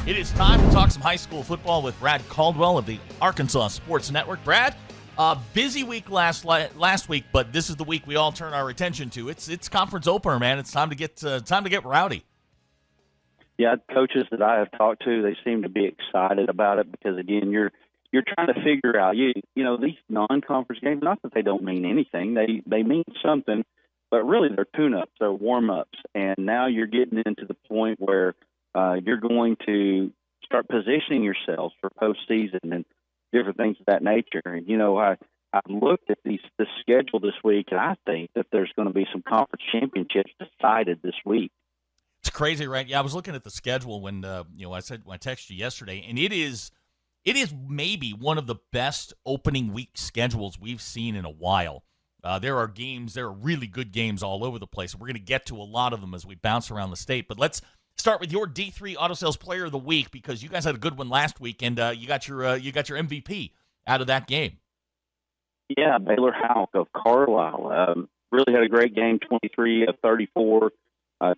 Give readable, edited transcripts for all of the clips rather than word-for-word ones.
It is time to talk some high school football with Brad Caldwell of the Arkansas Sports Network. Brad, busy week last week, but this is the week we all turn our attention to. It's conference opener, man. It's time to get rowdy. Yeah, coaches that I have talked to, they seem to be excited about it because again, you're trying to figure out you know these non-conference games. Not that they don't mean anything; they mean something, but really they're tune-ups, they're warm-ups, and now you're getting into the point where you're going to start positioning yourselves for postseason and different things of that nature. And, I've looked at the schedule this week, and I think that there's going to be some conference championships decided this week. It's crazy, right? Yeah, I was looking at the schedule when I texted you yesterday, and it is maybe one of the best opening week schedules we've seen in a while. There are really good games all over the place. We're going to get to a lot of them as we bounce around the state, but let's start with your D3 Auto Sales Player of the Week because you guys had a good one last week, and you got your MVP out of that game. Yeah, Baylor Houck of Carlisle really had a great game, 23 of 34,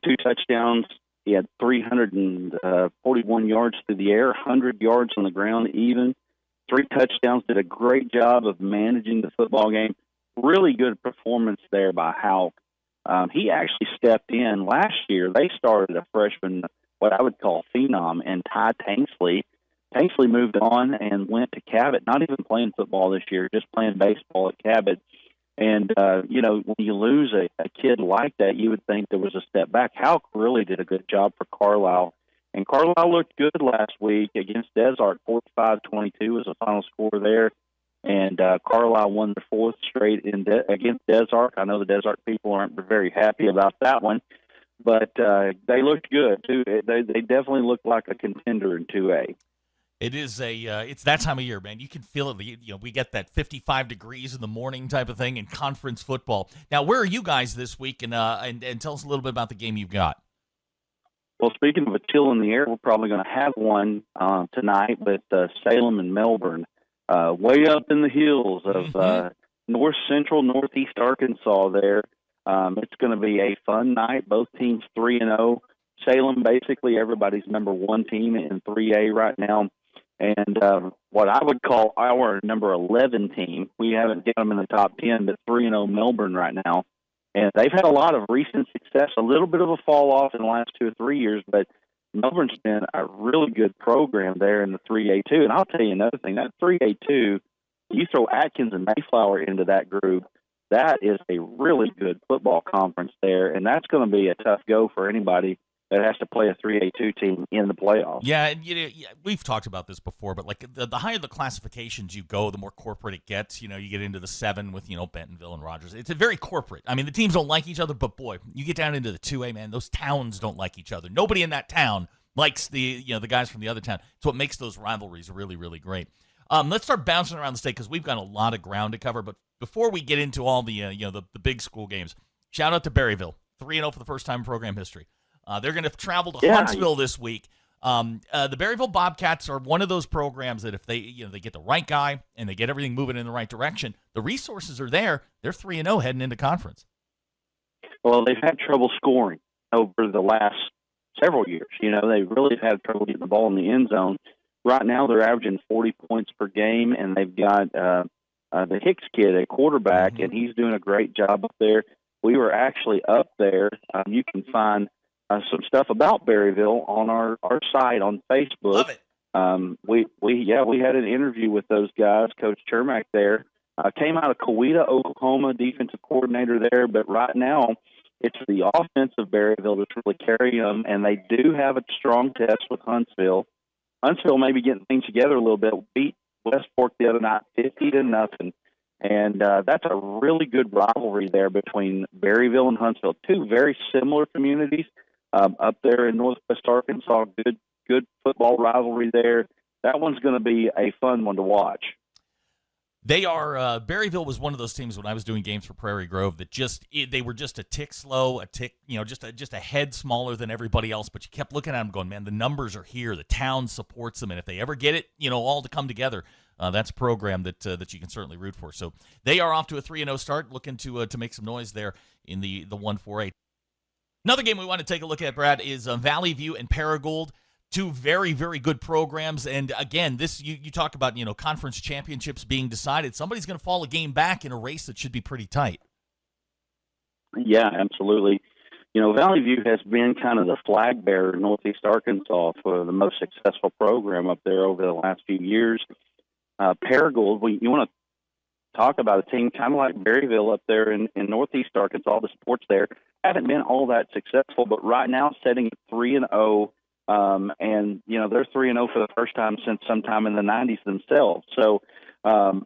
2 touchdowns. He had 341 yards through the air, 100 yards on the ground even, 3 touchdowns, did a great job of managing the football game. Really good performance there by Houck. He actually stepped in last year. They started a freshman, what I would call phenom, and Ty Tanksley. Tanksley moved on and went to Cabot, not even playing football this year, just playing baseball at Cabot. And, when you lose a kid like that, you would think there was a step back. Houck really did a good job for Carlisle. And Carlisle looked good last week against Desart. 45-22 was the final score there. And Carlisle won their 4th straight against Desart. I know the Desart people aren't very happy about that one, but they looked good too. They definitely looked like a contender in 2A. It is it's that time of year, man. You can feel it. We get that 55 degrees in the morning type of thing in conference football. Now, where are you guys this week? And tell us a little bit about the game you've got. Well, speaking of a chill in the air, we're probably going to have one tonight with Salem and Melbourne. Way up in the hills of north central, northeast Arkansas there. It's going to be a fun night. Both teams 3-0. Salem, basically everybody's number 1 team in 3A right now. And what I would call our number 11 team, we haven't got them in the top 10, but 3-0 Melbourne right now. And they've had a lot of recent success, a little bit of a fall off in the last 2 or 3 years, but Melbourne's been a really good program there in the 3A2. And I'll tell you another thing, that 3A2, you throw Atkins and Mayflower into that group, that is a really good football conference there. And that's going to be a tough go for anybody that has to play a 3A2 team in the playoffs. Yeah, and we've talked about this before, but like the higher the classifications you go, the more corporate it gets. You get into the 7 with Bentonville and Rogers. It's a very corporate. I mean, the teams don't like each other, but boy, you get down into the 2A, man, those towns don't like each other. Nobody in that town likes the guys from the other town. It's what makes those rivalries really, really great. Let's start bouncing around the state because we've got a lot of ground to cover. But before we get into all the the big school games, shout out to Berryville, 3-0 for the first time in program history. They're going to travel to Huntsville this week. The Berryville Bobcats are one of those programs that if they get the right guy and they get everything moving in the right direction, the resources are there. They're 3-0 heading into conference. Well, they've had trouble scoring over the last several years. They really had trouble getting the ball in the end zone. Right now, they're averaging 40 points per game, and they've got the Hicks kid at quarterback, and he's doing a great job up there. We were actually up there. You can find some stuff about Berryville on our site on Facebook. Love it. We had an interview with those guys. Coach Chermak there came out of Coweta, Oklahoma, defensive coordinator there. But right now, it's the offense of Berryville that's really carrying them, and they do have a strong test with Huntsville. Huntsville may be getting things together a little bit. Beat West Fork the other night, 50-0. And that's a really good rivalry there between Berryville and Huntsville, 2 very similar communities. Up there in northwest Arkansas, good football rivalry there. That one's going to be a fun one to watch. They are Berryville was one of those teams when I was doing games for Prairie Grove that they were just a tick slow, just a head smaller than everybody else. But you kept looking at them, going, man, the numbers are here. The town supports them, and if they ever get it, all to come together, that's a program that you can certainly root for. So they are off to a 3-0 start, looking to make some noise there in the 1-4-8. Another game we want to take a look at, Brad, is Valley View and Paragould. Two very, very good programs. And again, this you talk about, conference championships being decided. Somebody's going to fall a game back in a race that should be pretty tight. Yeah, absolutely. Valley View has been kind of the flag bearer in Northeast Arkansas for the most successful program up there over the last few years. Paragould, you want to talk about a team kind of like Berryville up there in Northeast Arkansas. The sports there haven't been all that successful, but right now sitting at 3-0, and they're 3-0 for the first time since sometime in the 90s themselves. So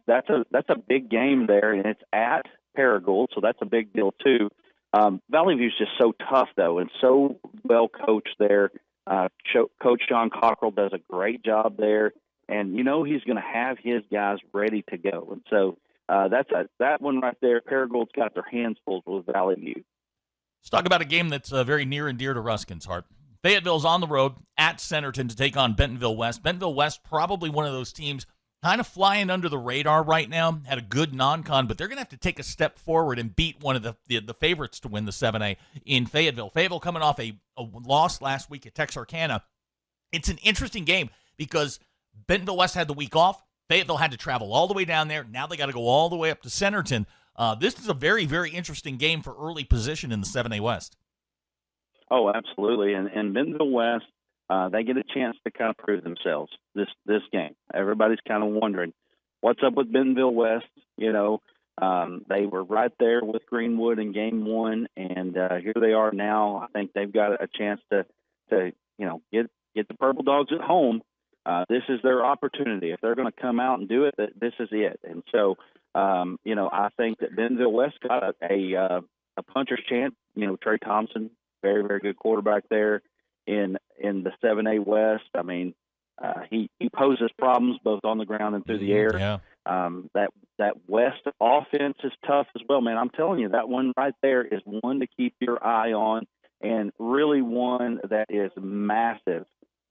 that's a big game there, and it's at Paragould, so that's a big deal too. Valley View's just so tough though, and so well coached there. Coach John Cockrell does a great job there, and he's going to have his guys ready to go. And so that one right there. Paragould's got their hands full with Valley View. Let's talk about a game that's very near and dear to Ruskin's heart. Fayetteville's on the road at Centerton to take on Bentonville West. Bentonville West, probably one of those teams kind of flying under the radar right now. Had a good non-con, but they're going to have to take a step forward and beat one of the favorites to win the 7A in Fayetteville. Fayetteville coming off a loss last week at Texarkana. It's an interesting game because Bentonville West had the week off. Fayetteville had to travel all the way down there. Now they got to go all the way up to Centerton. This is a very, very interesting game for early position in the 7A West. Oh, absolutely. And Bentonville West, they get a chance to kind of prove themselves this game. Everybody's kind of wondering what's up with Bentonville West. They were right there with Greenwood in game one, and here they are now. I think they've got a chance to get the Purple Dogs at home. This is their opportunity. If they're going to come out and do it, this is it. And so, I think that Bentonville West got a puncher's chance. Trey Thompson, very, very good quarterback there in the 7A West. I mean, he poses problems both on the ground and through the air. Yeah. That West offense is tough as well, man. I'm telling you, that one right there is one to keep your eye on, and really one that is massive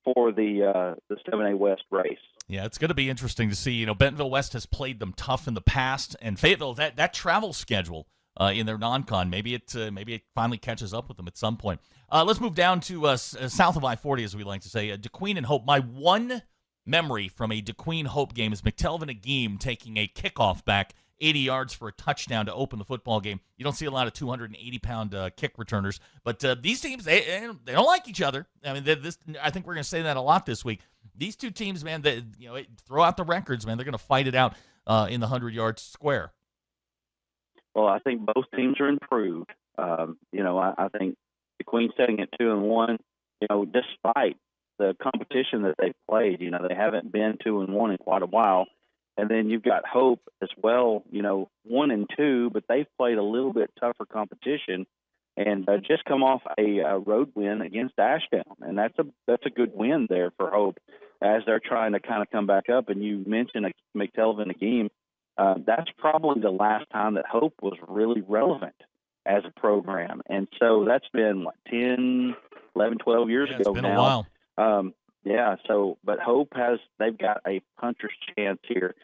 for the 7A West race. Yeah, it's going to be interesting to see. Bentonville West has played them tough in the past, and Fayetteville, that travel schedule in their non-con, maybe it finally catches up with them at some point. Let's move down to south of I-40, as we like to say, DeQueen and Hope. My one memory from a DeQueen Hope game is McTelvin Agim taking a kickoff back 80 yards for a touchdown to open the football game. You don't see a lot of 280-pound kick returners, but these teams, they don't like each other. I mean, I think we're going to say that a lot this week. These two teams, man, throw out the records, man. They're going to fight it out in the 100-yard square. Well, I think both teams are improved. I think the Queen setting at 2-1. Despite the competition that they've played, they haven't been 2-1 in quite a while. And then you've got Hope as well, 1-2, but they've played a little bit tougher competition and just come off a road win against Ashdown, and that's a good win there for Hope as they're trying to kind of come back up. And you mentioned McTelvin Agim. That's probably the last time that Hope was really relevant as a program. And so that's been, 10, 11, 12 years ago now. It's been a while. But Hope they've got a puncher's chance here.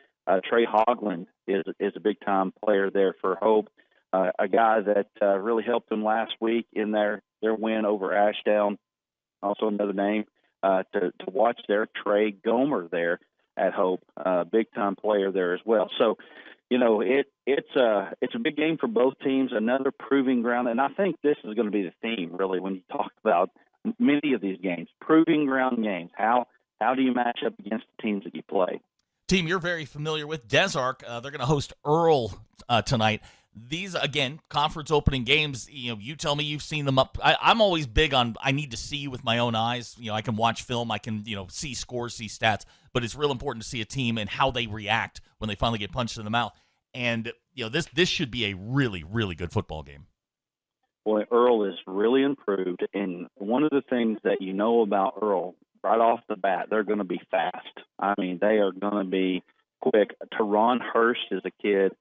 Trey Hogland is a big-time player there for Hope, a guy that really helped them last week in their win over Ashdown. Also another name to watch there, Trey Gomer there at Hope, big-time player there as well. So, it's a big game for both teams, another proving ground, and I think this is going to be the theme, really, when you talk about many of these games, proving ground games. How do you match up against the teams that you play? Team you're very familiar with, Desark, they're going to host Earl tonight. These, again, conference opening games, you tell me you've seen them up. I'm always big on I need to see with my own eyes. I can watch film, I can, see scores, see stats, but it's real important to see a team and how they react when they finally get punched in the mouth. And, this should be a really, really good football game. Boy, Earl is really improved, and one of the things that about Earl, right off the bat, they're going to be fast. I mean, they are going to be quick. Teron Hurst is a kid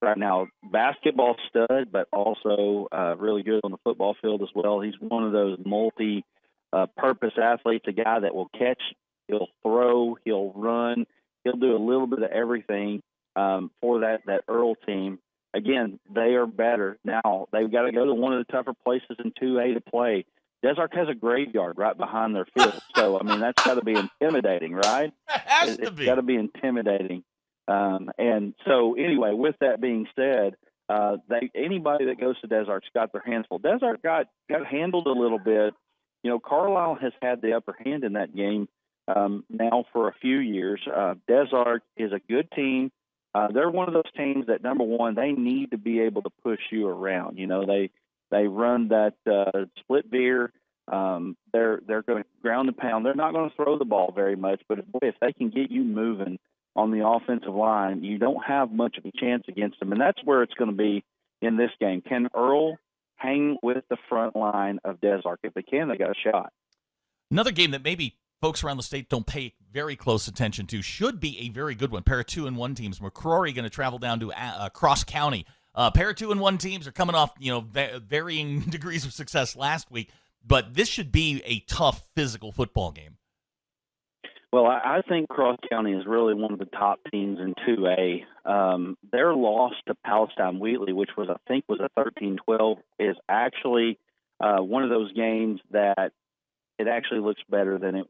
right now, basketball stud, but also really good on the football field as well. He's one of those multi-purpose athletes, a guy that will catch, he'll throw, he'll run, he'll do a little bit of everything for that Earl team. Again, they are better. Now, they've got to go to one of the tougher places in 2A to play. Des Arc has a graveyard right behind their field. So, I mean, that's got to be intimidating, right? It has to It's be. got to be intimidating. And so, anyway, with that being said, anybody that goes to Des Arc's got their hands full. Des Arc got handled a little bit. You know, Carlisle has had the upper hand in that game now for a few years. Des Arc is a good team. They're one of those teams that, number one, they need to be able to push you around. You know, they run that split veer. They're going to ground and pound. They're not going to throw the ball very much, but if they can get you moving on the offensive line, you don't have much of a chance against them, and that's where it's going to be in this game. Can Earl hang with the front line of Des Arc? If they can, they got a shot. Another game that maybe folks around the state don't pay very close attention to should be a very good one. Pair of 2-1 teams. McCrory going to travel down to Cross County. Pair of 2-1 teams are coming off, you know, varying degrees of success last week, but this should be a tough physical football game. Well, I think Cross County is really one of the top teams in 2A. Their loss to Palestine Wheatley, which I think was a 13-12, is actually one of those games that it actually looks better than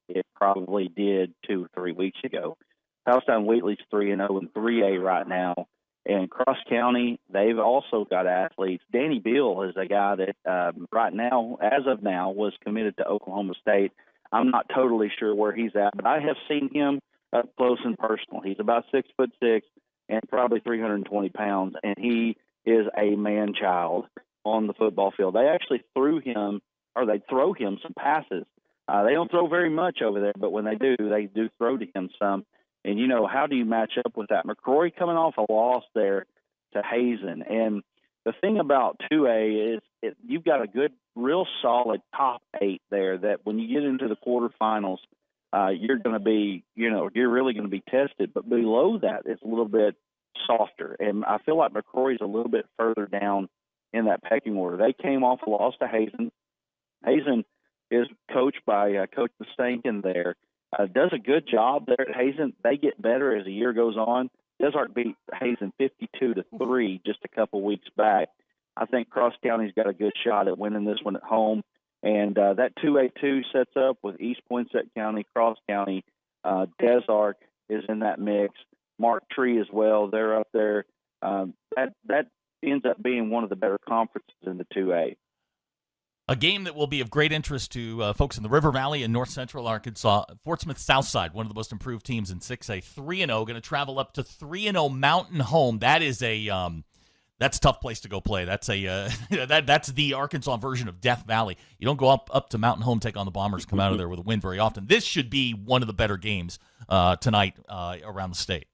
it probably did 2 or 3 weeks ago. Palestine Wheatley's 3-0 in 3A right now, and Cross County, they've also got athletes. Danny Beal is a guy that right now, as of now, was committed to Oklahoma State. I'm not totally sure where he's at, but I have seen him up close and personal. He's about 6'6" and probably 320 pounds, and he is a man-child on the football field. They actually throw him some passes. They don't throw very much over there, but when they do throw to him some. And, you know, how do you match up with that? McCrory coming off a loss there to Hazen. And the thing about 2A is you've got a good, real solid top 8 there that when you get into the quarterfinals, you're going to be, you know, you're really going to be tested. But below that, it's a little bit softer. And I feel like McCrory's a little bit further down in that pecking order. They came off a loss to Hazen. Hazen is coached by Coach Mustankin there. Does a good job there at Hazen. They get better as the year goes on. Des Arc beat Hazen 52-3 just a couple weeks back. I think Cross County's got a good shot at winning this one at home. And that 2A2 sets up with East Poinsett County, Cross County. Des Arc is in that mix. Mark Tree as well. They're up there. That ends up being one of the better conferences in the 2A. A game that will be of great interest to folks in the River Valley and North Central Arkansas. Fort Smith Southside, one of the most improved teams in 6A, 3-0, going to travel up to 3-0 Mountain Home. That is that's a tough place to go play. That's that's the Arkansas version of Death Valley. You don't go up to Mountain Home, take on the Bombers, come out of there with a win very often. This should be one of the better games tonight around the state.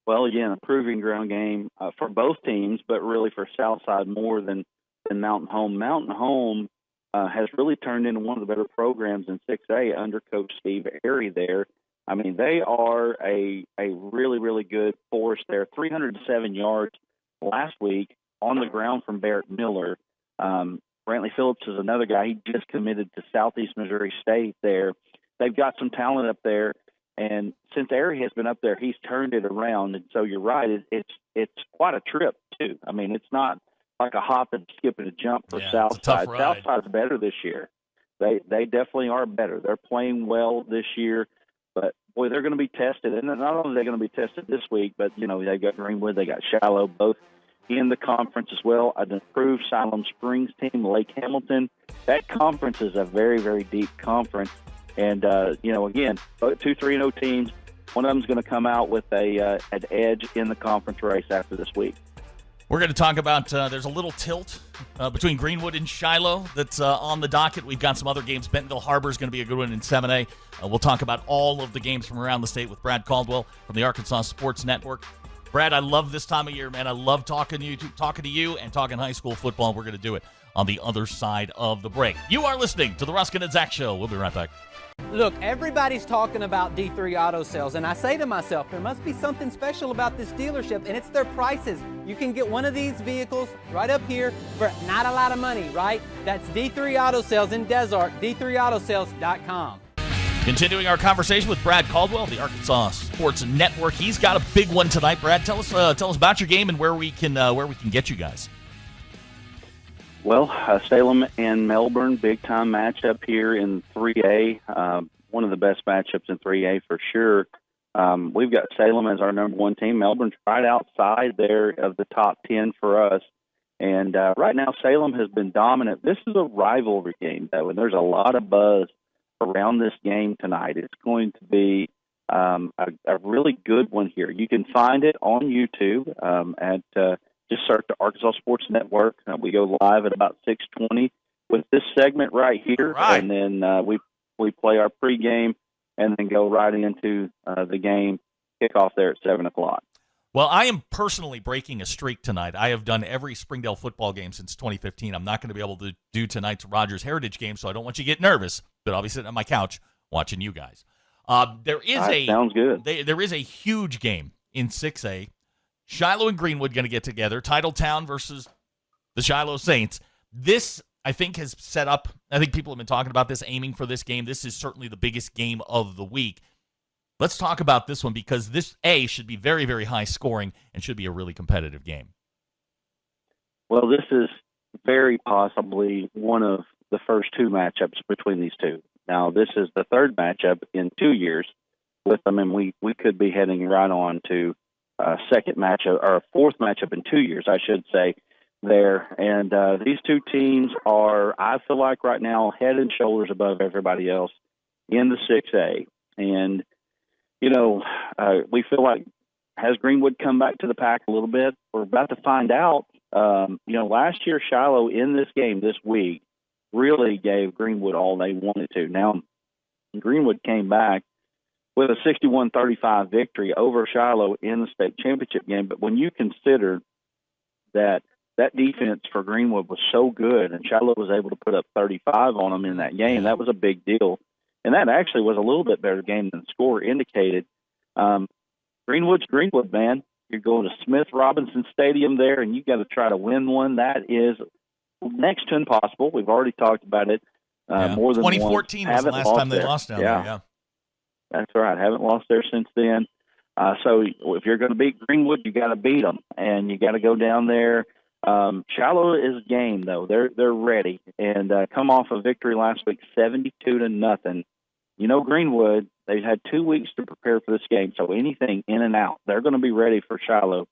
Well, again, a proving ground game for both teams, but really for Southside more than Mountain Home. Mountain Home has really turned into one of the better programs in 6A under Coach Steve Airy there. I mean, they are a really, really good force there. 307 yards last week on the ground from Barrett Miller. Brantley Phillips is another guy. He just committed to Southeast Missouri State there. They've got some talent up there, and since Airy has been up there, he's turned it around. And so you're right, it's quite a trip too. I mean, it's not like a hop and skip and a jump for Southside. Southside's better this year. They definitely are better. They're playing well this year, but boy, they're going to be tested. And not only are they going to be tested this week, but you know they've got Greenwood, they got Shiloh, both in the conference as well. An improved Salem Springs team, Lake Hamilton. That conference is a very, very deep conference. And you know, again, 2 3-0 teams. One of them is going to come out with an edge in the conference race after this week. We're going to talk about there's a little tilt between Greenwood and Shiloh that's on the docket. We've got some other games. Bentonville Harbor is going to be a good one in 7A. We'll talk about all of the games from around the state with Brad Caldwell from the Arkansas Sports Network. Brad, I love this time of year, man. I love talking to you and talking high school football. We're going to do it on the other side of the break. You are listening to the Ruskin and Zach Show. We'll be right back. Look, everybody's talking about D3 Auto Sales, and I say to myself, there must be something special about this dealership, and it's their prices. You can get one of these vehicles right up here for not a lot of money, right? That's D3 Auto Sales in Des Arc, d3autosales.com. Continuing our conversation with Brad Caldwell, the Arkansas Sports Network. He's got a big one tonight. Brad, tell us about your game and where we can get you guys. Well, Salem and Melbourne, big-time matchup here in 3A. One of the best matchups in 3A for sure. We've got Salem as our number one team. Melbourne's right outside there of the top 10 for us. And right now, Salem has been dominant. This is a rivalry game, though, and there's a lot of buzz around this game tonight. It's going to be a really good one here. You can find it on YouTube at just search the Arkansas Sports Network. We go live at about 6:20 with this segment right here, right. And then we play our pregame and then go right into the game kickoff there at 7 o'clock. Well, I am personally breaking a streak tonight. I have done every Springdale football game since 2015. I'm not going to be able to do tonight's Rogers Heritage game, so I don't want you to get nervous, but I'll be sitting on my couch watching you guys. Sounds good. There is a huge game in 6A. Shiloh and Greenwood going to get together. Titletown versus the Shiloh Saints. This, I think, has set up, I think people have been talking about this, aiming for this game. This is certainly the biggest game of the week. Let's talk about this one because this, should be very, very high scoring and should be a really competitive game. Well, this is very possibly one of the first two matchups between these two. Now, this is the third matchup in 2 years with them, and we could be heading right on to second matchup, or fourth matchup in 2 years, I should say, there. And these two teams are, I feel like right now, head and shoulders above everybody else in the 6A. And, you know, we feel like, has Greenwood come back to the pack a little bit? We're about to find out. Last year, Shiloh in this game this week really gave Greenwood all they wanted to. Now, Greenwood came back with a 61-35 victory over Shiloh in the state championship game. But when you consider that defense for Greenwood was so good and Shiloh was able to put up 35 on them in that game, that was a big deal. And that actually was a little bit better game than the score indicated. Greenwood's Greenwood, man. You're going to Smith Robinson Stadium there, and you got to try to win one. That is next to impossible. We've already talked about it more than once. 2014 was the last time they lost down there, yeah. That's right. Haven't lost there since then. So if you're going to beat Greenwood, you got to beat them, and you got to go down there. Shiloh is game though; they're ready, and come off a victory last week, 72-0. You know, Greenwood, they've had 2 weeks to prepare for this game, so anything in and out, they're going to be ready for Shiloh.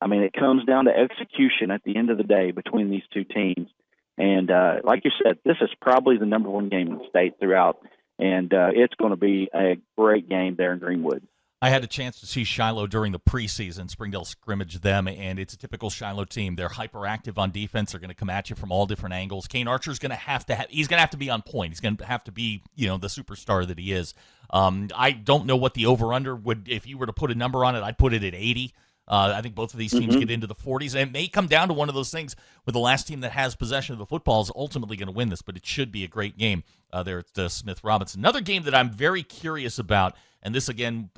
I mean, it comes down to execution at the end of the day between these two teams, and like you said, this is probably the number one game in the state throughout. And it's going to be a great game there in Greenwood. I had a chance to see Shiloh during the preseason. Springdale scrimmaged them, and it's a typical Shiloh team. They're hyperactive on defense. They're going to come at you from all different angles. Kane Archer's going to have to he's going to have to be on point. He's going to have to be, the superstar that he is. I don't know what the over-under would, if you were to put a number on it, I'd put it at 80. I think both of these teams get into the 40s. And it may come down to one of those things where the last team that has possession of the football is ultimately going to win this, but it should be a great game there at Smith Robinson. Another game that I'm very curious about, and this again,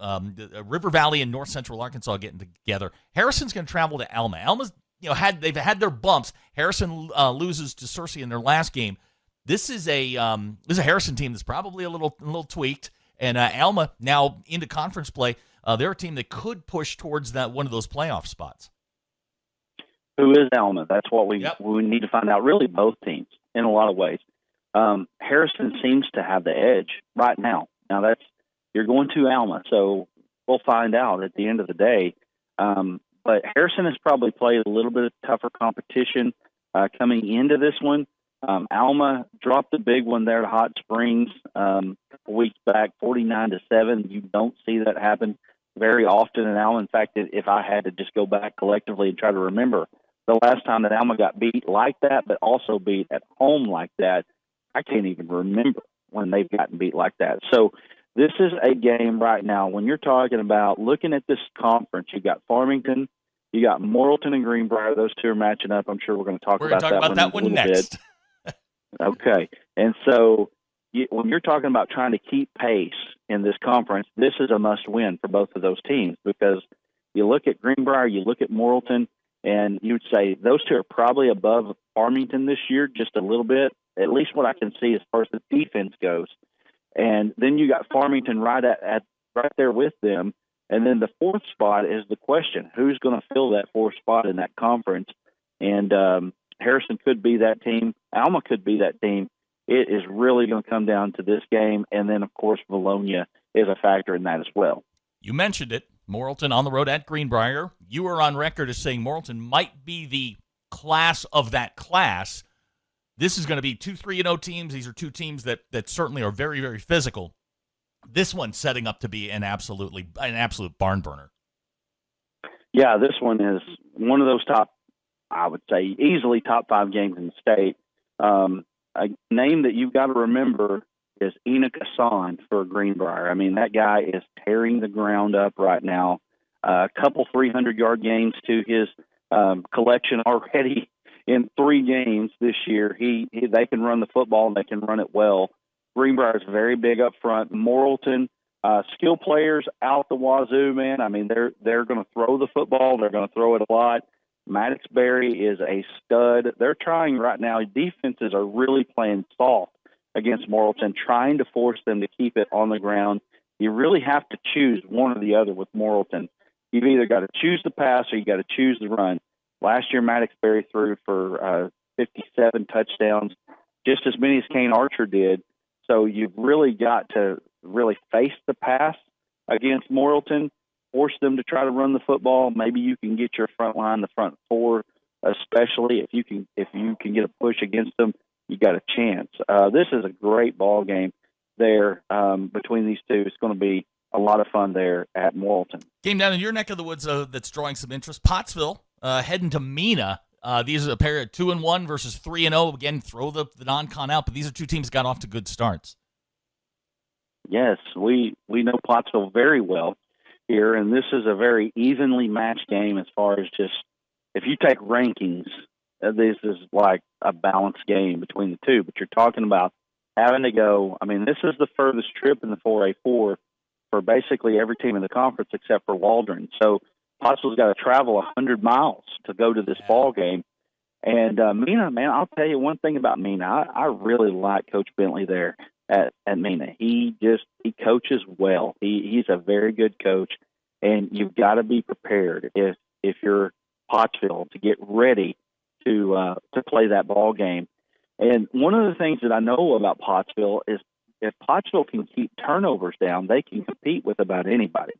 River Valley and North Central Arkansas getting together. Harrison's going to travel to Alma. Alma's, they've had their bumps. Harrison loses to Searcy in their last game. This is a Harrison team that's probably a little tweaked, and Alma now into conference play. They're a team that could push towards one of those playoff spots. Who is Alma? That's what we need to find out. Really, both teams in a lot of ways. Harrison seems to have the edge right now. Now you're going to Alma, so we'll find out at the end of the day. But Harrison has probably played a little bit of tougher competition coming into this one. Alma dropped a big one there at Hot Springs a couple weeks back, 49-7. You don't see that happen very often in Alma. In fact, if I had to just go back collectively and try to remember the last time that Alma got beat like that, but also beat at home like that, I can't even remember when they've gotten beat like that. So this is a game right now. When you're talking about looking at this conference, you got Farmington, you got Morrilton and Greenbrier. Those two are matching up. I'm sure we're going to talk about that one next. Okay. And so when you're talking about trying to keep pace in this conference, this is a must-win for both of those teams, because you look at Greenbrier, you look at Morrilton, and you would say those two are probably above Farmington this year just a little bit, at least what I can see as far as the defense goes. And then you got Farmington right there with them. And then the fourth spot is the question: who's going to fill that fourth spot in that conference? And Harrison could be that team. Alma could be that team. It is really going to come down to this game, and then, of course, Valonia is a factor in that as well. You mentioned it. Morrilton on the road at Greenbrier. You are on record as saying Morrilton might be the class of that class. This is going to be 2 3-0 teams. These are two teams that certainly are very, very physical. This one's setting up to be an absolute barn burner. Yeah, this one is one of those top, I would say, easily top 5 games in the state. A name that you've got to remember is Enoch Hassan for Greenbrier. I mean, that guy is tearing the ground up right now. A couple 300-yard games to his collection already in 3 games this year. They can run the football, and they can run it well. Greenbrier is very big up front. Morrilton, skill players out the wazoo, man. I mean, they're going to throw the football. They're going to throw it a lot. Maddox Berry is a stud. They're trying right now. Defenses are really playing soft against Morrilton, trying to force them to keep it on the ground. You really have to choose one or the other with Morrilton. You've either got to choose the pass or you got to choose the run. Last year, Maddox Berry threw for 57 touchdowns, just as many as Kane Archer did. So you've really got to really face the pass against Morrilton, force them to try to run the football. Maybe you can get your front line, the front 4, especially if you can get a push against them, you got a chance. This is a great ball game there between these two. It's going to be a lot of fun there at Morrilton. Game down in your neck of the woods that's drawing some interest. Pottsville heading to Mena. These are a pair of 2-1 versus 3-0. Again, throw the non-con out, but these are two teams that got off to good starts. Yes, we know Pottsville very well here, and this is a very evenly matched game as far as just if you take rankings, this is like a balanced game between the two. But you're talking about having to go. I mean, this is the furthest trip in the 4A4 for basically every team in the conference except for Waldron. So Pottsville's got to travel 100 miles to go to this ball game. And Mena, man, I'll tell you one thing about Mena. I really like Coach Bentley there at Mena. He coaches well. He's a very good coach, and you've got to be prepared if you're Pottsville to get ready to play that ball game. And one of the things that I know about Pottsville is if Pottsville can keep turnovers down, they can compete with about anybody.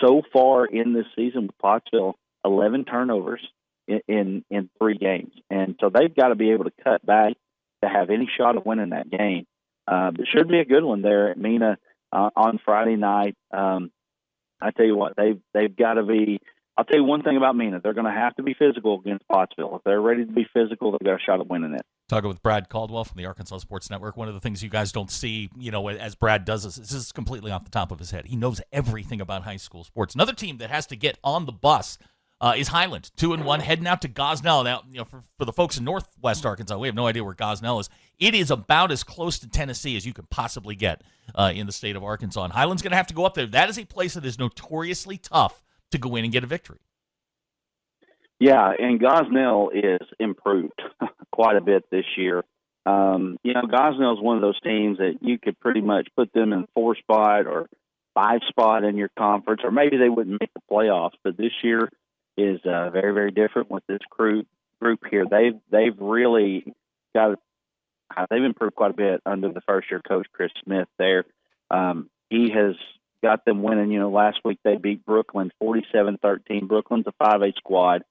So far in this season with Pottsville, 11 turnovers in 3 games. And so they've got to be able to cut back to have any shot of winning that game. It should be a good one there at Mena on Friday night. I tell you what, they've got to be. I'll tell you one thing about Mena. They're going to have to be physical against Pottsville. If they're ready to be physical, they've got a shot at winning it. Talking with Brad Caldwell from the Arkansas Sports Network. One of the things you guys don't see, as Brad does this is completely off the top of his head. He knows everything about high school sports. Another team that has to get on the bus is Highland, 2-1, heading out to Gosnell. Now, for the folks in Northwest Arkansas, we have no idea where Gosnell is. It is about as close to Tennessee as you can possibly get in the state of Arkansas. And Highland's going to have to go up there. That is a place that is notoriously tough to go in and get a victory. Yeah, and Gosnell is improved quite a bit this year. Gosnell is one of those teams that you could pretty much put them in 4 spot or 5 spot in your conference, or maybe they wouldn't make the playoffs. But this year is very, very different with this group here. They've really they've improved quite a bit under the first-year coach, Chris Smith there. He has got them winning. Last week they beat Brooklyn 47-13. Brooklyn's a 5A squad.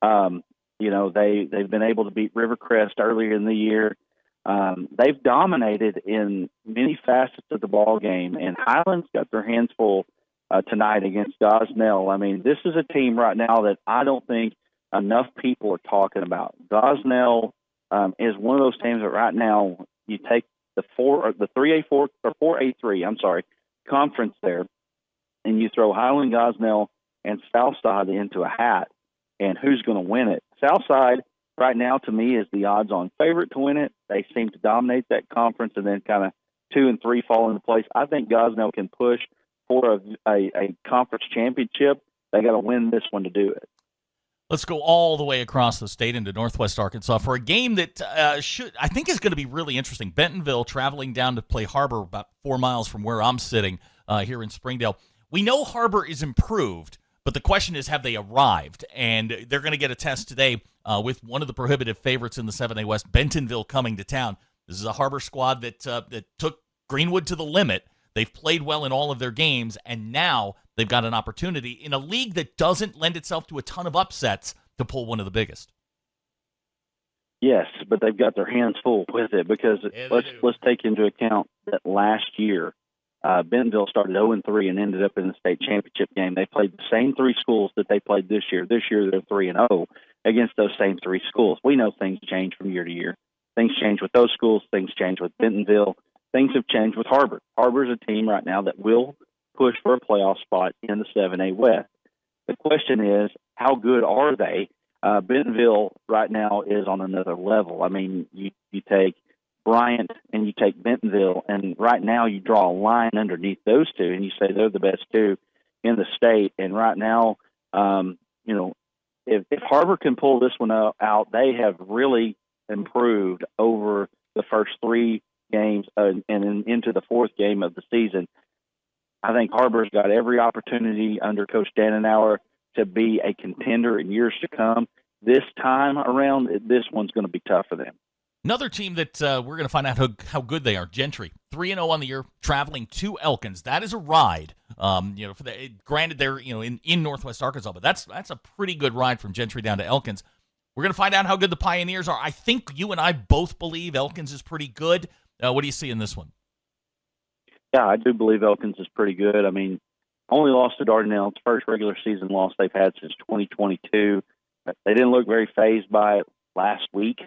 They've been able to beat Rivercrest earlier in the year. They've dominated in many facets of the ball game, and Highland's got their hands full tonight against Gosnell. I mean, this is a team right now that I don't think enough people are talking about. Gosnell is one of those teams that right now you take the 3A4 or 4A3, conference there, and you throw Highland, Gosnell, and Southside into a hat. And who's going to win it? Southside, right now, to me, is the odds-on favorite to win it. They seem to dominate that conference, and then kind of 2 and 3 fall into place. I think Gosnell can push for a conference championship. They got to win this one to do it. Let's go all the way across the state into Northwest Arkansas for a game that I think is going to be really interesting. Bentonville traveling down to play Harbor, about 4 miles from where I'm sitting here in Springdale. We know Harbor is improved, But the question is, have they arrived? And they're going to get a test today with one of the prohibitive favorites in the 7A West, Bentonville, coming to town. This is a Harbor squad that took Greenwood to the limit. They've played well in all of their games, and now they've got an opportunity in a league that doesn't lend itself to a ton of upsets to pull one of the biggest. Yes, but they've got their hands full with it because let's take into account that last year Bentonville started 0-3 and ended up in the state championship game. They played the same three schools that they played this year. This year they're 3-0 against those same three schools. We know things change from year to year. Things change with those schools. Things change with Bentonville. Things have changed with Harbor. Harbor's a team right now that will push for a playoff spot in the 7A West. The question is, how good are they? Bentonville right now is on another level. I mean, you take Bryant and you take Bentonville, and right now you draw a line underneath those two, and you say they're the best two in the state. And right now, if Harbor can pull this one out, they have really improved over the first three games and into the fourth game of the season. I think Harbor's got every opportunity under Coach Dannenauer to be a contender in years to come. This time around, this one's going to be tough for them. Another team that we're going to find out how good they are, Gentry, 3-0 on the year, traveling to Elkins. That is a ride. Granted, they're in Northwest Arkansas, but that's a pretty good ride from Gentry down to Elkins. We're going to find out how good the Pioneers are. I think you and I both believe Elkins is pretty good. What do you see in this one? Yeah, I do believe Elkins is pretty good. I mean, only lost to Dardanelle. It's the first regular season loss they've had since 2022. They didn't look very fazed by it last week.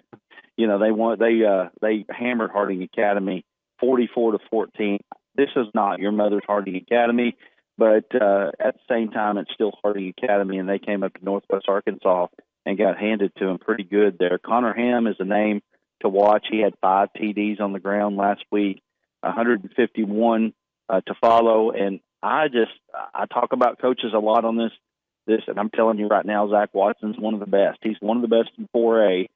They hammered Harding Academy 44-14. This is not your mother's Harding Academy, but at the same time, it's still Harding Academy, and they came up to Northwest Arkansas and got handed to them pretty good there. Connor Ham is a name to watch. He had 5 TDs on the ground last week, 151 to follow. And I talk about coaches a lot on this, and I'm telling you right now, Zach Watson's one of the best. He's one of the best in 4A.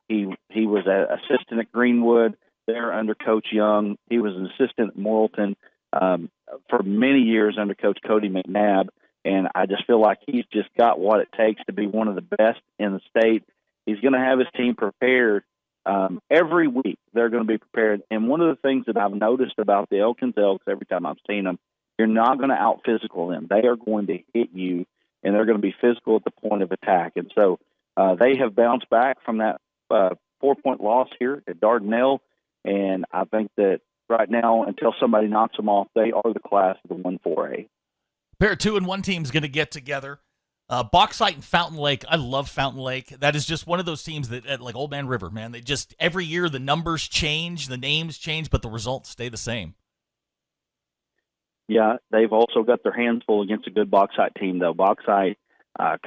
He was an assistant at Greenwood there under Coach Young. He was an assistant at Morrilton for many years under Coach Cody McNabb. And I just feel like he's just got what it takes to be one of the best in the state. He's going to have his team prepared every week. They're going to be prepared. And one of the things that I've noticed about the Elkins Elks every time I've seen them, you're not going to out-physical them. They are going to hit you, and they're going to be physical at the point of attack. And so they have bounced back from that 4-point loss here at Dardanelle, and I think that right now, until somebody knocks them off, they are the class of the 1-4A. Pair of 2-1 teams going to get together. Bauxite and Fountain Lake. I love Fountain Lake. That is just one of those teams that, like Old Man River, man, they just, every year the numbers change, the names change, but the results stay the same. Yeah, they've also got their hands full against a good Bauxite team, though. Bauxite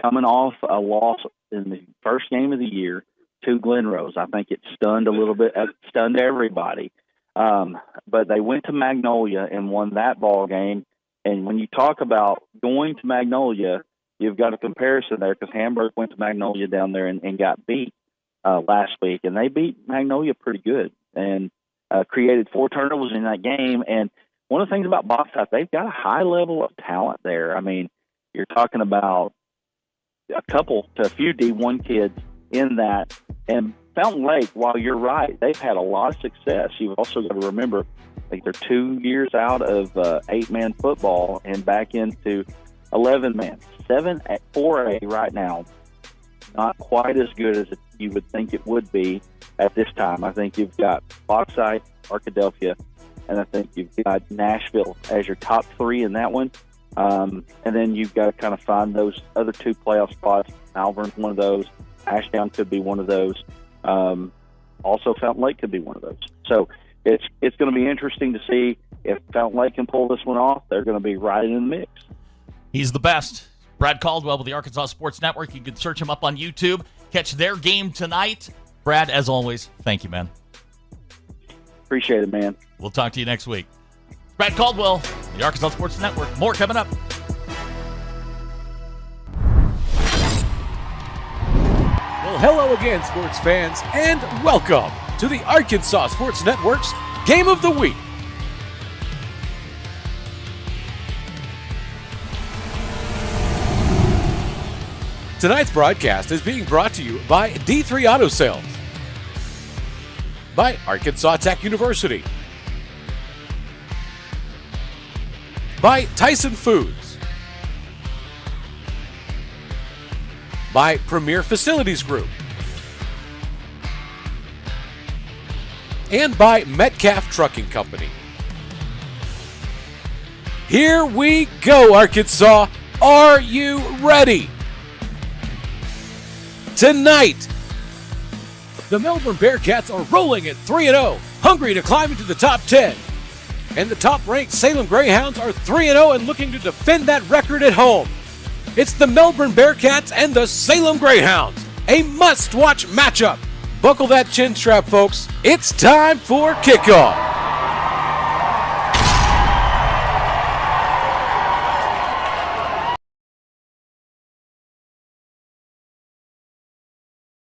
coming off a loss in the first game of the year to Glen Rose. I think it stunned a little bit, stunned everybody. But they went to Magnolia and won that ball game. And when you talk about going to Magnolia, you've got a comparison there because Hamburg went to Magnolia down there and got beat last week. And they beat Magnolia pretty good and created 4 turnovers in that game. And one of the things about Bauxite, they've got a high level of talent there. I mean, you're talking about a few D1 kids in that. And Fountain Lake, while you're right, they've had a lot of success. You've also got to remember, I think they're 2 years out of 8-man football and back into 11-man. 7 at 4A right now, not quite as good as you would think it would be at this time. I think you've got Bauxite, Arkadelphia, and I think you've got Nashville as your top 3 in that one. And then you've got to kind of find those other 2 playoff spots. Malvern's one of those. Ashdown could be one of those. Also, Fountain Lake could be one of those. So it's going to be interesting to see if Fountain Lake can pull this one off. They're going to be right in the mix. He's the best. Brad Caldwell with the Arkansas Sports Network. You can search him up on YouTube. Catch their game tonight. Brad, as always, thank you, man. Appreciate it, man. We'll talk to you next week. Brad Caldwell, the Arkansas Sports Network. More coming up. Well, hello again, sports fans, and welcome to the Arkansas Sports Network's Game of the Week. Tonight's broadcast is being brought to you by D3 Auto Sales, by Arkansas Tech University, by Tyson Foods, by Premier Facilities Group, and by Metcalf Trucking Company. Here we go, Arkansas. Are you ready? Tonight, the Melbourne Bearkatz are rolling at 3-0, hungry to climb into the top 10. And the top-ranked Salem Greyhounds are 3-0 and looking to defend that record at home. It's the Melbourne Bearkatz and the Salem Greyhounds, a must-watch matchup. Buckle that chin strap, folks. It's time for kickoff.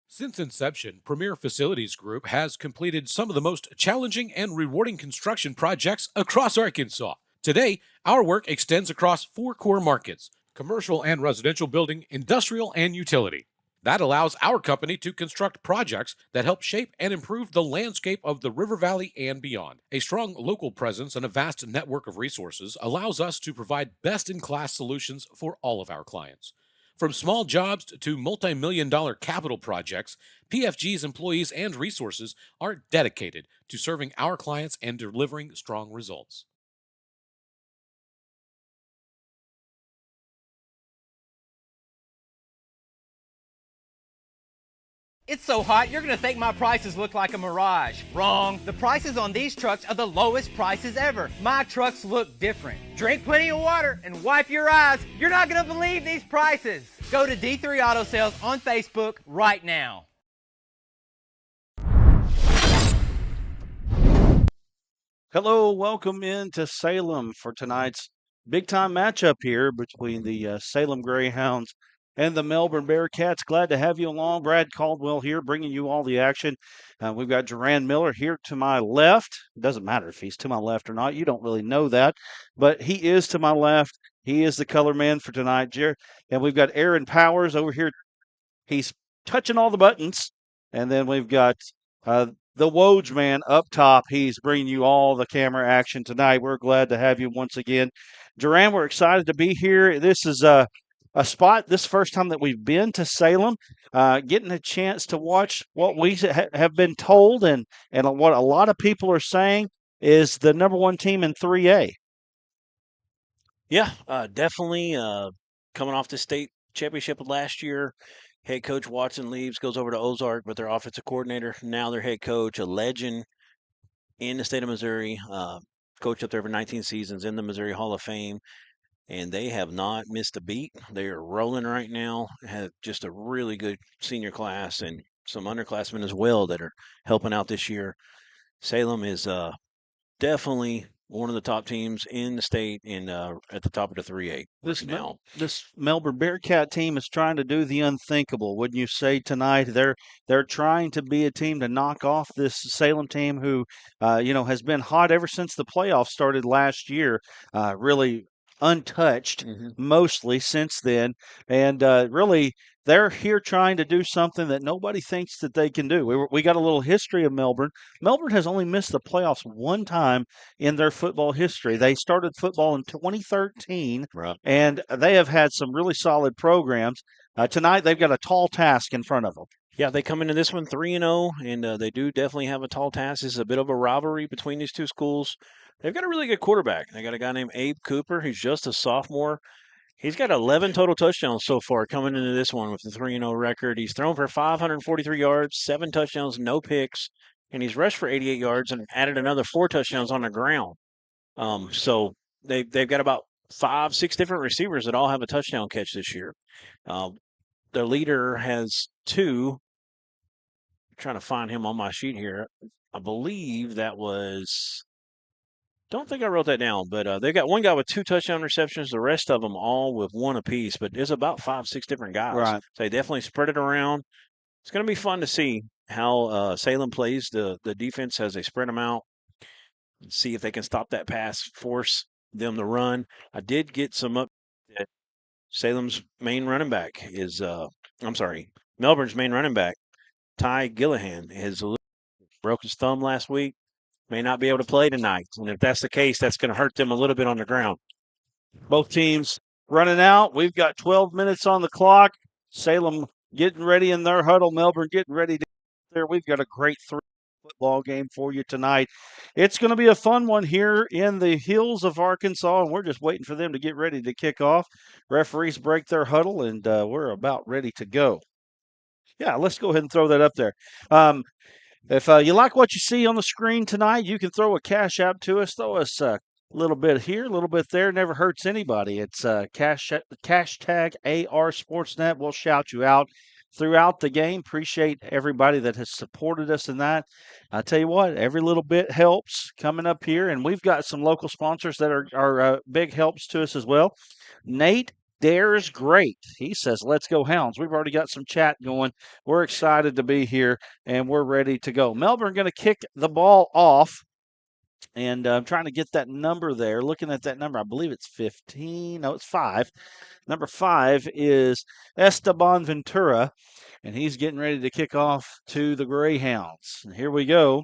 Since inception, Premier Facilities Group has completed some of the most challenging and rewarding construction projects across Arkansas. Today, our work extends across 4 core markets: commercial and residential building, industrial, and utility. That allows our company to construct projects that help shape and improve the landscape of the River Valley and beyond. A strong local presence and a vast network of resources allows us to provide best-in-class solutions for all of our clients. From small jobs to multi-million-dollar capital projects, PFG's employees and resources are dedicated to serving our clients and delivering strong results. It's so hot, you're gonna think my prices look like a mirage. Wrong. The prices on these trucks are the lowest prices ever. My trucks look different. Drink plenty of water and wipe your eyes. You're not gonna believe these prices. Go to D3 Auto Sales on Facebook right now. Hello, welcome into Salem for tonight's big-time matchup here between the Salem Greyhounds and the Melbourne Bearkatz. Glad to have you along. Brad Caldwell here, bringing you all the action. We've got Duran Miller here to my left. It doesn't matter if he's to my left or not. You don't really know that, but he is to my left. He is the color man for tonight. And we've got Aaron Powers over here. He's touching all the buttons. And then we've got the Woj man up top. He's bringing you all the camera action tonight. We're glad to have you once again. Duran, we're excited to be here. This is a spot, this first time that we've been to Salem, getting a chance to watch what we have been told and what a lot of people are saying is the number 1 team in 3A. Yeah, definitely coming off the state championship of last year. Head coach Watson leaves, goes over to Ozark, but their offensive coordinator, now their head coach, a legend in the state of Missouri, coached up there for 19 seasons in the Missouri Hall of Fame. And they have not missed a beat. They are rolling right now. Have just a really good senior class and some underclassmen as well that are helping out this year. Salem is definitely one of the top teams in the state and at the top of the 3A now. This Melbourne Bearcat team is trying to do the unthinkable, wouldn't you say, tonight? They're trying to be a team to knock off this Salem team who, has been hot ever since the playoffs started last year. Really untouched mostly since then, and really they're here trying to do something that nobody thinks that they can do. We got a little history of Melbourne. Melbourne has only missed the playoffs one time in their football history. They started football in 2013, right, and they have had some really solid programs. Tonight they've got a tall task in front of them. Yeah, they come into this one 3-0, and they do definitely have a tall task. This is a bit of a rivalry between these two schools. They've got a really good quarterback. They got a guy named Abe Cooper, who's just a sophomore. He's got 11 total touchdowns so far coming into this one with the 3-0 record. He's thrown for 543 yards, 7 touchdowns, no picks, and he's rushed for 88 yards and added another 4 touchdowns on the ground. So they've got about 5-6 different receivers that all have a touchdown catch this year. Their leader has 2. I'm trying to find him on my sheet here. I believe that was... Don't think I wrote that down, but they got one guy with 2 touchdown receptions, the rest of them all with 1 apiece, but there's about 5-6 different guys. Right. So they definitely spread it around. It's going to be fun to see how Salem plays the defense as they spread them out and see if they can stop that pass, force them to run. I did get some up that Salem's main running back is Melbourne's main running back, Ty Gillihan, broke his thumb last week, may not be able to play tonight. And if that's the case, that's going to hurt them a little bit on the ground. Both teams running out. We've got 12 minutes on the clock. Salem getting ready in their huddle. Melbourne getting ready to there. We've got a great football game for you tonight. It's going to be a fun one here in the hills of Arkansas, and we're just waiting for them to get ready to kick off. Referees break their huddle, and we're about ready to go. Yeah, let's go ahead and throw that up there. If you like what you see on the screen tonight, you can throw a cash app to us. Throw us a little bit here, a little bit there. Never hurts anybody. It's hashtag AR Sportsnet. We'll shout you out throughout the game. Appreciate everybody that has supported us in that. I tell you what, every little bit helps coming up here, and we've got some local sponsors that are big helps to us as well. Nate Dare's great. He says, let's go Hounds. We've already got some chat going. We're excited to be here, and we're ready to go. Melbourne going to kick the ball off, and I'm trying to get that number there. Looking at that number, I believe it's 15. No, it's 5. Number 5 is Esteban Ventura, and he's getting ready to kick off to the Greyhounds. And here we go.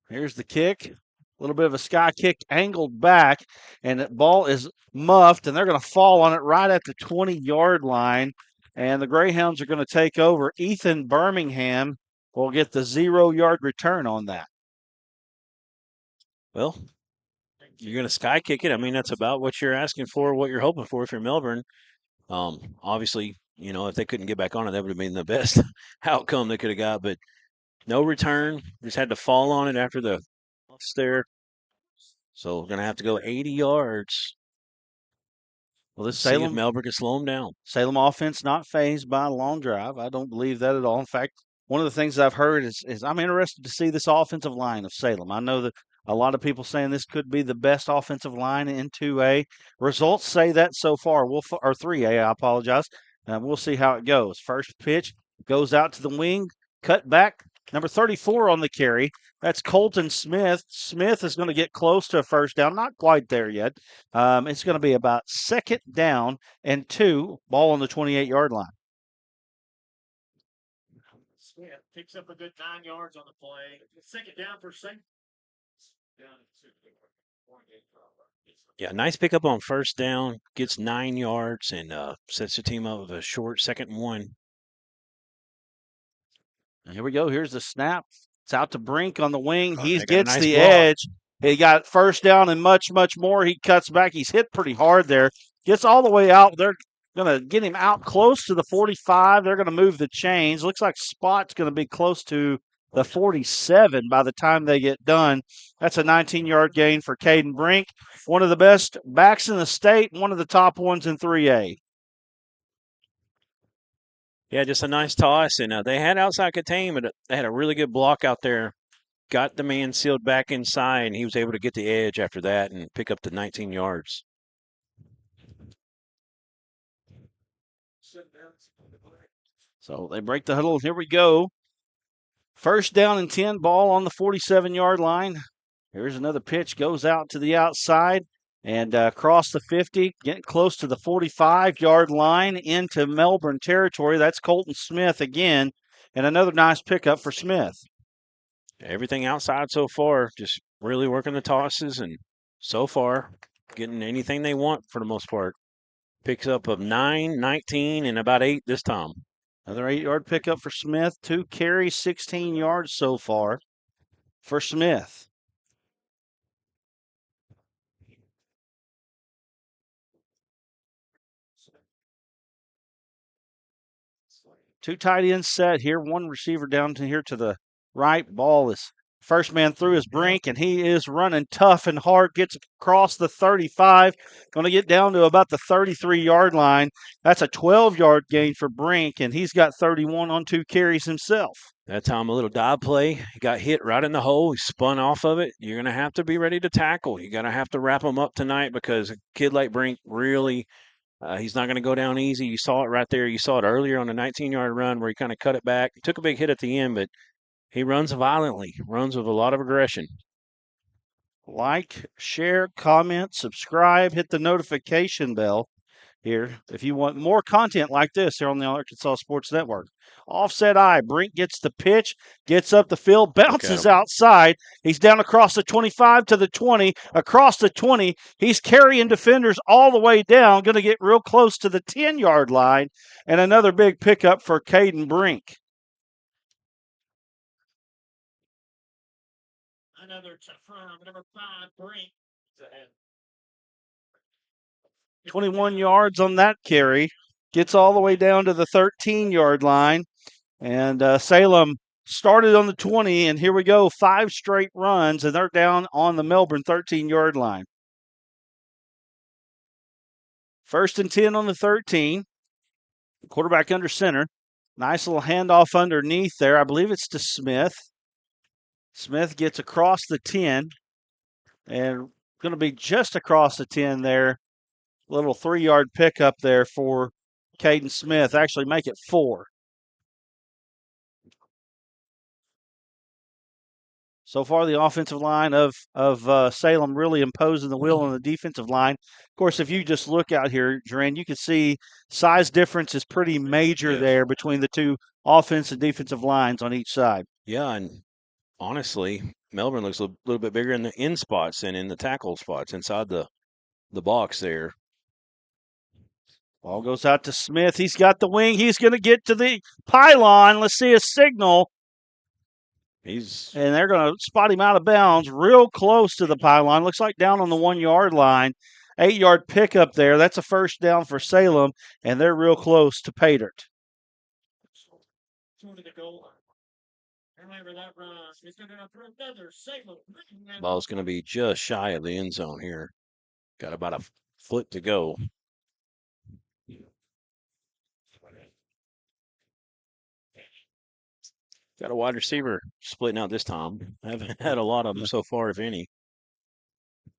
Here's the kick. A little bit of a sky kick angled back, and the ball is muffed, and they're going to fall on it right at the 20-yard line, and the Greyhounds are going to take over. Ethan Birmingham will get the 0-yard return on that. Well, you're going to sky kick it. I mean, that's about what you're asking for, what you're hoping for if you're Melbourne. Obviously, if they couldn't get back on it, that would have been the best outcome they could have got, but no return. Just had to fall on it after the there. So we're going to have to go 80 yards. Well, this See if Melbourne can slow them down. Salem offense not phased by a long drive. I don't believe that at all. In fact, one of the things I've heard is I'm interested to see this offensive line of Salem. I know that a lot of people saying this could be the best offensive line in 2A. Results say that so far. Or 3A, I apologize. We'll see how it goes. First pitch goes out to the wing, cut back. Number 34 on the carry. That's Colton Smith. Smith is going to get close to a first down. Not quite there yet. It's going to be about 2nd down and 2. Ball on the 28-yard line. Smith picks up a good 9 yards on the play. 2nd down for St. Yeah, nice pickup on first down. Gets 9 yards and sets the team up with a short 2nd and 1. And here we go. Here's the snap. It's out to Brink on the wing. He gets nice the block. edge. He got first down and much, much more. He cuts back. He's hit pretty hard there. Gets all the way out. They're going to get him out close to the 45. They're going to move the chains. Looks like Spot's going to be close to the 47 by the time they get done. That's a 19-yard gain for Caden Brink. One of the best backs in the state, one of the top ones in 3A. Yeah, just a nice toss. And they had outside containment. They had a really good block out there. Got the man sealed back inside, and he was able to get the edge after that and pick up the 19 yards. So they break the huddle. Here we go. First down and 10, ball on the 47-yard line. Here's another pitch, goes out to the outside and across the 50, getting close to the 45-yard line into Melbourne territory. That's Colton Smith again, and another nice pickup for Smith. Everything outside so far, just really working the tosses, and so far getting anything they want for the most part. Picks up of 9, 19, and about 8 this time. Another 8-yard pickup for Smith. 2 carries, 16 yards so far for Smith. Two tight ends set here. One receiver down to here to the right. Ball is first man through his Brink, and he is running tough and hard. Gets across the 35. Going to get down to about the 33-yard line. That's a 12-yard gain for Brink, and he's got 31 on 2 carries himself. That time a little dive play. He got hit right in the hole. He spun off of it. You're going to have to be ready to tackle. You're going to have to wrap him up tonight because a kid like Brink really he's not going to go down easy. You saw it right there. You saw it earlier on the 19-yard run where he kind of cut it back. He took a big hit at the end, but he runs violently, runs with a lot of aggression. Like, share, comment, subscribe, hit the notification bell. here if you want more content like this here on the Arkansas Sports Network. Offset eye. Brink gets the pitch, gets up the field, bounces outside. He's down across the 25 to the 20, across the 20. He's carrying defenders all the way down, going to get real close to the 10-yard line, and another big pickup for Caden Brink. Another from number 5, Brink. 21 yards on that carry. Gets all the way down to the 13-yard line. And Salem started on the 20, and here we go. 5 straight runs, and they're down on the Melbourne 13-yard line. 1st and 10 on the 13. Quarterback under center. Nice little handoff underneath there. I believe it's to Smith. Smith gets across the 10, and going to be just across the 10 there. Little 3-yard pickup there for Caden Smith. Actually make it 4. So far, the offensive line of Salem really imposing the will on the defensive line. Of course, if you just look out here, Duran, you can see size difference is pretty major there between the two offensive and defensive lines on each side. Yeah, and honestly, Melbourne looks a little bit bigger in the in spots than in the tackle spots inside the box there. Ball goes out to Smith. He's got the wing. He's going to get to the pylon. Let's see a signal. And they're going to spot him out of bounds real close to the pylon. Looks like down on the 1-yard line. 8-yard pickup there. That's a first down for Salem, and they're real close to Paydert. Ball's going to be just shy of the end zone here. Got about a foot to go. Got a wide receiver splitting out this time. I haven't had a lot of them so far, if any.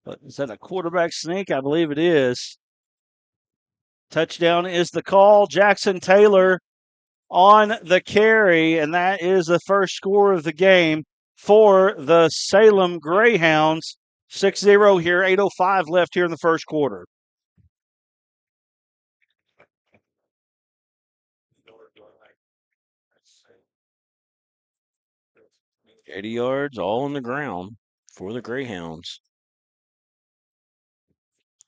But is that a quarterback sneak? I believe it is. Touchdown is the call. Jackson Taylor on the carry, and that is the first score of the game for the Salem Greyhounds. 6-0 here, 8:05 left here in the first quarter. 80 yards, all on the ground for the Greyhounds.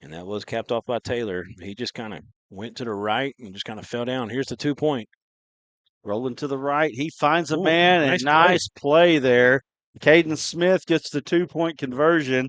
And that was capped off by Taylor. He just kind of went to the right and just kind of fell down. Here's the 2-point. Rolling to the right. He finds a man, and nice play there. Caden Smith gets the 2-point conversion.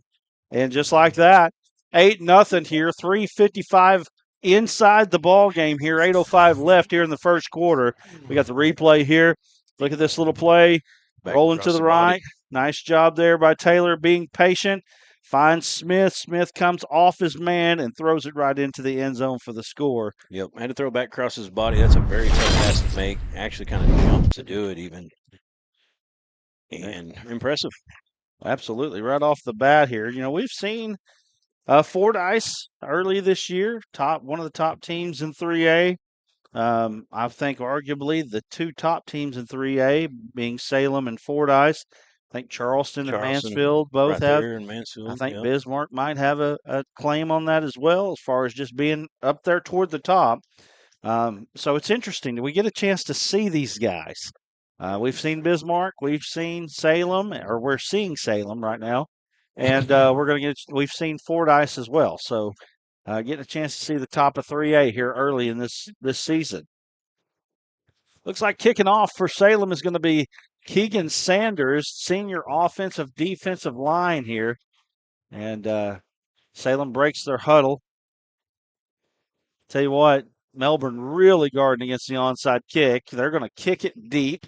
And just like that, 8-0 here, 3:55 inside the ball game here, 8:05 left here in the first quarter. We got the replay here. Look at this little play. Rolling to the right. Nice job there by Taylor being patient. Finds Smith. Smith comes off his man and throws it right into the end zone for the score. Yep, had to throw back across his body. That's a very tough pass to make. Actually kind of jumped to do it even. And impressive. Absolutely. Right off the bat here. You know, we've seen Fordyce early this year, one of the top teams in 3A. I think arguably the 2 top teams in 3A being Salem and Fordyce. I think Charleston and Mansfield both have. I think Bismarck might have a claim on that as well, as far as just being up there toward the top. So it's interesting. We get a chance to see these guys. We've seen Bismarck, we've seen Salem, or we're seeing Salem right now, and we've seen Fordyce as well. So getting a chance to see the top of 3A here early in this season. Looks like kicking off for Salem is going to be Keegan Sanders, senior offensive defensive line here. And Salem breaks their huddle. Tell you what, Melbourne really guarding against the onside kick. They're going to kick it deep.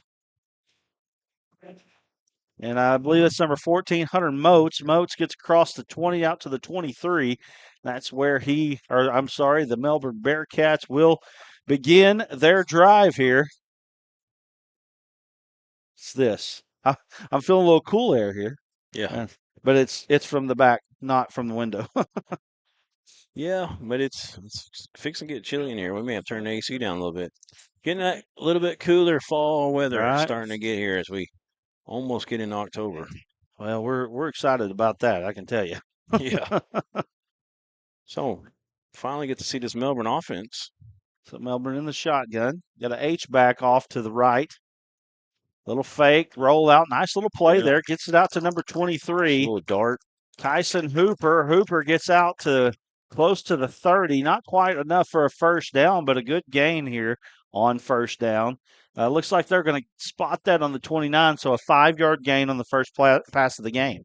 And I believe that's number 14, Hunter Moats. Moats gets across the 20 out to the 23. That's where the Melbourne Bearkatz will begin their drive here. It's this. I'm feeling a little cool air here. Yeah. But it's from the back, not from the window. Yeah, but it's fixing to get chilly in here. We may have to turn the AC down a little bit. Getting that little bit cooler fall weather starting to get here as we almost get into October. Well, we're excited about that, I can tell you. Yeah. So, finally get to see this Melbourne offense. So Melbourne in the shotgun. Got an H-back off to the right. Little fake, roll out. Nice little play there. Gets it out to number 23. A little dart. Kyson Hooper. Hooper gets out to close to the 30. Not quite enough for a first down, but a good gain here on first down. Looks like they're going to spot that on the 29, so a 5-yard gain on the first pass of the game.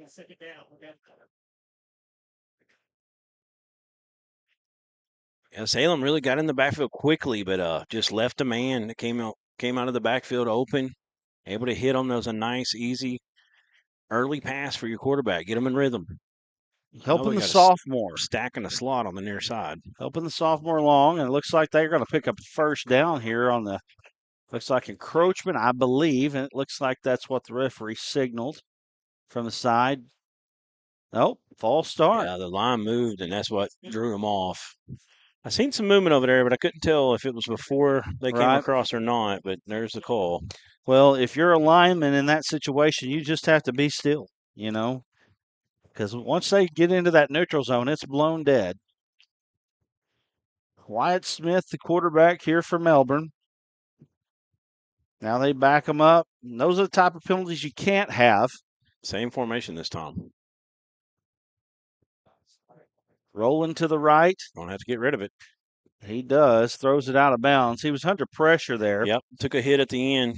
Second down. Yeah, Salem really got in the backfield quickly, but just left a man that came out of the backfield open, able to hit him. That was a nice, easy, early pass for your quarterback. Get him in rhythm. Helping the sophomore. Stacking the slot on the near side. Helping the sophomore along, and it looks like they're going to pick up first down here on the, looks like encroachment, I believe, and it looks like that's what the referee signaled from the side. Nope, false start. Yeah, the line moved, and that's what drew him off. I seen some movement over there, but I couldn't tell if it was before they came across or not, but there's the call. Well, if you're a lineman in that situation, you just have to be still, you know, because once they get into that neutral zone, it's blown dead. Wyatt Smith, the quarterback here for Melbourne. Now they back them up. And those are the type of penalties you can't have. Same formation this time. Rolling to the right. Don't have to get rid of it. He does. Throws it out of bounds. He was under pressure there. Yep. Took a hit at the end.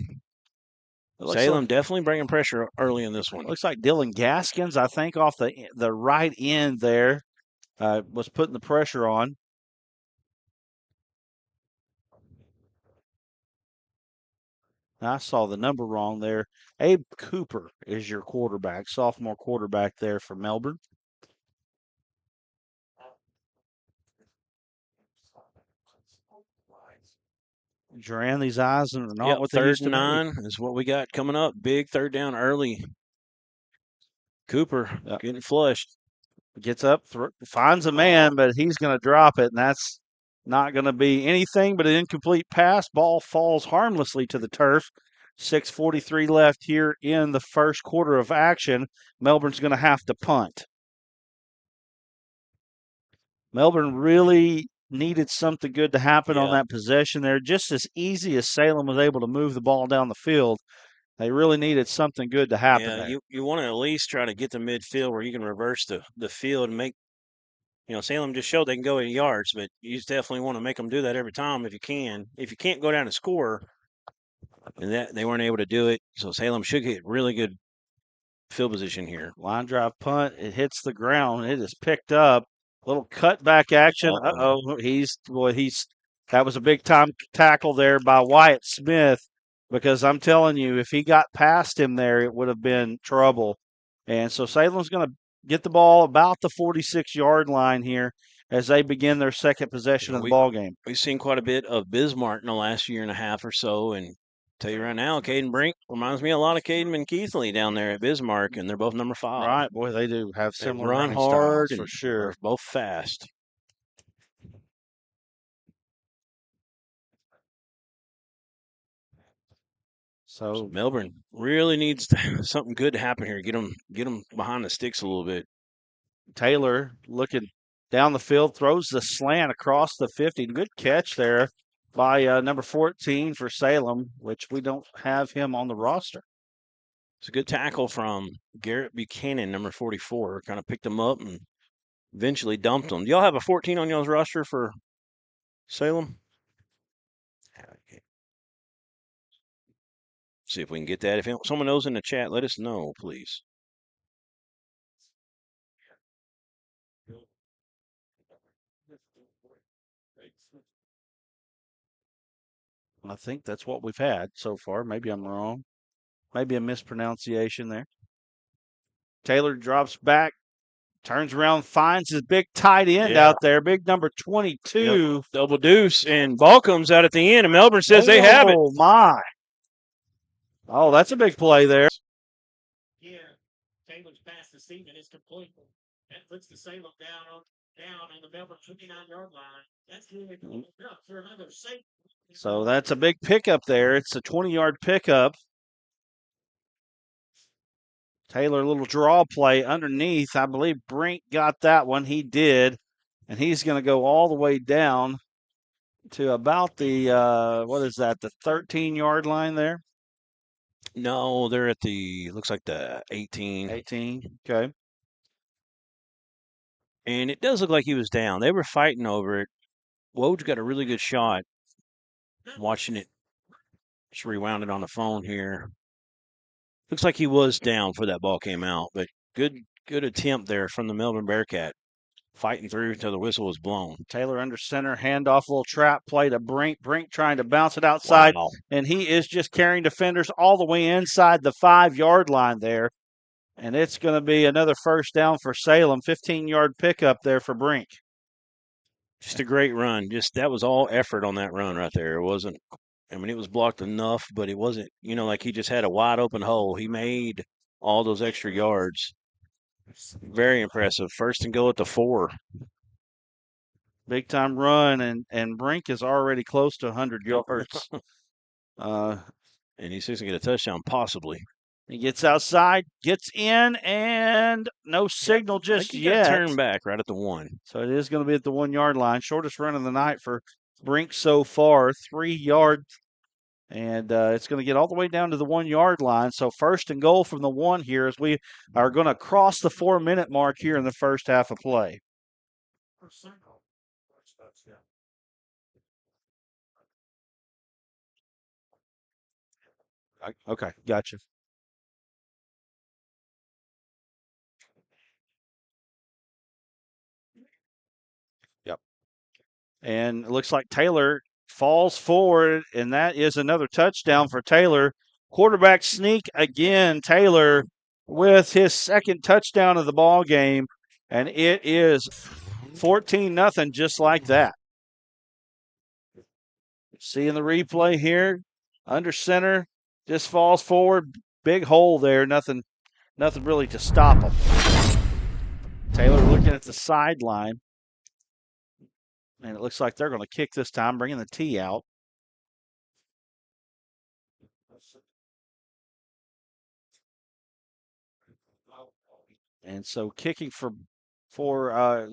Salem definitely bringing pressure early in this one. Looks like Dylan Gaskins, I think, off the right end there, was putting the pressure on. I saw the number wrong there. Abe Cooper is your quarterback, sophomore quarterback there for Melbourne. Duran, these eyes are not what they used to be. 3rd and 9 is what we got coming up. Big 3rd down early. Cooper getting flushed. Gets up, finds a man, but he's going to drop it, and that's not going to be anything but an incomplete pass. Ball falls harmlessly to the turf. 6:43 left here in the first quarter of action. Melbourne's going to have to punt. Melbourne really needed something good to happen on that possession there. Just as easy as Salem was able to move the ball down the field, they really needed something good to happen there. You want to at least try to get to midfield where you can reverse the field and make, Salem just showed they can go 80 yards, but you definitely want to make them do that every time if you can. If you can't go down and score, and that they weren't able to do it, so Salem should get really good field position here. Line drive punt, it hits the ground, it is picked up. Little cutback action. That was a big time tackle there by Wyatt Smith, because I'm telling you, if he got past him there, it would have been trouble. And so Salem's going to get the ball about the 46-yard line here as they begin their second possession of the ball game. We've seen quite a bit of Bismarck in the last year and a half or so, and tell you right now, Caden Brink reminds me a lot of Caden and Keithley down there at Bismarck, and they're both number 5. Right, boy, they do have similar run hard styles, for sure. They're both fast. So Melbourne really needs something good to happen here. Get them behind the sticks a little bit. Taylor looking down the field, throws the slant across the 50. Good catch there by number 14 for Salem, which we don't have him on the roster. It's a good tackle from Garrett Buchanan, number 44. Kind of picked him up and eventually dumped him. Do y'all have a 14 on y'all's roster for Salem? See if we can get that. If someone knows in the chat, let us know, please. I think that's what we've had so far. Maybe I'm wrong. Maybe a mispronunciation there. Taylor drops back, turns around, finds his big tight end out there, big number 22. Yep. Double deuce, and ball comes out at the end, and Melbourne says they have it. Oh, my. Oh, that's a big play there. Yeah, Taylor's pass to Seaman is complete. That puts the Salem down on the Melbourne 29-yard line. That's really cool for another safety. So that's a big pickup there. It's a 20-yard pickup. Taylor, a little draw play underneath. I believe Brink got that one. He did. And he's going to go all the way down to about the, what is that, the 13-yard line there? No, they're at the, looks like the 18. 18, okay. And it does look like he was down. They were fighting over it. Woj got a really good shot. Watching it, just rewound it on the phone here. Looks like he was down before that ball came out, but good attempt there from the Melbourne Bearcat, fighting through until the whistle was blown. Taylor under center, handoff, little trap play to Brink. Brink trying to bounce it outside, Wow. and he is just carrying defenders all the way inside the 5-yard line there. And it's going to be another first down for Salem. 15-yard pickup there for Brink. Just a great run. Just that was all effort on that run right there. It wasn't, I mean, it was blocked enough, but it wasn't, like he just had a wide open hole. He made all those extra yards. Very impressive. First and goal at the 4. Big time run, and Brink is already close to 100 yards. And he's going to get a touchdown, possibly. He gets outside, gets in, and no signal just yet. Turn back right at the 1. So it is going to be at the 1-yard line. Shortest run of the night for Brink so far, 3 yards. And it's going to get all the way down to the 1-yard line. So first and goal from the 1 here as we are going to cross the 4-minute mark here in the first half of play. Okay, gotcha. Yep. And it looks like Taylor falls forward, and that is another touchdown for Taylor. Quarterback sneak again. Taylor with his second touchdown of the ball game, and it is 14-0, just like that. Seeing the replay here, under center, just falls forward, big hole there. Nothing really to stop him. Taylor looking at the sideline. And it looks like they're going to kick this time, bringing the tee out. And so kicking for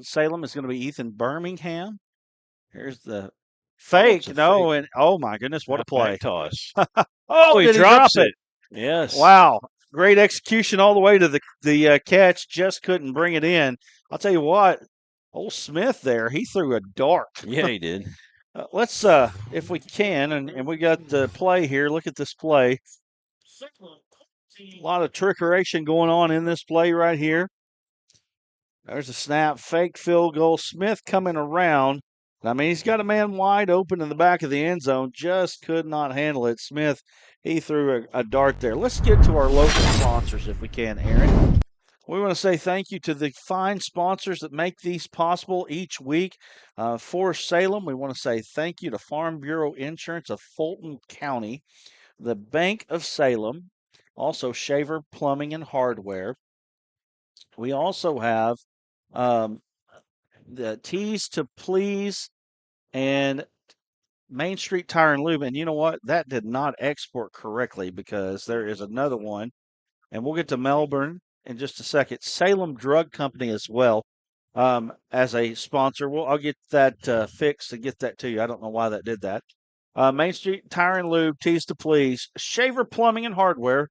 Salem is going to be Ethan Birmingham. Here's the fake. No, and oh my goodness, what a play. Toss. Oh, he drops it. Yes. Wow. Great execution all the way to the catch. Just couldn't bring it in. I'll tell you what. Old Smith there, he threw a dart. Yeah, he did. Let's, if we can, and we got the play here. Look at this play. A lot of trickeration going on in this play right here. There's a snap, fake field goal. Smith coming around. I mean, he's got a man wide open in the back of the end zone. Just could not handle it. Smith, he threw a dart there. Let's get to our local sponsors if we can, Aaron. We want to say thank you to the fine sponsors that make these possible each week. For Salem, we want to say thank you to Farm Bureau Insurance of Fulton County, the Bank of Salem, also Shaver Plumbing and Hardware. We also have the Tees to Please and Main Street Tire and Lube. And you know what? That did not export correctly because there is another one. And we'll get to Melbourne in just a second. Salem Drug Company as well as a sponsor. I'll get that fixed and get that to you. I don't know why that did that. Main Street Tire and Lube, Tees to Please, Shaver Plumbing and Hardware.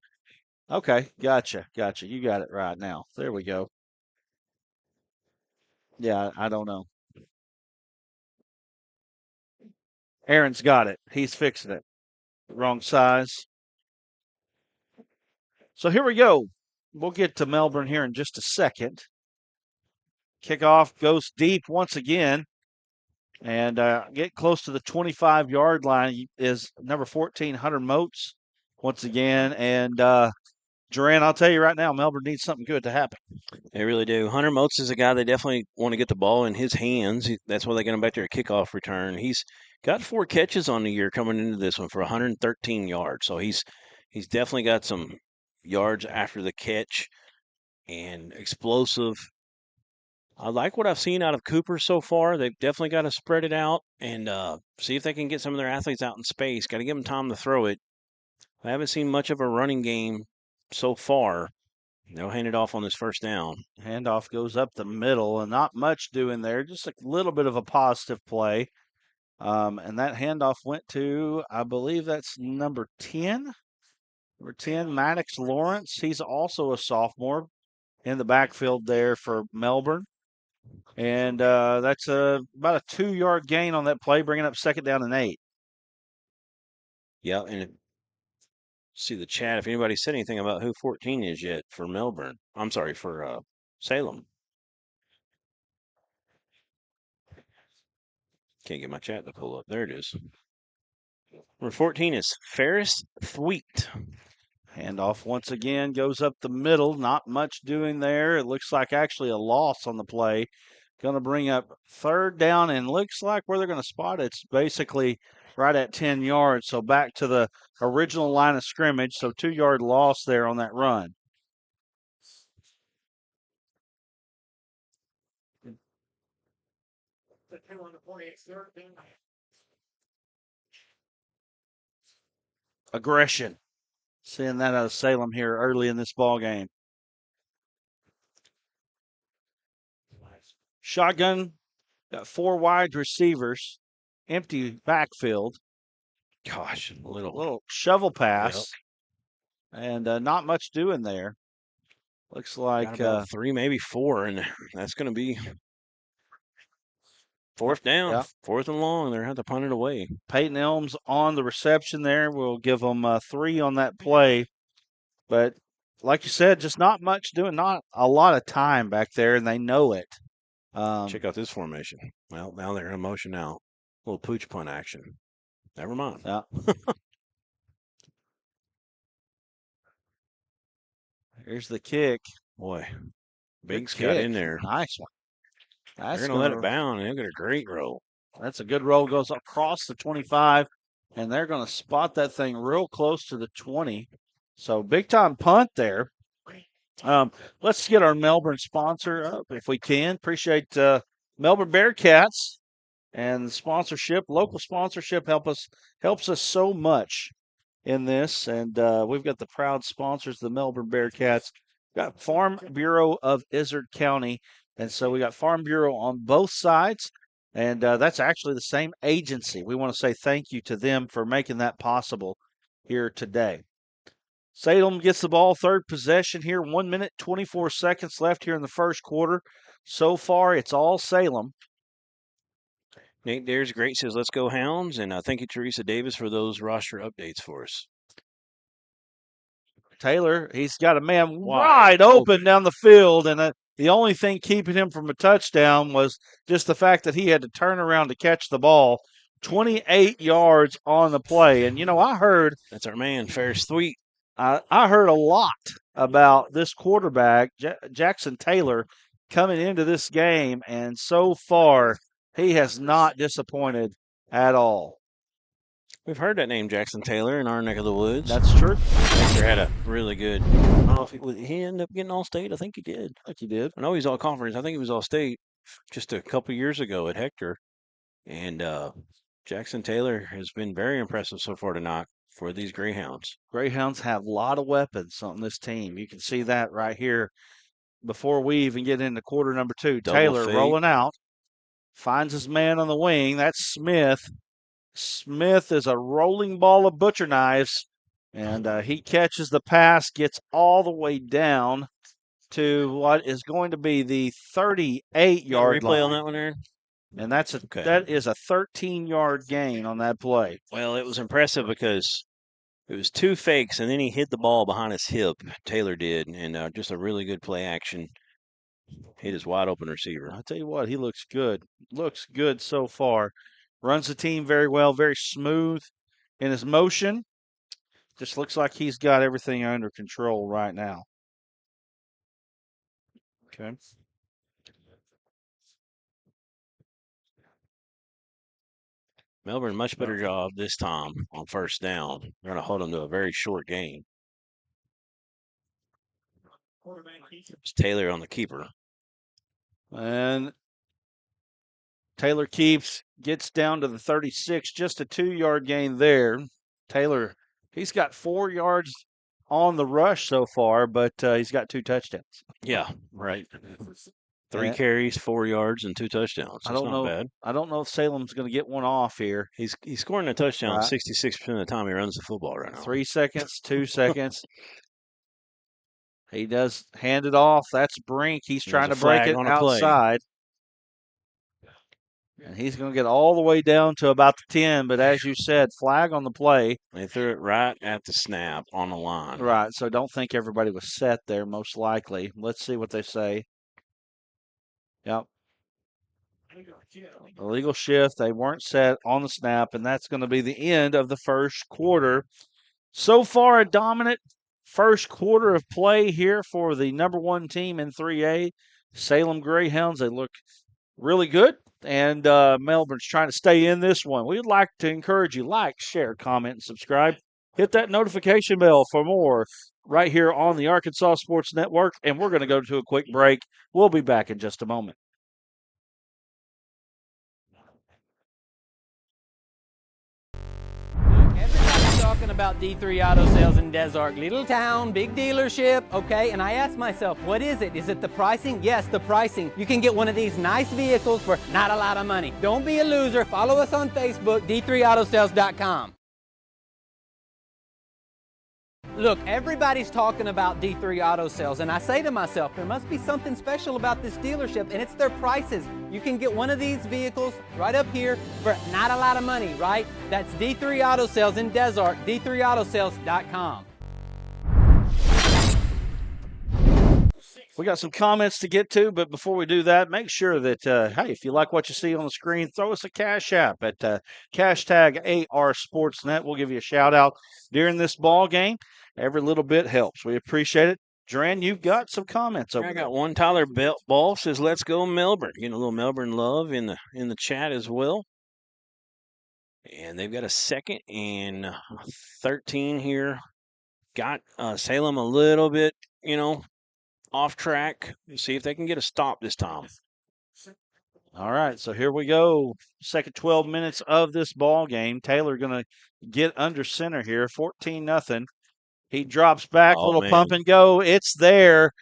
Okay, gotcha. You got it right now. There we go. Yeah, I don't know. Aaron's got it. He's fixing it. Wrong size. So here we go. We'll get to Melbourne here in just a second. Kickoff goes deep once again. And get close to the 25-yard line is number 14, Hunter Moats, once again. And Duran, I'll tell you right now, Melbourne needs something good to happen. They really do. Hunter Moats is a guy they definitely want to get the ball in his hands. That's why they get him back there at kickoff return. He's got 4 catches on the year coming into this one for 113 yards. So he's definitely got some yards after the catch and explosive. I like what I've seen out of Cooper so far. They've definitely got to spread it out and see if they can get some of their athletes out in space. Got to give them time to throw it. I haven't seen much of a running game so far. They'll hand it off on this first down. Handoff goes up the middle, and not much doing there. Just a little bit of a positive play. And that handoff went to, I believe that's number 10. Number 10, Maddox Lawrence. He's also a sophomore in the backfield there for Melbourne. And that's about a 2-yard gain on that play, bringing up 2nd down and 8. Yeah, and see the chat if anybody said anything about who 14 is yet for Melbourne. I'm sorry, for Salem. Can't get my chat to pull up. There it is. Number 14 is Ferris Thweet. Handoff once again goes up the middle. Not much doing there. It looks like actually a loss on the play. Going to bring up 3rd down, and looks like where they're going to spot it's basically right at 10 yards. So back to the original line of scrimmage. So 2-yard loss there on that run. Aggression. Seeing that out of Salem here early in this ball game. Shotgun, got 4 wide receivers, empty backfield. Gosh, a Little shovel pass, and not much doing there. Looks like got about 3, maybe 4, and that's going to be 4th down, yeah. 4th and long. They're going to have to punt it away. Peyton Elms on the reception there. We'll give them 3 on that play. But like you said, just not much doing, not a lot of time back there, and they know it. Check out this formation. Well, now they're in motion now. A little pooch punt action. Never mind. Yeah. Here's the kick. Boy, Biggs Good got kick. in there. Nice one. They're going to let it bound, and they'll get a great roll. That's a good roll. Goes across the 25, and they're going to spot that thing real close to the 20. So big-time punt there. Let's get our Melbourne sponsor up if we can. Appreciate Melbourne Bearkatz and the sponsorship. Local sponsorship helps us so much in this. And we've got the proud sponsors, the Melbourne Bearkatz. Got Farm Bureau of Izard County. And so we got Farm Bureau on both sides. And that's actually the same agency. We want to say thank you to them for making that possible here today. Salem gets the ball, 3rd possession here. 1 minute, 24 seconds left here in the first quarter. So far, it's all Salem. Nate Dares Great says, let's go Hounds. And thank you, Teresa Davis, for those roster updates for us. Taylor, he's got a man wide open down the field, and the only thing keeping him from a touchdown was just the fact that he had to turn around to catch the ball. 28 yards on the play. And, I heard. That's our man, Ferris Thweet. I heard a lot about this quarterback, Jackson Taylor, coming into this game, and so far he has not disappointed at all. We've heard that name, Jackson Taylor, in our neck of the woods. That's true. Hector had a really good. I don't know if he ended up getting All-State. I think he did. I know he's All-Conference. I think he was All-State just a couple years ago at Hector. And Jackson Taylor has been very impressive so far tonight for these Greyhounds. Greyhounds have a lot of weapons on this team. You can see that right here before we even get into quarter number 2. Double Taylor fake. rolling out, finds his man on the wing. That's Smith. Smith is a rolling ball of butcher knives, and he catches the pass, gets all the way down to what is going to be the 38-yard line. Replay on that one, Aaron? And that is a 13-yard gain on that play. Well, it was impressive because it was 2 fakes, and then he hit the ball behind his hip. Taylor did, and just a really good play action. Hit his wide open receiver. I'll tell you what, he looks good. Looks good so far. Runs the team very well, very smooth in his motion. Just looks like he's got everything under control right now. Okay. Melbourne, much better job this time on first down. They're going to hold them to a very short gain. It's Taylor on the keeper. And Taylor gets down to the 36, just a 2-yard gain there. Taylor, he's got 4 yards on the rush so far, but he's got 2 touchdowns. Yeah, right. 3 Yeah. carries, 4 yards, and 2 touchdowns. That's not bad. I don't know if Salem's going to get one off here. He's scoring a touchdown Right. 66% of the time he runs the football right now. 3 seconds, 2 seconds. He does hand it off. That's Brink. He's trying to break it outside. And he's going to get all the way down to about the 10, but as you said, flag on the play. They threw it right at the snap on the line. Right, so don't think everybody was set there, most likely. Let's see what they say. Yep. Illegal shift. They weren't set on the snap, and that's going to be the end of the first quarter. So far, a dominant first quarter of play here for the number 1 team in 3A, Salem Greyhounds. They look really good, and Melbourne's trying to stay in this one. We'd like to encourage you, like, share, comment, and subscribe. Hit that notification bell for more right here on the Arkansas Sports Network, and we're going to go to a quick break. We'll be back in just a moment. Everybody's talking about D3 Auto Sales in Des Arc. Little town, big dealership, okay? And I asked myself, what is it? Is it the pricing? Yes, the pricing. You can get one of these nice vehicles for not a lot of money. Don't be a loser. Follow us on Facebook, d3autosales.com. Look, everybody's talking about D3 Auto Sales, and I say to myself, there must be something special about this dealership, and it's their prices. You can get one of these vehicles right up here for not a lot of money, right? That's D3 Auto Sales in Des Arc, d3autosales.com. We got some comments to get to, but before we do that, make sure that, hey, if you like what you see on the screen, throw us a cash app at hashtag AR Sportsnet. We'll give you a shout out during this ball game. Every little bit helps. We appreciate it. Dran, you've got some comments over I there. got one. Tyler Ball says, "Let's go Melbourne." Getting a little Melbourne love in the chat as well. And they've got a 2nd and 13 here. Got Salem a little bit, off track. See if they can get a stop this time. All right, so here we go. Second 12 minutes of this ball game. Taylor going to get under center here, 14-0. He drops back, little pump and go. It's there,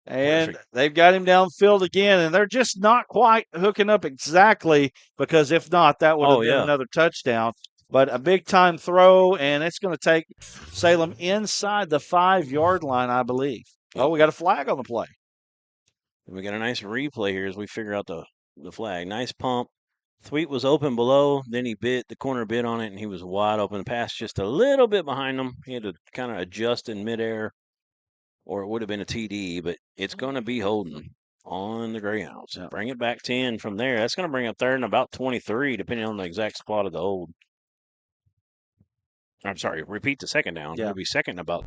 and Perfect. They've got him downfield again, and they're just not quite hooking up exactly because if not, that would have been another touchdown. But a big-time throw, and it's going to take Salem inside the 5-yard line, I believe. Oh, we got a flag on the play. We got a nice replay here as we figure out the flag. Nice pump. Thweet was open below, then the corner bit on it, and he was wide open. The pass just a little bit behind him. He had to kind of adjust in midair, or it would have been a TD, but it's going to be holding on the Greyhounds. Yeah. Bring it back 10 from there. That's going to bring up 3rd and about 23, depending on the exact spot of the hold. I'm sorry, repeat the 2nd down. Yeah. It'll be 2nd and about.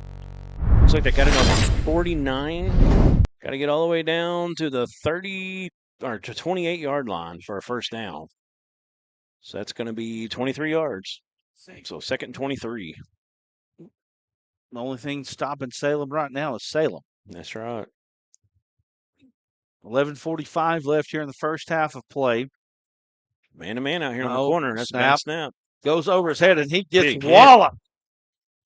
Looks like they got it on 49. Got to get all the way down to the 30 or to 28-yard line for a 1st down. So that's going to be 23 yards. So 2nd and 23. The only thing stopping Salem right now is Salem. That's right. 11:45 left here in the first half of play. Man-to-man out here on the corner. That's a bad snap. Goes over his head, and he gets Big walloped.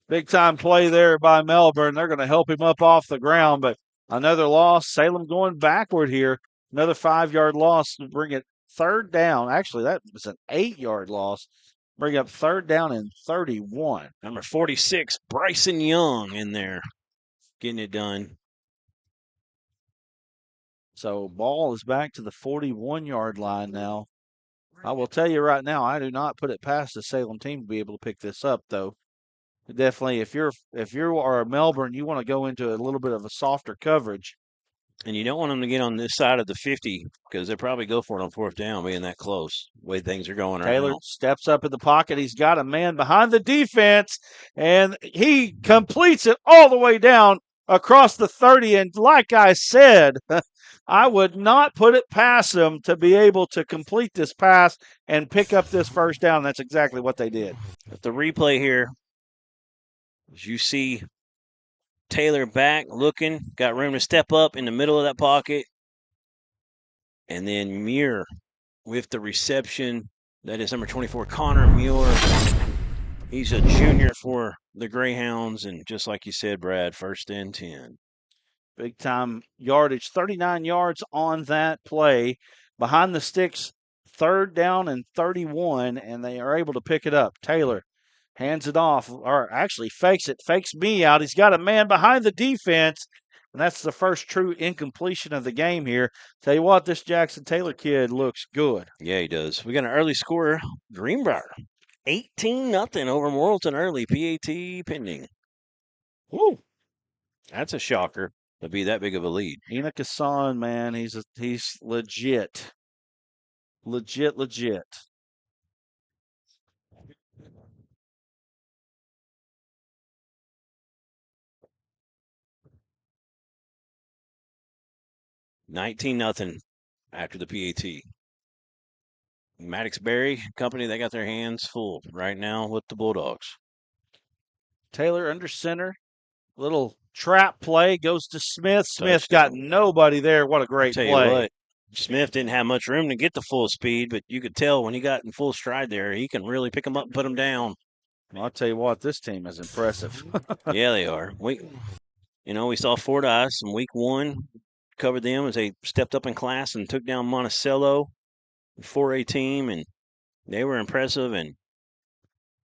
Big-time play there by Melbourne. They're going to help him up off the ground, but another loss. Salem going backward here. Another 5-yard loss to bring it 3rd down. Actually, that was an 8-yard loss. Bring up 3rd down and 31. Number 46, Bryson Young in there getting it done. So ball is back to the 41-yard line now. I will tell you right now, I do not put it past the Salem team to be able to pick this up, though. Definitely, if you are a Melbourne, you want to go into a little bit of a softer coverage. And you don't want them to get on this side of the 50 because they'll probably go for it on 4th down, being that close, the way things are going right Taylor now. steps up in the pocket. He's got a man behind the defense, and he completes it all the way down across the 30. And like I said, I would not put it past them to be able to complete this pass and pick up this 1st down. That's exactly what they did. But the replay here, as you see Taylor back looking, got room to step up in the middle of that pocket. And then Muir with the reception. That is number 24, Connor Muir. He's a junior for the Greyhounds, and just like you said, Brad, 1st and 10. Big time yardage, 39 yards on that play. Behind the sticks, 3rd down and 31, and they are able to pick it up. Taylor hands it off, or actually fakes me out. He's got a man behind the defense, and that's the first true incompletion of the game here. Tell you what, this Jackson Taylor kid looks good. Yeah, he does. We got an early score, Greenbrier. 18-0 over Morrilton early, PAT pending. Woo! That's a shocker to be that big of a lead. Enoch Hassan, man, he's legit. Legit. $19-0 after the PAT. Maddox Berry Company, they got their hands full right now with the Bulldogs. Taylor under center. Little trap play goes to Smith. Smith got nobody there. What a great play. Tell you what, Smith didn't have much room to get to full speed, but you could tell when he got in full stride there, he can really pick them up and put them down. Well, I'll tell you what, this team is impressive. Yeah, they are. We saw Fordyce in week 1, covered them as they stepped up in class and took down Monticello, 4A team, and they were impressive, and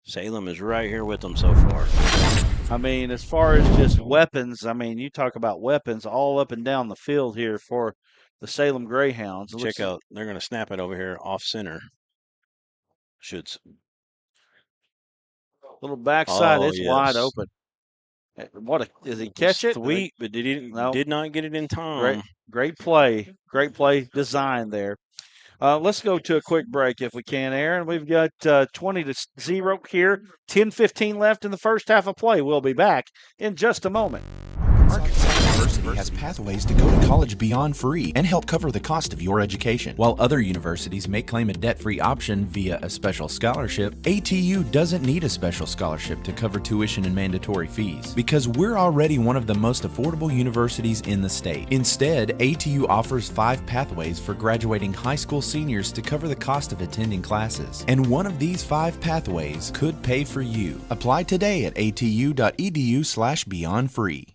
Salem is right here with them so far. I mean, as far as just weapons, I mean, you talk about weapons all up and down the field here for the Salem Greyhounds. Check out, they're going to snap it over here off center. Little backside, it's wide open. Does he catch it? Sweet, but did not get it in time. Great play design there. Let's go to a quick break if we can, Aaron. We've got 20-0 here. 10:15 left in the first half of play. We'll be back in just a moment. Arkansas University has pathways to go to college beyond free and help cover the cost of your education. While other universities may claim a debt-free option via a special scholarship, ATU doesn't need a special scholarship to cover tuition and mandatory fees because we're already one of the most affordable universities in the state. Instead, ATU offers 5 pathways for graduating high school seniors to cover the cost of attending classes. And one of these 5 pathways could pay for you. Apply today at atu.edu/beyondfree.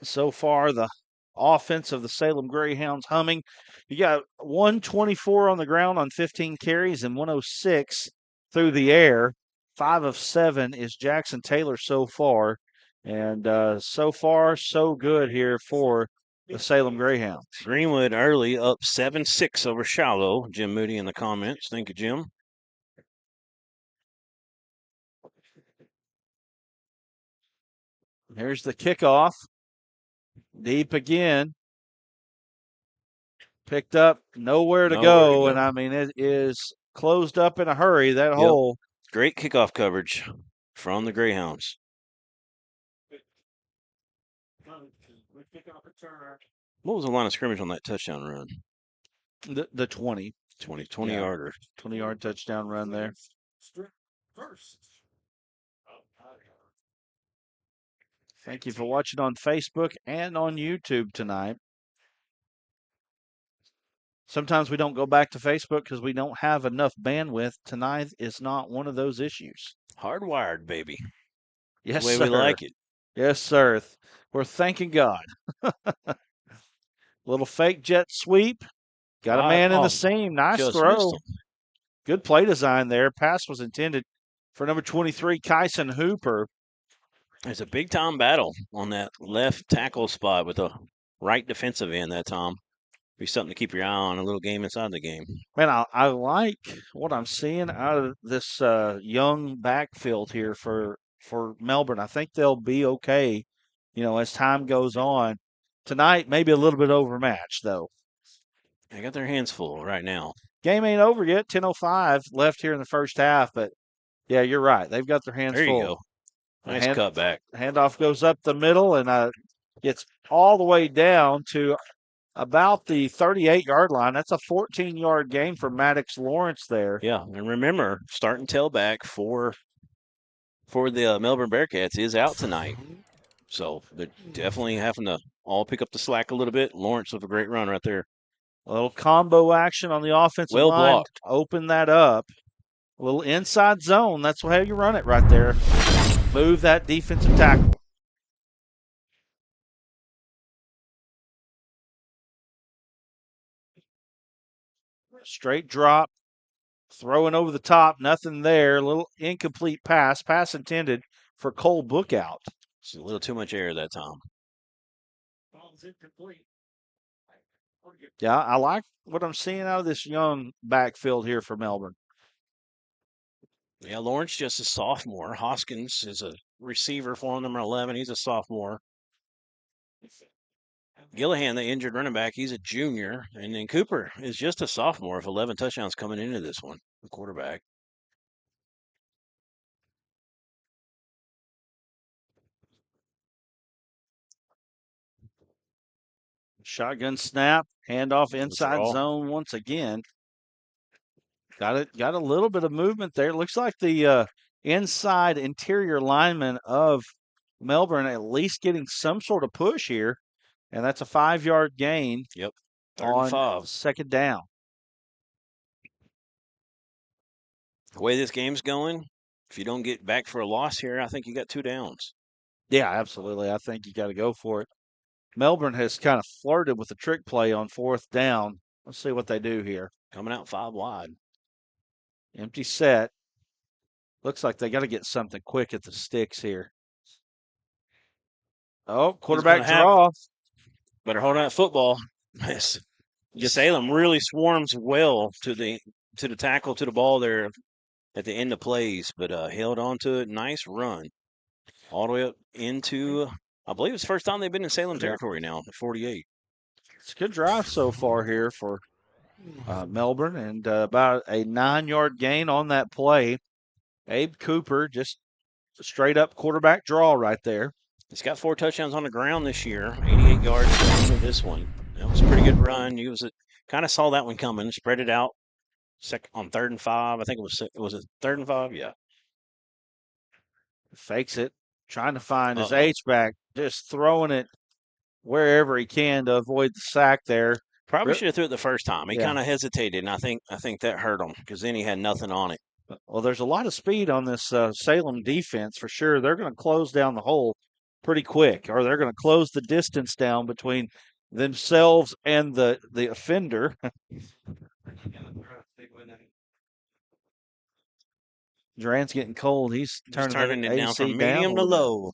So far, the offense of the Salem Greyhounds humming. You got 124 on the ground on 15 carries and 106 through the air. 5 of 7 is Jackson Taylor so far. And so far, so good here for the Salem Greyhounds. Greenwood early up 7-6 over Shiloh. Jim Moody in the comments. Thank you, Jim. Here's the kickoff. Deep again. Picked up, nowhere to go. And I mean, it is closed up in a hurry, that hole. Great kickoff coverage from the Greyhounds. What was the line of scrimmage on that touchdown run? The 20. 20-yarder. 20-yard touchdown run there. Thank you for watching on Facebook and on YouTube tonight. Sometimes we don't go back to Facebook because we don't have enough bandwidth. Tonight is not one of those issues. Hardwired, baby. Yes, the way sir. we like it. Yes, sir. We're thanking God. Little fake jet sweep. Got a man in the seam. Nice throw. Good play design there. Pass was intended for number 23, Kyson Hooper. It's a big-time battle on that left tackle spot with a right defensive end that time. Be something to keep your eye on, a little game inside the game. Man, I like what I'm seeing out of this young backfield here for Melbourne. I think they'll be okay, as time goes on. Tonight, maybe a little bit overmatched, though. They got their hands full right now. Game ain't over yet. 10:05 left here in the first half, but, yeah, you're right. They've got their hands full. There you go. Nice cutback. Handoff goes up the middle and gets all the way down to about the 38-yard line. That's a 14-yard gain for Maddox Lawrence there. Yeah, and remember, starting tailback for the Melbourne Bearkatz is out tonight. So they're definitely having to all pick up the slack a little bit. Lawrence with a great run right there A little combo action on the offensive Well line. blocked. Open that up. A little inside zone. That's how you run it right there. Move that defensive tackle. Straight drop. Throwing over the top. Nothing there. A little incomplete pass. Pass intended for Cole Bookout. It's a little too much air that time. Ball's incomplete. Yeah, I like what I'm seeing out of this young backfield here for Melbourne. Yeah, Lawrence just a sophomore. Hoskins is a receiver for number 11. He's a sophomore. Gillihan, the injured running back, he's a junior. And then Cooper is just a sophomore with 11 touchdowns coming into this one, the quarterback. Shotgun snap, handoff inside draw. zone once again. Got a little bit of movement there. Looks like the inside interior lineman of Melbourne at least getting some sort of push here, and that's a 5-yard gain. Yep, on 3rd and 5. second down. The way this game's going, if you don't get back for a loss here, I think you got 2 downs. Yeah, absolutely. I think you got to go for it. Melbourne has kind of flirted with the trick play on 4th down. Let's see what they do here. Coming out 5 wide. Empty set. Looks like they got to get something quick at the sticks here. Oh, quarterback draw. Better hold on that football. Salem really swarms well to the tackle, to the ball there at the end of plays, but held on to it. Nice run. All the way up into, I believe it's the first time they've been in Salem territory now, at 48. It's a good drive so far here for Melbourne, and about a 9-yard gain on that play. Abe Cooper, just straight up quarterback draw right there. He's got 4 touchdowns on the ground this year, 88 yards into this one. That was a pretty good run. He kind of saw that one coming, spread it out. On 3rd and 5, I think it was 3rd and 5? Yeah. Fakes it, trying to find his H-back, just throwing it wherever he can to avoid the sack there. Probably should have threw it the first time. He Yeah. kind of hesitated, and I think that hurt him because then he had nothing on it. Well, there's a lot of speed on this Salem defense for sure. They're going to close down the hole pretty quick, or they're going to close the distance down between themselves and the offender. Duran's getting cold. He's turning it down from AC medium to low.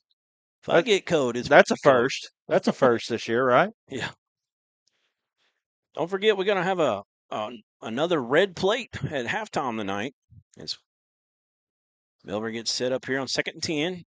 If I get cold, that's a first. That's a first this year, right? Yeah. Don't forget, we're going to have another red plate at halftime tonight. As Melbourne gets set up here on 2nd and 10.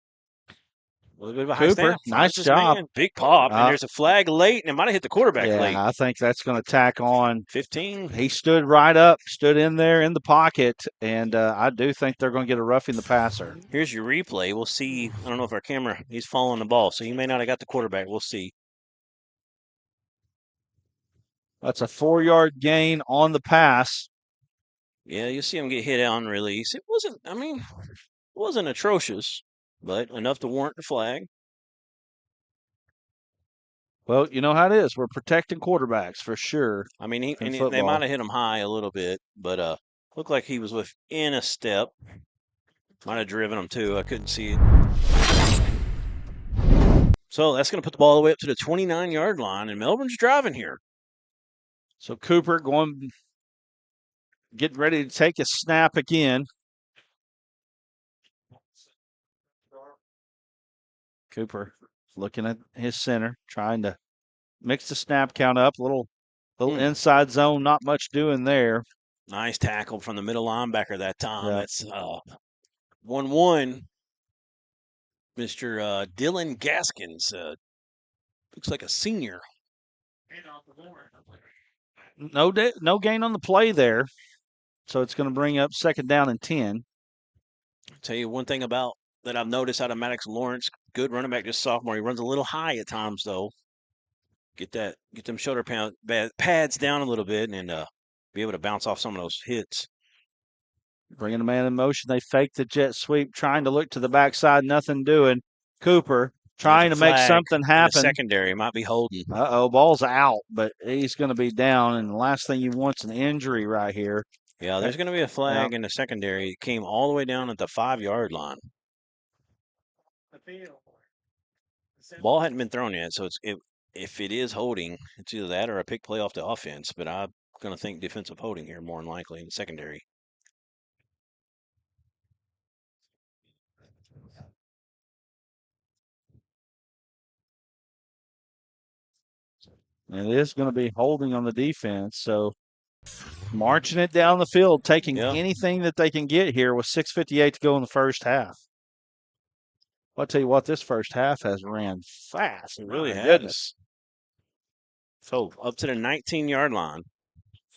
A little bit of a high snap. Nice job. Man. Big pop. And there's a flag late, and it might have hit the quarterback late. I think that's going to tack on 15. He stood right up, stood in there in the pocket, and I do think they're going to get a roughing the passer. Here's your replay. We'll see. I don't know if our camera, he's following the ball, so he may not have got the quarterback. We'll see. That's a 4-yard gain on the pass. Yeah, you see him get hit on release. It wasn't atrocious, but enough to warrant the flag. Well, you know how it is. We're protecting quarterbacks for sure. I mean, they might have hit him high a little bit, but looked like he was within a step. Might have driven him too. I couldn't see it. So that's going to put the ball all the way up to the 29-yard line, and Melbourne's driving here. So Cooper getting ready to take a snap again. Cooper looking at his center, trying to mix the snap count up. Little inside zone, not much doing there. Nice tackle from the middle linebacker that time. Yeah. That's 1-1. Mr. Dylan Gaskins looks like a senior. No gain on the play there. So it's going to bring up 2nd down and 10. I'll tell you one thing about that I've noticed out of Maddox Lawrence, good running back, just sophomore. He runs a little high at times, though. Get them shoulder pads down a little bit and be able to bounce off some of those hits. Bringing a man in motion. They fake the jet sweep, trying to look to the backside, nothing doing. Cooper trying to make something happen. Secondary might be holding. Ball's out, but he's going to be down. And the last thing you want's an injury right here. Yeah, there's going to be a flag in the secondary. It came all the way down at the 5-yard line. Ball hadn't been thrown yet, so if it is holding, it's either that or a pick play off the offense. But I'm going to think defensive holding here more than likely in the secondary. And it is going to be holding on the defense. So marching it down the field, taking anything that they can get here with 6:58 to go in the first half. I'll tell you what, this first half has ran fast. It really My has. goodness. So up to the 19-yard line.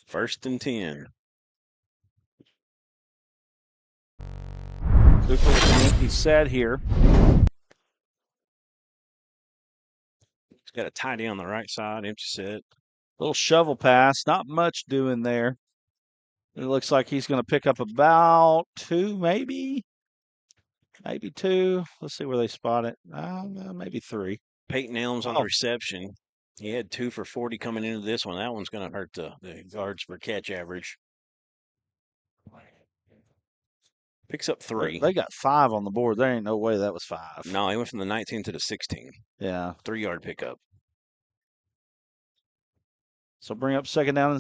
1st and 10. Cooper with an empty set here. He's got a tight end on the right side, empty set. Little shovel pass, not much doing there. It looks like he's going to pick up about 2, maybe 2. Let's see where they spot it. Maybe 3. Peyton Elms on the reception. He had 2 for 40 coming into this one. That one's going to hurt the yards per catch average. Picks up 3. They got 5 on the board. There ain't no way that was 5. No, he went from the 19 to the 16. Yeah. 3-yard pickup. So bring up 2nd down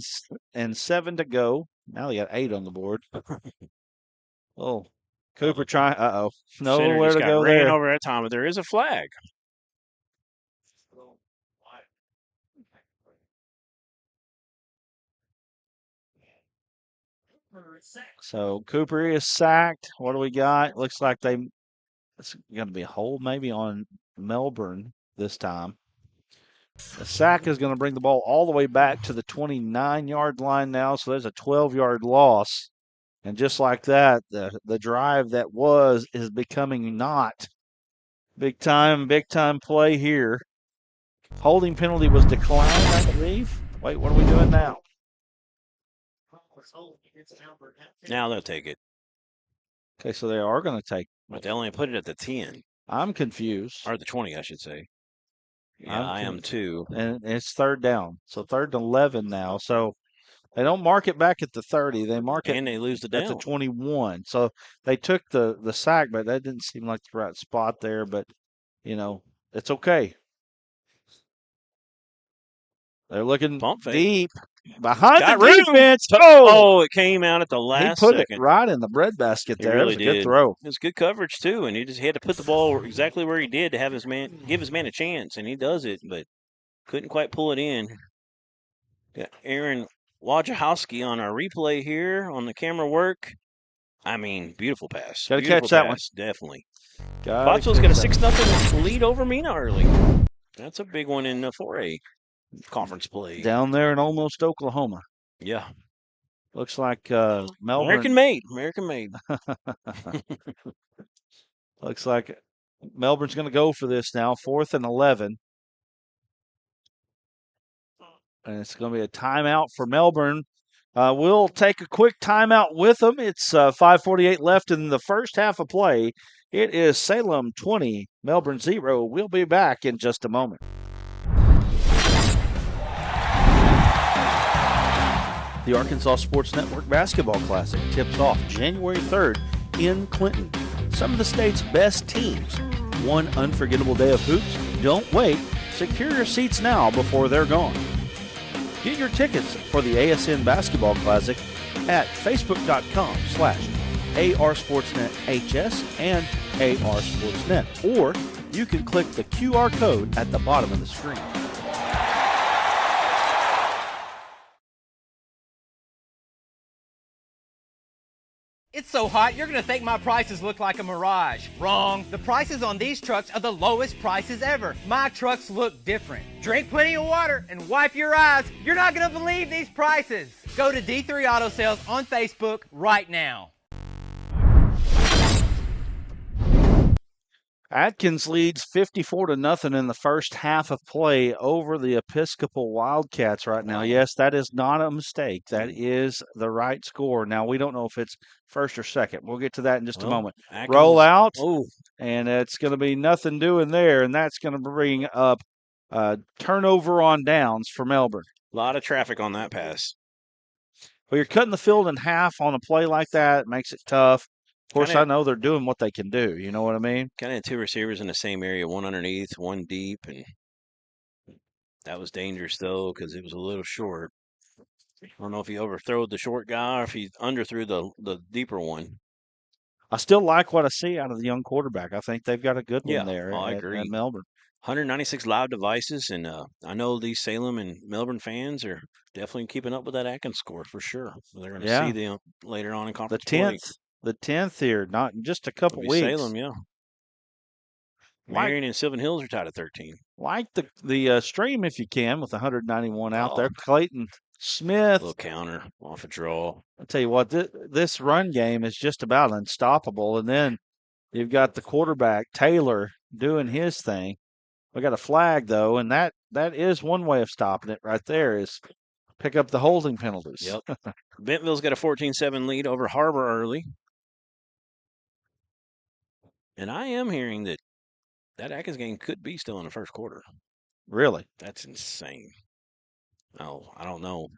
and 7 to go. Now they got 8 on the board. Cooper trying. Nowhere to go ran there. over that time, but there is a flag. So Cooper is sacked. What do we got? Looks like it's going to be a hold maybe on Melbourne this time. The sack is going to bring the ball all the way back to the 29-yard line now, so there's a 12-yard loss. And just like that, the drive that is becoming not. Big time play here. Holding penalty was declined, I believe. Wait, what are we doing now? Now they'll take it. Okay, so they are going to take. But they only put it at the 10. I'm confused. Or the 20, I should say. Yeah, I am too. And it's 3rd down. So 3rd and 11 now. So they don't mark it back at the 30. They mark it and they lose the down. At the 21. So they took the sack, but that didn't seem like the right spot there. But, it's okay. They're looking deep behind the defense. It came out at the last second. He put it right in the breadbasket there. Really it was a good throw. It was good coverage, too, and he had to put the ball exactly where he did to have give his man a chance, and he does it, but couldn't quite pull it in. Got Aaron Wojciechowski on our replay here on the camera work. I mean, beautiful pass. Got to catch that one. Definitely. Bottsville's got a 6-0 lead over Mena early. That's a big one in the 4A. Conference play. Down there in almost Oklahoma. Yeah. Looks like Melbourne. American made. Looks like Melbourne's going to go for this now. 4th and 11. And it's going to be a timeout for Melbourne. We'll take a quick timeout with them. It's 5:48 left in the first half of play. It is Salem 20, Melbourne 0. We'll be back in just a moment. The Arkansas Sports Network Basketball Classic tips off January 3rd in Clinton. Some of the state's best teams. One unforgettable day of hoops. Don't wait. Secure your seats now before they're gone. Get your tickets for the ASN Basketball Classic at facebook.com/ARSportsNetHS and ARSportsNet. Or you can click the QR code at the bottom of the screen. It's so hot, you're going to think my prices look like a mirage. Wrong. The prices on these trucks are the lowest prices ever. My trucks look different. Drink plenty of water and wipe your eyes. You're not going to believe these prices. Go to D3 Auto Sales on Facebook right now. Atkins leads 54-0 in the first half of play over the Episcopal Wildcats right now. Yes, that is not a mistake. That is the right score. Now, we don't know if it's first or second. We'll get to that in just a moment. Atkins, roll out, oh, and it's going to be nothing doing there, and that's going to bring up turnover on downs for Melbourne. a lot of traffic on that pass. Well, you're cutting the field in half on a play like that. It makes it tough. Of course, I know they're doing what they can do. You know what I mean? Kind of had two receivers in the same area, one underneath, one deep, and that was dangerous, though, because it was a little short. I don't know if he overthrew the short guy or if he underthrew the deeper one. I still like what I see out of the young quarterback. I think they've got a good one there I at agree. Melbourne. 196 live devices, and I know these Salem and Melbourne fans are definitely keeping up with that Atkins score for sure. They're going to see them later on in conference play. The 10th here, not in just a couple weeks. Salem, yeah. Marion and Sylvan Hills are tied at 13. Like the stream if you can with 191 out there. Clayton Smith. Little counter off a draw. I'll tell you what, this run game is just about unstoppable. And then you've got the quarterback, Taylor, doing his thing. We got a flag, though, and that is one way of stopping it right there is pick up the holding penalties. Yep. Bentonville's got a 14-7 lead over Harbor early. And I am hearing that Atkins game could be still in the first quarter. Really? That's insane. Oh, I don't know.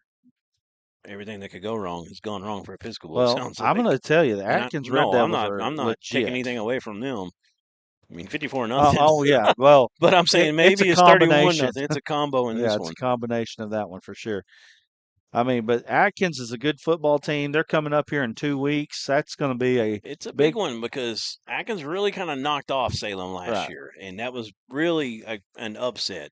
Everything that could go wrong has gone wrong for Episcopal. Well, like. I'm going to tell you, the Atkins Red Devils I'm not taking anything away from them. I mean, 54-0. Oh, yeah. Well, but I'm saying maybe it's 31-0. It's a combo in this one. Yeah, it's a combination of that one for sure. I mean, but Atkins is a good football team. They're coming up here in 2 weeks. That's going to be It's a big one because Atkins really kind of knocked off Salem last year, and that was really an upset.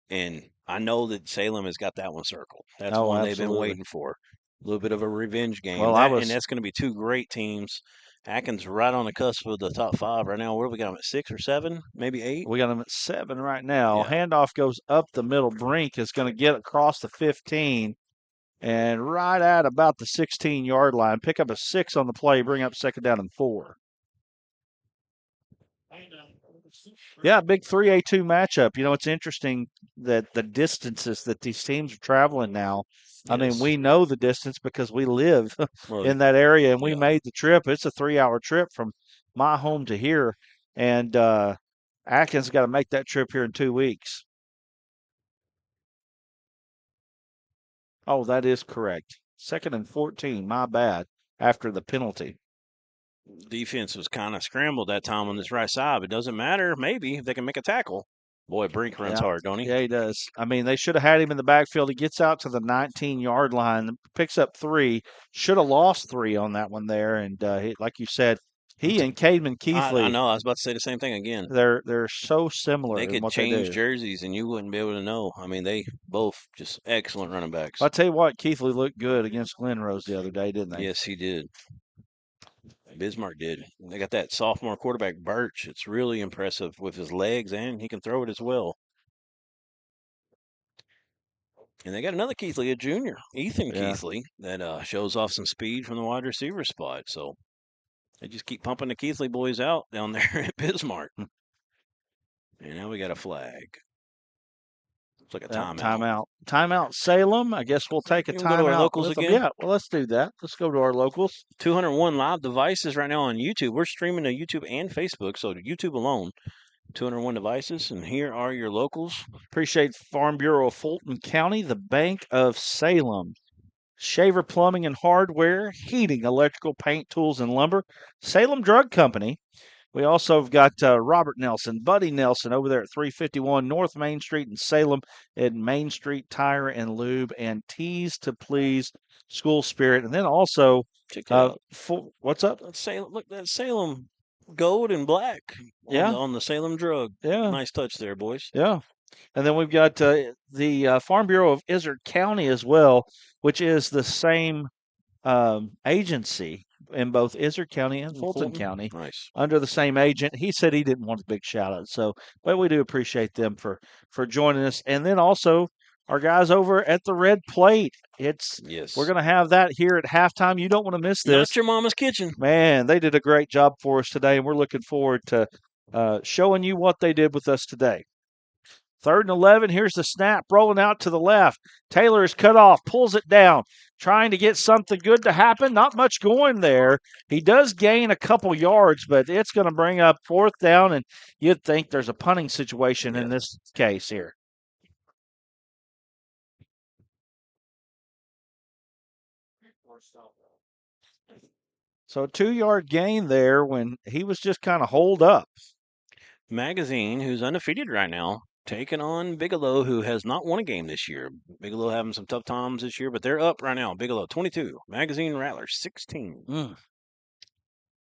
And I know that Salem has got that one circled. That's one they've been waiting for. A little bit of a revenge game. Well, and that's going to be two great teams. Atkins right on the cusp of the top five right now. Where do we got them at, 6 or 7, maybe 8? We got them at 7 right now. Yeah. Handoff goes up the middle. Brink is going to get across the 15 and right at about the 16-yard line. Pick up a 6 on the play, bring up second down and 4. Yeah, big 3A2 matchup. You know, it's interesting that the distances that these teams are traveling now. I mean, we know the distance because we live in that area, and we made the trip. It's a 3-hour trip from my home to here, and Atkins got to make that trip here in 2 weeks. Oh, that is correct. 2nd and 14, my bad, after the penalty. Defense was kind of scrambled that time on this right side, but it doesn't matter. Maybe if they can make a tackle. Boy, Brink runs hard, don't he? Yeah, he does. I mean, they should have had him in the backfield. He gets out to the 19-yard line, picks up 3. Should have lost 3 on that one there. And like you said, he and Cademan Keithley. I know. I was about to say the same thing again. They're so similar. They could change jerseys, and you wouldn't be able to know. I mean, they both just excellent running backs. I'll tell you what, Keithley looked good against Glen Rose the other day, didn't they? Yes, he did. Bismarck did. They got that sophomore quarterback, Birch. It's really impressive with his legs, and he can throw it as well. And they got another Keithley, a junior, Ethan Keithley, that shows off some speed from the wide receiver spot. So they just keep pumping the Keithley boys out down there at Bismarck. And now we got a flag. It's like a timeout. Timeout, Salem. I guess we'll take a timeout. Go to our locals again? Yeah, well, let's do that. Let's go to our locals. 201 live devices right now on YouTube. We're streaming to YouTube and Facebook, so to YouTube alone. 201 devices, and here are your locals. Appreciate Farm Bureau of Fulton County, the Bank of Salem, Shaver Plumbing and Hardware, Heating, Electrical, Paint, Tools, and Lumber, Salem Drug Company. We also have got Robert Nelson, Buddy Nelson over there at 351 North Main Street in Salem, at Main Street Tire and Lube, and Tees to Please School Spirit. And then also, what's up? Look, that Salem gold and black on the Salem drug. Yeah. Nice touch there, boys. Yeah. And then we've got the Farm Bureau of Izard County as well, which is the same agency in both Izard County and Fulton County. Nice. Under the same agent. He said he didn't want a big shout out. So, but we do appreciate them for joining us. And then also our guys over at the Red Plate. We're going to have that here at halftime. You don't want to miss this. Not your mama's kitchen. Man, they did a great job for us today, and we're looking forward to showing you what they did with us today. 3rd and 11. Here's the snap rolling out to the left. Taylor is cut off, pulls it down, trying to get something good to happen. Not much going there. He does gain a couple yards, but it's going to bring up 4th down, and you'd think there's a punting situation in this case here. So 2-yard gain there when he was just kind of holed up. Magazine, who's undefeated right now, taking on Bigelow, who has not won a game this year. Bigelow having some tough times this year, but they're up right now. Bigelow 22, Magazine Rattlers 16.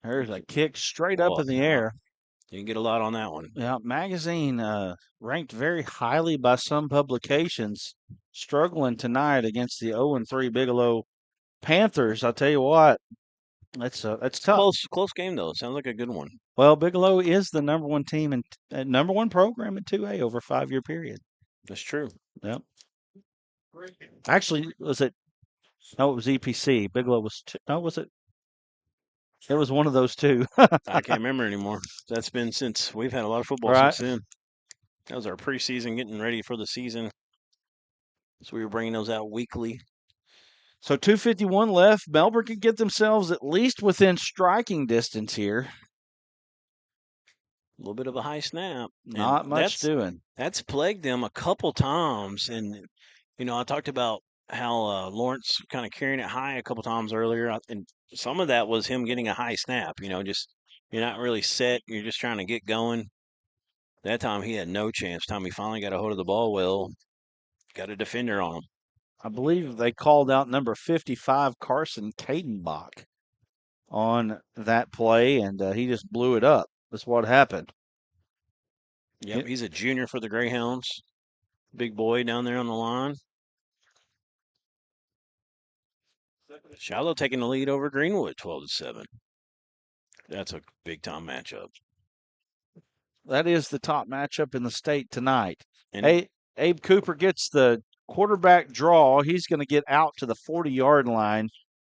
There's a kick straight up in the air. You can get a lot on that one. Yeah, Magazine ranked very highly by some publications, struggling tonight against the 0-3 Bigelow Panthers. I'll tell you what, that's tough. Close game though. Sounds like a good one. Well, Bigelow is the number one team and number one program in 2A over a 5-year period. That's true. Yep. Actually, was it? No, it was EPC. Bigelow was. Was it? It was one of those two. I can't remember anymore. That's been since we've had a lot of football since then. That was our preseason, getting ready for the season. So we were bringing those out weekly. So 2:51 left. Melbourne can get themselves at least within striking distance here. A little bit of a high snap. Not much doing. That's plagued them a couple times. And, I talked about how Lawrence kind of carrying it high a couple times earlier. And some of that was him getting a high snap. Just you're not really set. You're just trying to get going. That time he had no chance. Time he finally got a hold of the ball, well, got a defender on him. I believe they called out number 55, Carson Cadenbach, on that play, and he just blew it up. That's what happened. Yep, he's a junior for the Greyhounds. Big boy down there on the line. Shiloh taking the lead over Greenwood, 12-7. That's a big-time matchup. That is the top matchup in the state tonight. Abe Cooper gets the quarterback draw. He's going to get out to the 40-yard line,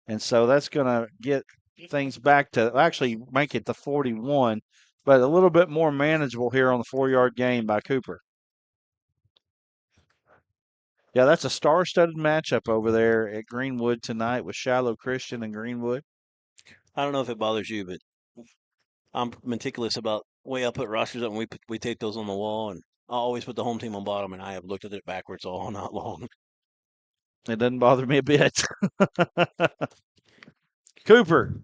and so that's going to get things back to actually make it the 41, but a little bit more manageable here on the 4-yard gain by Cooper. Yeah, that's a star-studded matchup over there at Greenwood tonight with Shiloh Christian and Greenwood. I don't know if it bothers you, but I'm meticulous about the way I put rosters up, and we take those on the wall, and I always put the home team on bottom, and I have looked at it backwards all night long. It doesn't bother me a bit. Cooper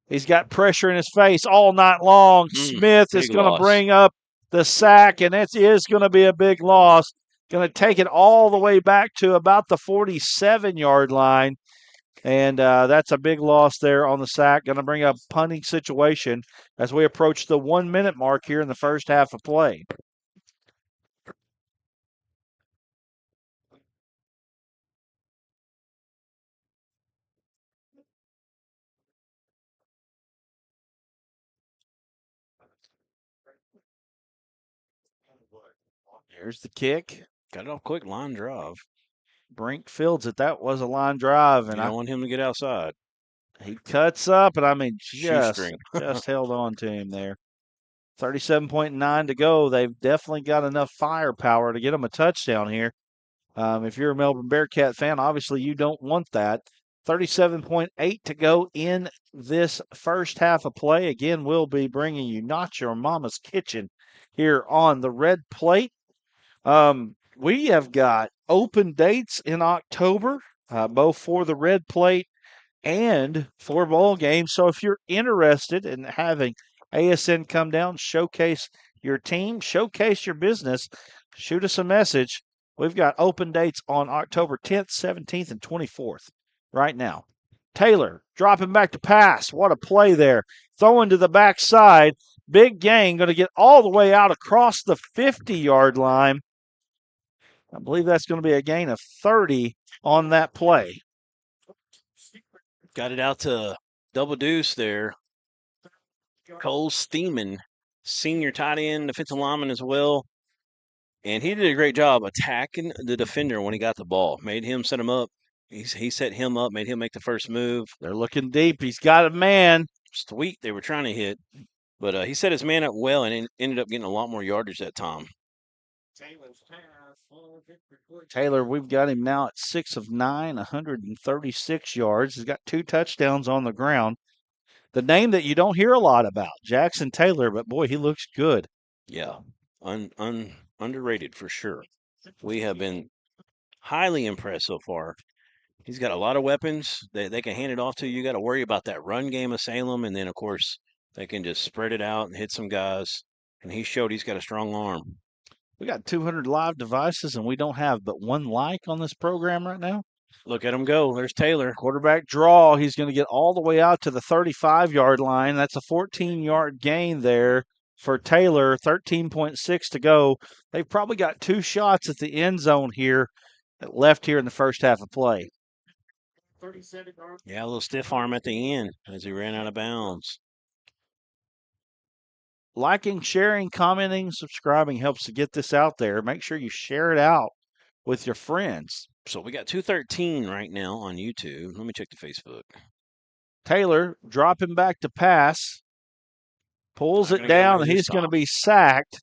he's got pressure in his face all night long. Smith is going to bring up the sack, and it is going to be a big loss. Going to take it all the way back to about the 47-yard line. And that's a big loss there on the sack. Going to bring up a punting situation as we approach the 1-minute mark here in the first half of play. Here's the kick. Got it off quick, line drive. Brink fields it. That was a line drive. And I want him to get outside. He cuts up, and I mean, just held on to him there. 37.9 to go. They've definitely got enough firepower to get them a touchdown here. If you're a Melbourne Bearcat fan, obviously you don't want that. 37.8 to go in this first half of play. Again, we'll be bringing you Not Your Mama's Kitchen here on the red plate. We have got open dates in October, both for the red plate and for bowl games. So if you're interested in having ASN come down, showcase your team, showcase your business, shoot us a message. We've got open dates on October 10th, 17th, and 24th right now. Taylor dropping back to pass. What a play there. Throwing to the backside. Big gain, going to get all the way out across the 50-yard line. I believe that's going to be a gain of 30 on that play. Got it out to double deuce there. Cole Steeman, senior tight end, defensive lineman as well. And he did a great job attacking the defender when he got the ball. Made him set him up. He set him up, made him make the first move. They're looking deep. He's got a man. Sweet. They were trying to hit. But he set his man up well and ended up getting a lot more yardage that time. Taylor, we've got him now at 6 of 9, 136 yards. He's got 2 touchdowns on the ground. The name that you don't hear a lot about, Jackson Taylor, but boy, he looks good. Yeah, underrated for sure. We have been highly impressed so far. He's got a lot of weapons. They can hand it off to you. You got to worry about that run game of Salem, and then, of course, they can just spread it out and hit some guys. And he showed he's got a strong arm. We got 200 live devices, and we don't have but 1 like on this program right now. Look at him go. There's Taylor. Quarterback draw. He's going to get all the way out to the 35-yard line. That's a 14-yard gain there for Taylor. 13.6 to go. They've probably got 2 shots at the end zone here left here in the first half of play. Yeah, a little stiff arm at the end as he ran out of bounds. Liking, sharing, commenting, subscribing helps to get this out there. Make sure you share it out with your friends. So we got 213 right now on YouTube. Let me check the Facebook. Taylor dropping back to pass. Pulls it down, and he's going to be sacked.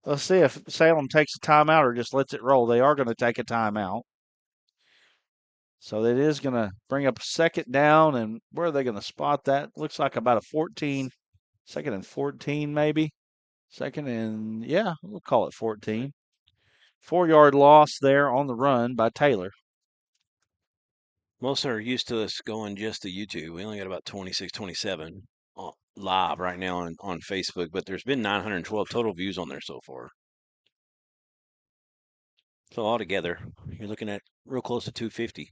Let's see if Salem takes a timeout or just lets it roll. They are going to take a timeout. So that is going to bring up 2nd down, and where are they going to spot that? Looks like about a 14, 2nd and 14 maybe. 2nd and, yeah, we'll call it 14. 4-yard loss there on the run by Taylor. Most are used to us going just to YouTube. We only got about 26, 27 live right now on Facebook, but there's been 912 total views on there so far. So altogether, you're looking at real close to 250.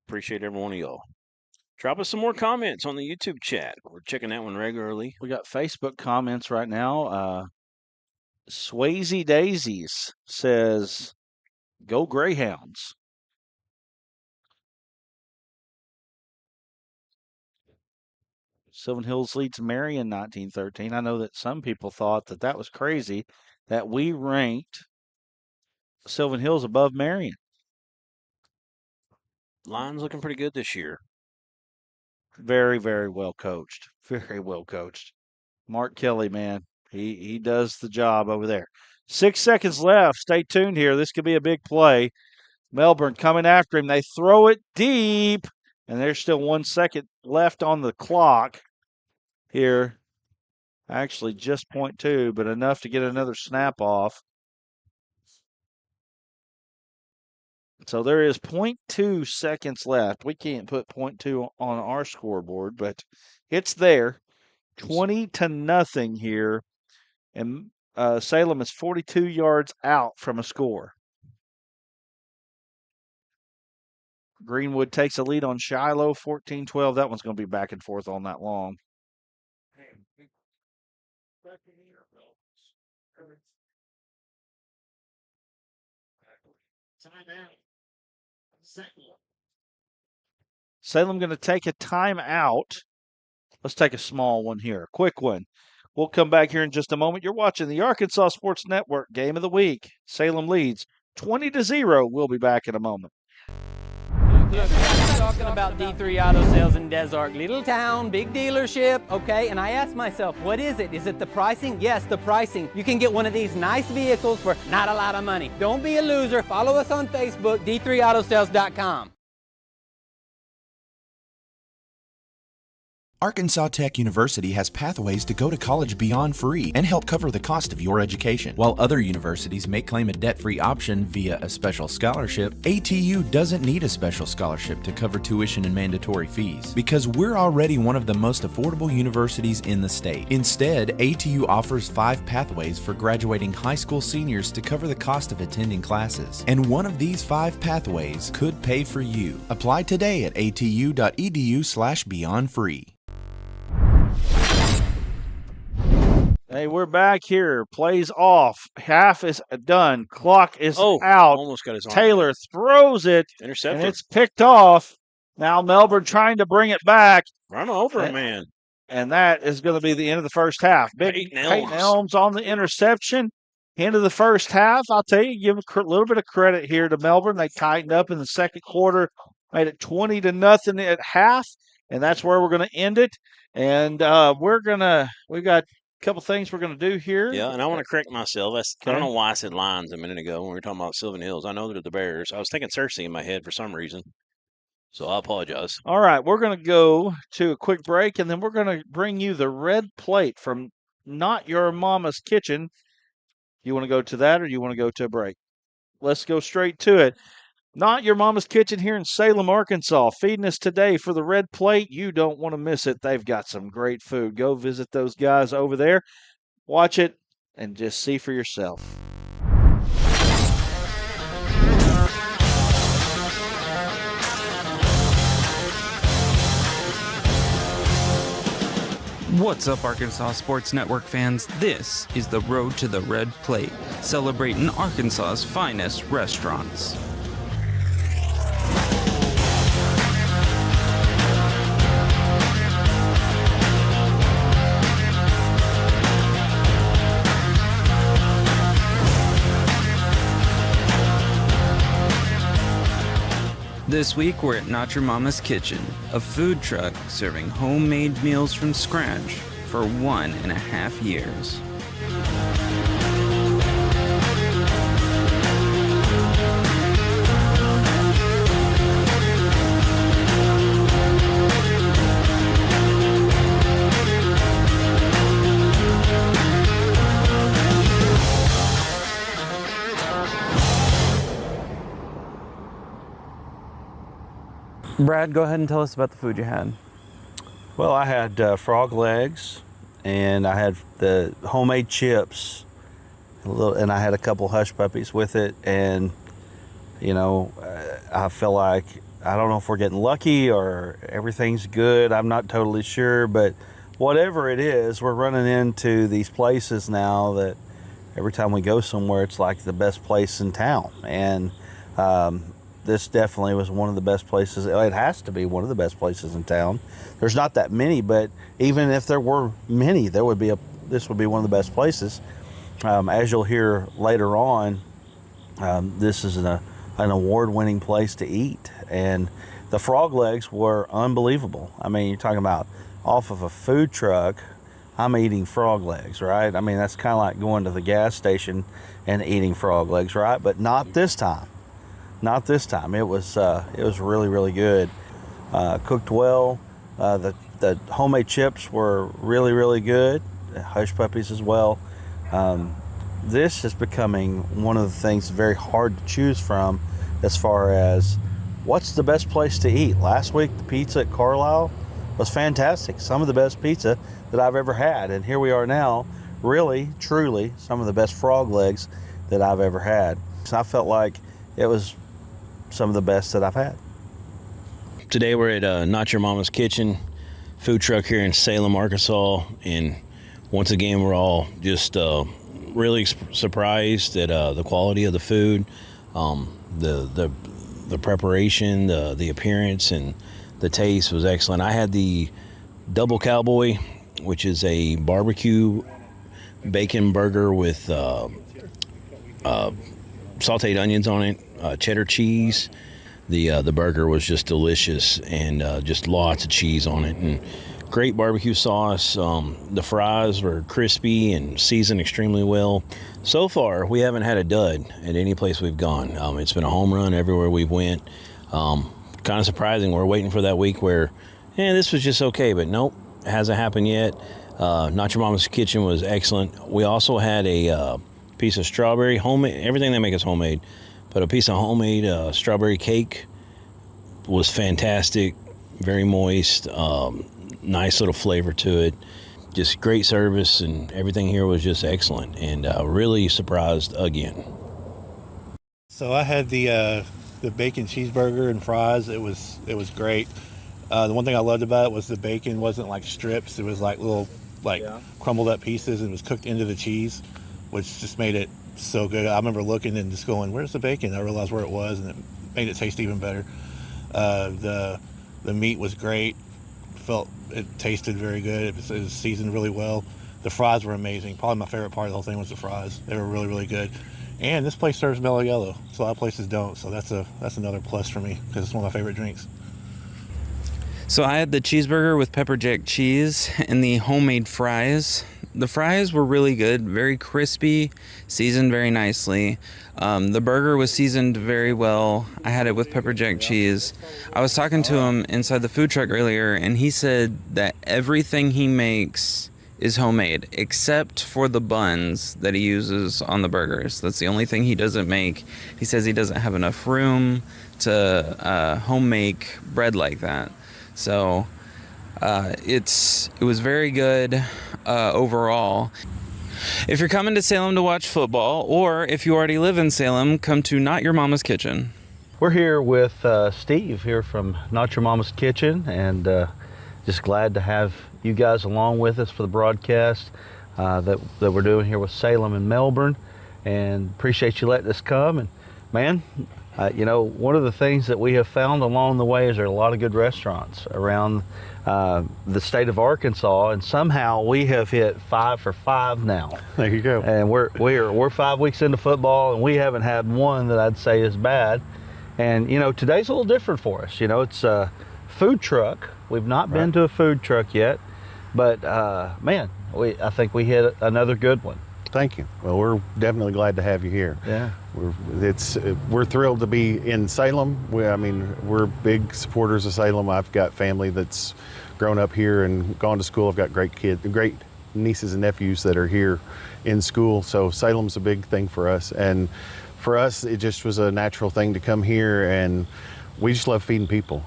Appreciate every one of y'all. Drop us some more comments on the YouTube chat. We're checking that one regularly. We got Facebook comments right now. Swayze Daisies says, "Go Greyhounds." Sylvan Hills leads Marion 1913. I know that some people thought that that was crazy that we ranked Sylvan Hills above Marion. Line's looking pretty good this year. Very, very well coached. Very well coached. Mark Kelly, man, he does the job over there. 6 seconds left. Stay tuned here. This could be a big play. Melbourne coming after him. They throw it deep, and there's still 1 second left on the clock here. Actually, just 0.2, but enough to get another snap off. So there is 0.2 seconds left. We can't put 0.2 on our scoreboard, but it's there. 20-0 here. And Salem is 42 yards out from a score. Greenwood takes a lead on Shiloh, 14-12. That one's going to be back and forth all night long. Salem going to take a timeout. Let's take a small one here, a quick one. We'll come back here in just a moment. You're watching the Arkansas Sports Network Game of the Week. Salem leads 20-0. We'll be back in a moment. Look, I'm talking about D3 Auto Sales in Des Arc. Little town, big dealership, okay? And I asked myself, what is it? Is it the pricing? Yes, the pricing. You can get one of these nice vehicles for not a lot of money. Don't be a loser. Follow us on Facebook, d3autosales.com. Arkansas Tech University has pathways to go to college beyond free and help cover the cost of your education. While other universities may claim a debt-free option via a special scholarship, ATU doesn't need a special scholarship to cover tuition and mandatory fees because we're already one of the most affordable universities in the state. Instead, ATU offers 5 pathways for graduating high school seniors to cover the cost of attending classes. And one of these 5 pathways could pay for you. Apply today at atu.edu/beyondfree. Hey, we're back here. Plays off. Half is done. Clock is out. Almost got his arm. Taylor throws it, Intercepted. and it's picked off. Now Melbourne trying to bring it back. Run over a man. And that is going to be the end of the first half. Peyton Elms on the interception. End of the first half. I'll tell you, give a little bit of credit here to Melbourne. They tightened up in the second quarter, made it 20-0 at half. and that's where we're going to end it. And we've got a couple things we're going to do here. Yeah, and I want to correct myself. I don't know why I said Lions a minute ago when we were talking about Sylvan Hills. I know they're the Bears. I was thinking Cersei in my head for some reason, so I apologize. All right, we're going to go to a quick break, and then we're going to bring you the red plate from Not Your Mama's Kitchen. You want to go to that, or you want to go to a break? Let's go straight to it. Not Your Mama's Kitchen here in Salem, Arkansas, feeding us today for the red plate. You don't want to miss it. They've got some great food. Go visit those guys over there. Watch it and just see for yourself. What's up, Arkansas Sports Network fans? This is the Road to the Red Plate, celebrating Arkansas's finest restaurants. This week we're at Not Your Mama's Kitchen, a food truck serving homemade meals from scratch for 1.5 years. Brad, go ahead and tell us about the food you had. Well, I had frog legs, and I had the homemade chips, and I had a couple hush puppies with it. And I feel like, I don't know if we're getting lucky or everything's good. I'm not totally sure, but whatever it is, we're running into these places now that every time we go somewhere, it's like the best place in town. And this definitely was one of the best places. It has to be one of the best places in town. There's not that many, but even if there were many, this would be one of the best places. As you'll hear later on, this is an award-winning place to eat, and the frog legs were unbelievable. I mean, you're talking about off of a food truck. I'm eating frog legs, right? I mean, that's kind of like going to the gas station and eating frog legs, right? But not this time. Not this time. It was really, really good. Cooked well. The homemade chips were really, really good. Hush puppies as well. This is becoming one of the things very hard to choose from as far as what's the best place to eat. Last week, the pizza at Carlisle was fantastic. Some of the best pizza that I've ever had. And here we are now, really, truly, some of the best frog legs that I've ever had. So I felt like it was some of the best that I've had. Today we're at Not Your Mama's Kitchen food truck here in Salem, Arkansas, and once again we're all just really surprised at the quality of the food, the preparation, the appearance, and the taste was excellent. I had the Double Cowboy, which is a barbecue bacon burger with sauteed onions on it, cheddar cheese. The burger was just delicious, and just lots of cheese on it, and great barbecue sauce. The fries were crispy and seasoned extremely well. So far, we haven't had a dud at any place we've gone. It's been a home run everywhere we've went. Kind of surprising. We're waiting for that week where, this was just okay, but nope, it hasn't happened yet. Not Your Mama's Kitchen was excellent. We also had a piece of strawberry, homemade, everything they make is homemade, but a piece of homemade strawberry cake was fantastic, very moist, nice little flavor to it. Just great service, and everything here was just excellent, and really surprised again. So I had the bacon cheeseburger and fries. It was great. The one thing I loved about it was the bacon wasn't like strips. It was like little crumbled up pieces, and it was cooked into the cheese, which just made it so good. I remember looking and just going, "Where's the bacon?" I realized where it was, and it made it taste even better. The meat was great. It tasted very good. It was seasoned really well. The fries were amazing. Probably my favorite part of the whole thing was the fries. They were really, really good. And this place serves mellow yellow, so a lot of places don't. So that's another plus for me because it's one of my favorite drinks. So I had the cheeseburger with pepper jack cheese and the homemade fries. The fries were really good, very crispy, seasoned very nicely. The burger was seasoned very well. I had it with pepper jack cheese. I was talking to him inside the food truck earlier, and he said that everything he makes is homemade, except for the buns that he uses on the burgers. That's the only thing he doesn't make. He says he doesn't have enough room to home make bread like that. So it was very good overall. If you're coming to Salem to watch football, or if you already live in Salem, come to Not Your Mama's Kitchen. We're here with Steve here from Not Your Mama's Kitchen, and just glad to have you guys along with us for the broadcast that we're doing here with Salem and Melbourne, and appreciate you letting us come. And man, one of the things that we have found along the way is there are a lot of good restaurants around the state of Arkansas, and somehow we have hit 5 for 5 now. There you go. And we're 5 weeks into football, and we haven't had one that I'd say is bad. And today's a little different for us. It's a food truck. We've not been to a food truck yet, but man, I think we hit another good one. Thank you. Well, we're definitely glad to have you here. Yeah. We're thrilled to be in Salem. We're big supporters of Salem. I've got family that's grown up here and gone to school. I've got great nieces and nephews that are here in school. So Salem's a big thing for us. And for us, it just was a natural thing to come here, and we just love feeding people.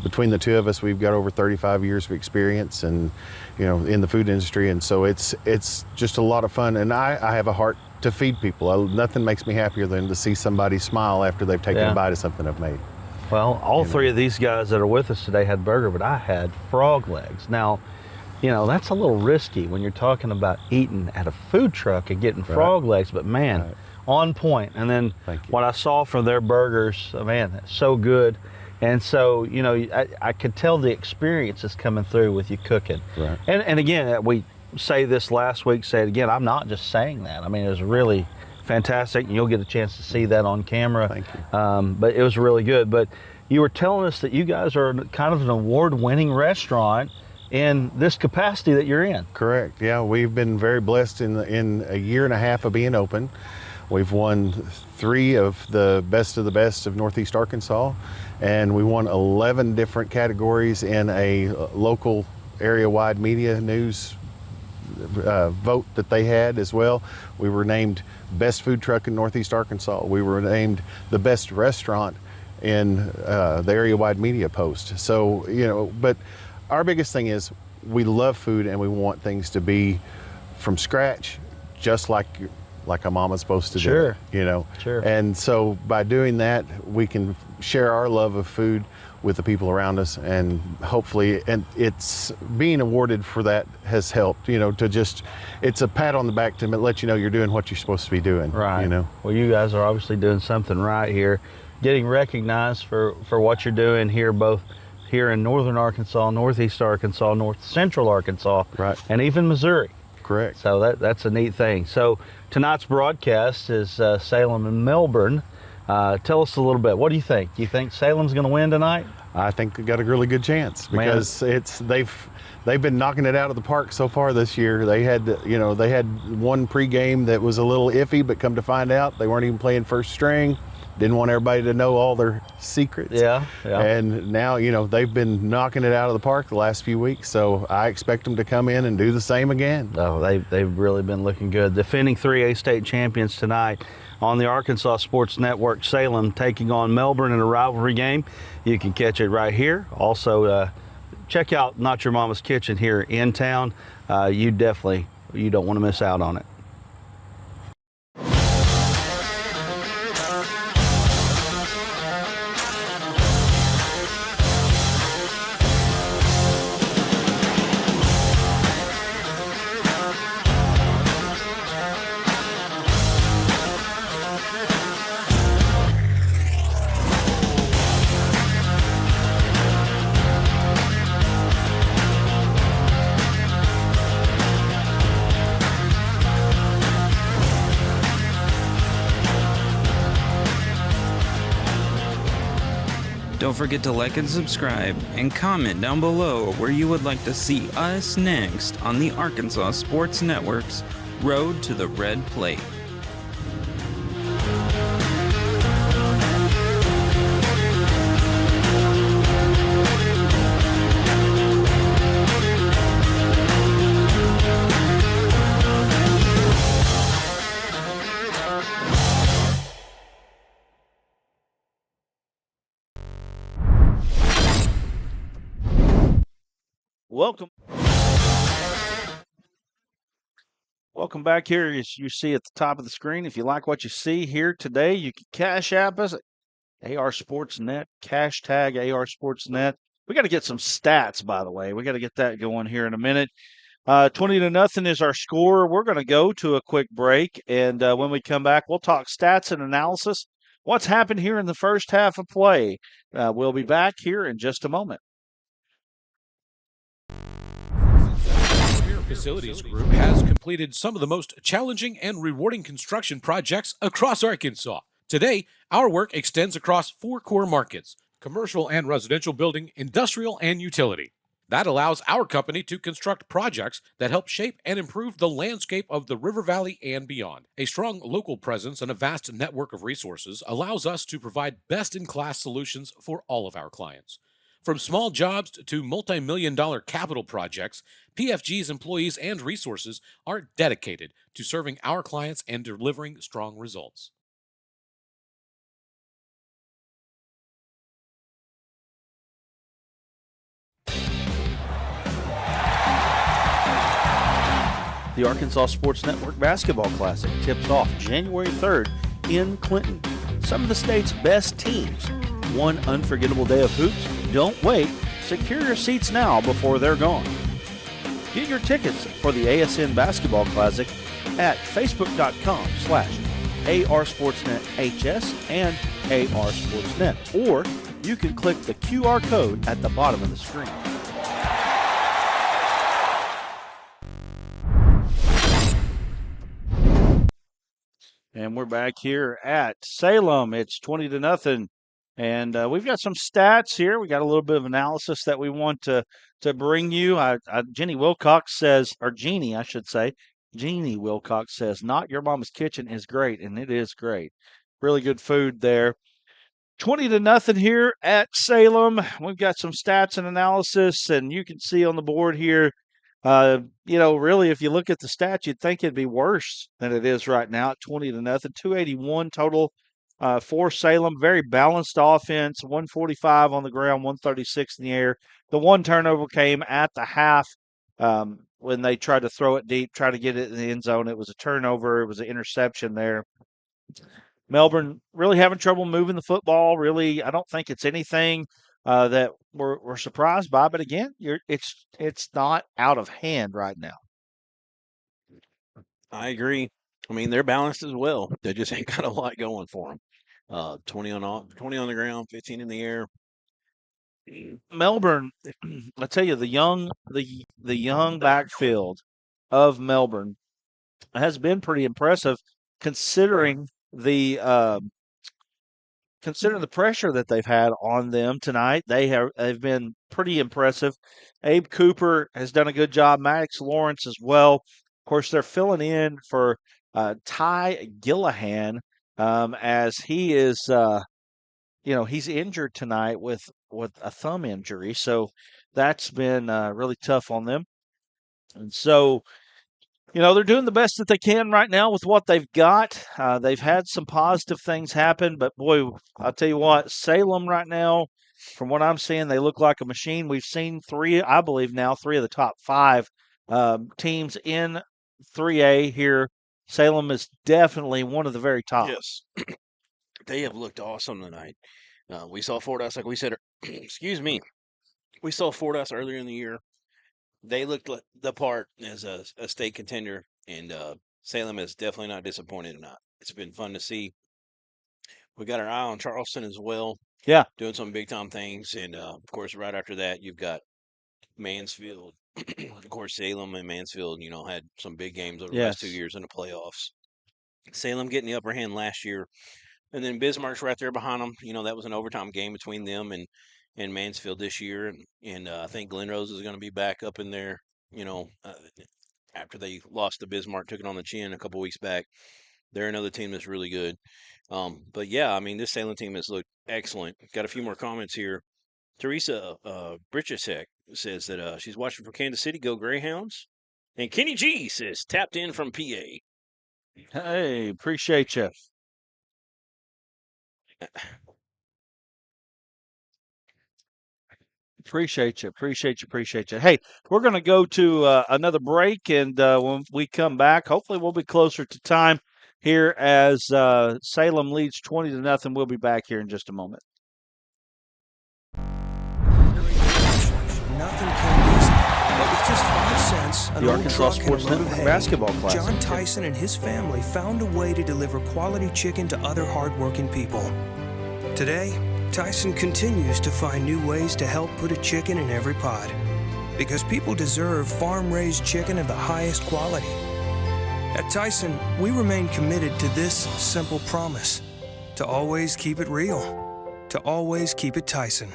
Between the two of us, we've got over 35 years of experience, and in the food industry, and so it's just a lot of fun. And I have a heart to feed people. Nothing makes me happier than to see somebody smile after they've taken a bite of something I've made. Well, all three of these guys that are with us today had burger, but I had frog legs. Now, that's a little risky when you're talking about eating at a food truck and getting frog legs, but man, on point. And then what I saw from their burgers, man, so good. And so, I could tell the experience is coming through with you cooking. Right. And again, we say this last week, say it again, I'm not just saying that. I mean, it was really fantastic, and you'll get a chance to see that on camera. Thank you. But it was really good. But you were telling us that you guys are kind of an award-winning restaurant in this capacity that you're in. Correct. Yeah, we've been very blessed in a year and a half of being open. We've won 3 of the best of Northeast Arkansas, and we won 11 different categories in a local area-wide media news vote that they had as well. We were named best food truck in Northeast Arkansas. We were named the best restaurant in the area-wide media post. So, but our biggest thing is we love food, and we want things to be from scratch, just like a mama's supposed to do it, Sure. And so by doing that, we can share our love of food with the people around us, and hopefully, and it's being awarded for that has helped, it's a pat on the back to let you know you're doing what you're supposed to be doing. Right. Well, you guys are obviously doing something right here, getting recognized for what you're doing here, both here in Northern Arkansas, Northeast Arkansas, North Central Arkansas, right, and even Missouri. Correct. So that's a neat thing. So tonight's broadcast is Salem and Melbourne. Tell us a little bit. What do you think? Do you think Salem's going to win tonight? I think they've got a really good chance, because they've been knocking it out of the park so far this year. They had one pregame that was a little iffy, but come to find out they weren't even playing first string. Didn't want everybody to know all their secrets. Yeah. And now, they've been knocking it out of the park the last few weeks, so I expect them to come in and do the same again. Oh, they've really been looking good. Defending 3A state champions tonight on the Arkansas Sports Network. Salem taking on Melbourne in a rivalry game. You can catch it right here. Also, check out Not Your Mama's Kitchen here in town. You don't want to miss out on it. Don't forget to like and subscribe, and comment down below where you would like to see us next on the Arkansas Sports Network's Road to the Red Plate. Welcome back here. As you see at the top of the screen, if you like what you see here today, you can Cash App us at AR Sportsnet, hashtag AR Sportsnet. We got to get some stats, by the way. We got to get that going here in a minute. 20-0 is our score. We're going to go to a quick break, and when we come back, we'll talk stats and analysis. What's happened here in the first half of play? We'll be back here in just a moment. Facilities Group has completed some of the most challenging and rewarding construction projects across Arkansas. Today, our work extends across 4 core markets: commercial and residential building, industrial, and utility. That allows our company to construct projects that help shape and improve the landscape of the River Valley and beyond. A strong local presence and a vast network of resources allows us to provide best-in-class solutions for all of our clients. From small jobs to multi-million-dollar capital projects, PFG's employees and resources are dedicated to serving our clients and delivering strong results. The Arkansas Sports Network Basketball Classic tips off January 3rd in Clinton. Some of the state's best teams. One unforgettable day of hoops. Don't wait. Secure your seats now before they're gone. Get your tickets for the ASN Basketball Classic at facebook.com/ARSportsnetHS and ARSportsnet. Or you can click the QR code at the bottom of the screen. And we're back here at Salem. It's 20-0. And we've got some stats here. We got a little bit of analysis that we want to bring you. Jeannie Wilcox says, or Jeannie, I should say, Jeannie Wilcox says, "Not Your Mama's Kitchen is great," and it is great. Really good food there. 20-0 here at Salem. We've got some stats and analysis, and you can see on the board here, really, if you look at the stats, you'd think it'd be worse than it is right now at 20-0. 281 total for Salem. Very balanced offense, 145 on the ground, 136 in the air. The one turnover came at the half when they tried to throw it deep, try to get it in the end zone. It was a turnover. It was an interception there. Melbourne really having trouble moving the football. Really, I don't think it's anything that we're surprised by. But again, it's not out of hand right now. I agree. I mean, they're balanced as well. They just ain't got a lot going for them. 20 on the ground, 15 in the air. Melbourne, I tell you, the young backfield of Melbourne has been pretty impressive, considering the pressure that they've had on them tonight. They've been pretty impressive. Abe Cooper has done a good job. Maddox Lawrence as well. Of course, they're filling in for Ty Gillihan as he is, he's injured tonight with a thumb injury. So that's been really tough on them. And so, they're doing the best that they can right now with what they've got. They've had some positive things happen, but boy, I'll tell you what, Salem right now, from what I'm seeing, they look like a machine. We've seen three of the top 5 teams in 3A here. Salem is definitely one of the very top. Yes. They have looked awesome tonight. We saw Fordyce, like we said, excuse me. We saw Fordyce earlier in the year. They looked like the part as a state contender, and Salem is definitely not disappointed tonight. It's been fun to see. We got our eye on Charleston as well. Yeah. Doing some big-time things. And, of course, right after that, you've got Mansfield. Of course, Salem and Mansfield, had some big games over the last 2 years in the playoffs. Salem getting the upper hand last year. And then Bismarck's right there behind them. That was an overtime game between them and Mansfield this year. And I think Glen Rose is going to be back up in there, after they lost to Bismarck, took it on the chin a couple weeks back. They're another team that's really good. But yeah, I mean, this Salem team has looked excellent. Got a few more comments here. Teresa Britchesek says that she's watching from Kansas City. Go Greyhounds. And Kenny G says tapped in from PA. Hey, appreciate you. Appreciate you. Hey, we're going to go to another break, and when we come back, hopefully we'll be closer to time here as Salem leads 20-0. We'll be back here in just a moment. Nothing came easy, but with just 5 cents, an The old Arkansas truck and a Sports load of Network hay, basketball classic. John Tyson and his family found a way to deliver quality chicken to other hardworking people. Today, Tyson continues to find new ways to help put a chicken in every pot. Because people deserve farm-raised chicken of the highest quality. At Tyson, we remain committed to this simple promise: to always keep it real, to always keep it Tyson.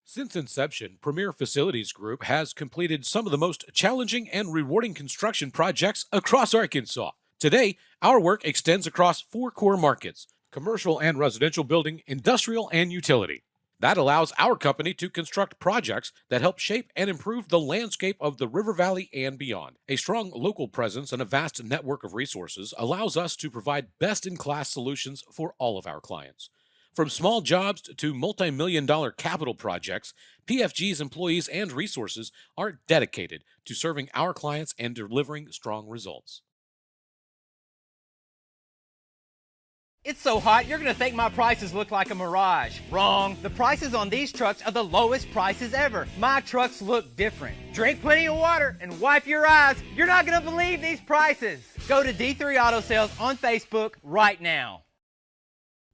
Since inception, Premier Facilities Group has completed some of the most challenging and rewarding construction projects across Arkansas. Today, our work extends across 4 core markets: commercial and residential building, industrial, and utility. That allows our company to construct projects that help shape and improve the landscape of the River Valley and beyond. A strong local presence and a vast network of resources allows us to provide best-in-class solutions for all of our clients. From small jobs to multi-million-dollar capital projects, PFG's employees and resources are dedicated to serving our clients and delivering strong results. It's so hot, you're going to think my prices look like a mirage. Wrong. The prices on these trucks are the lowest prices ever. My trucks look different. Drink plenty of water and wipe your eyes. You're not going to believe these prices. Go to D3 Auto Sales on Facebook right now.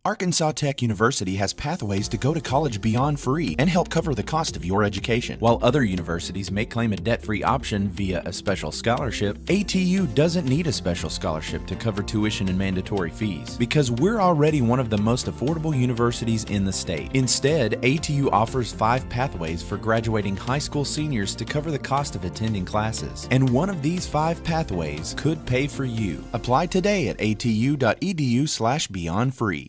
Arkansas Tech University has pathways to go to college beyond free and help cover the cost of your education. While other universities may claim a debt-free option via a special scholarship, ATU doesn't need a special scholarship to cover tuition and mandatory fees because we're already one of the most affordable universities in the state. Instead, ATU offers 5 pathways for graduating high school seniors to cover the cost of attending classes. And one of these 5 pathways could pay for you. Apply today at atu.edu/beyondfree.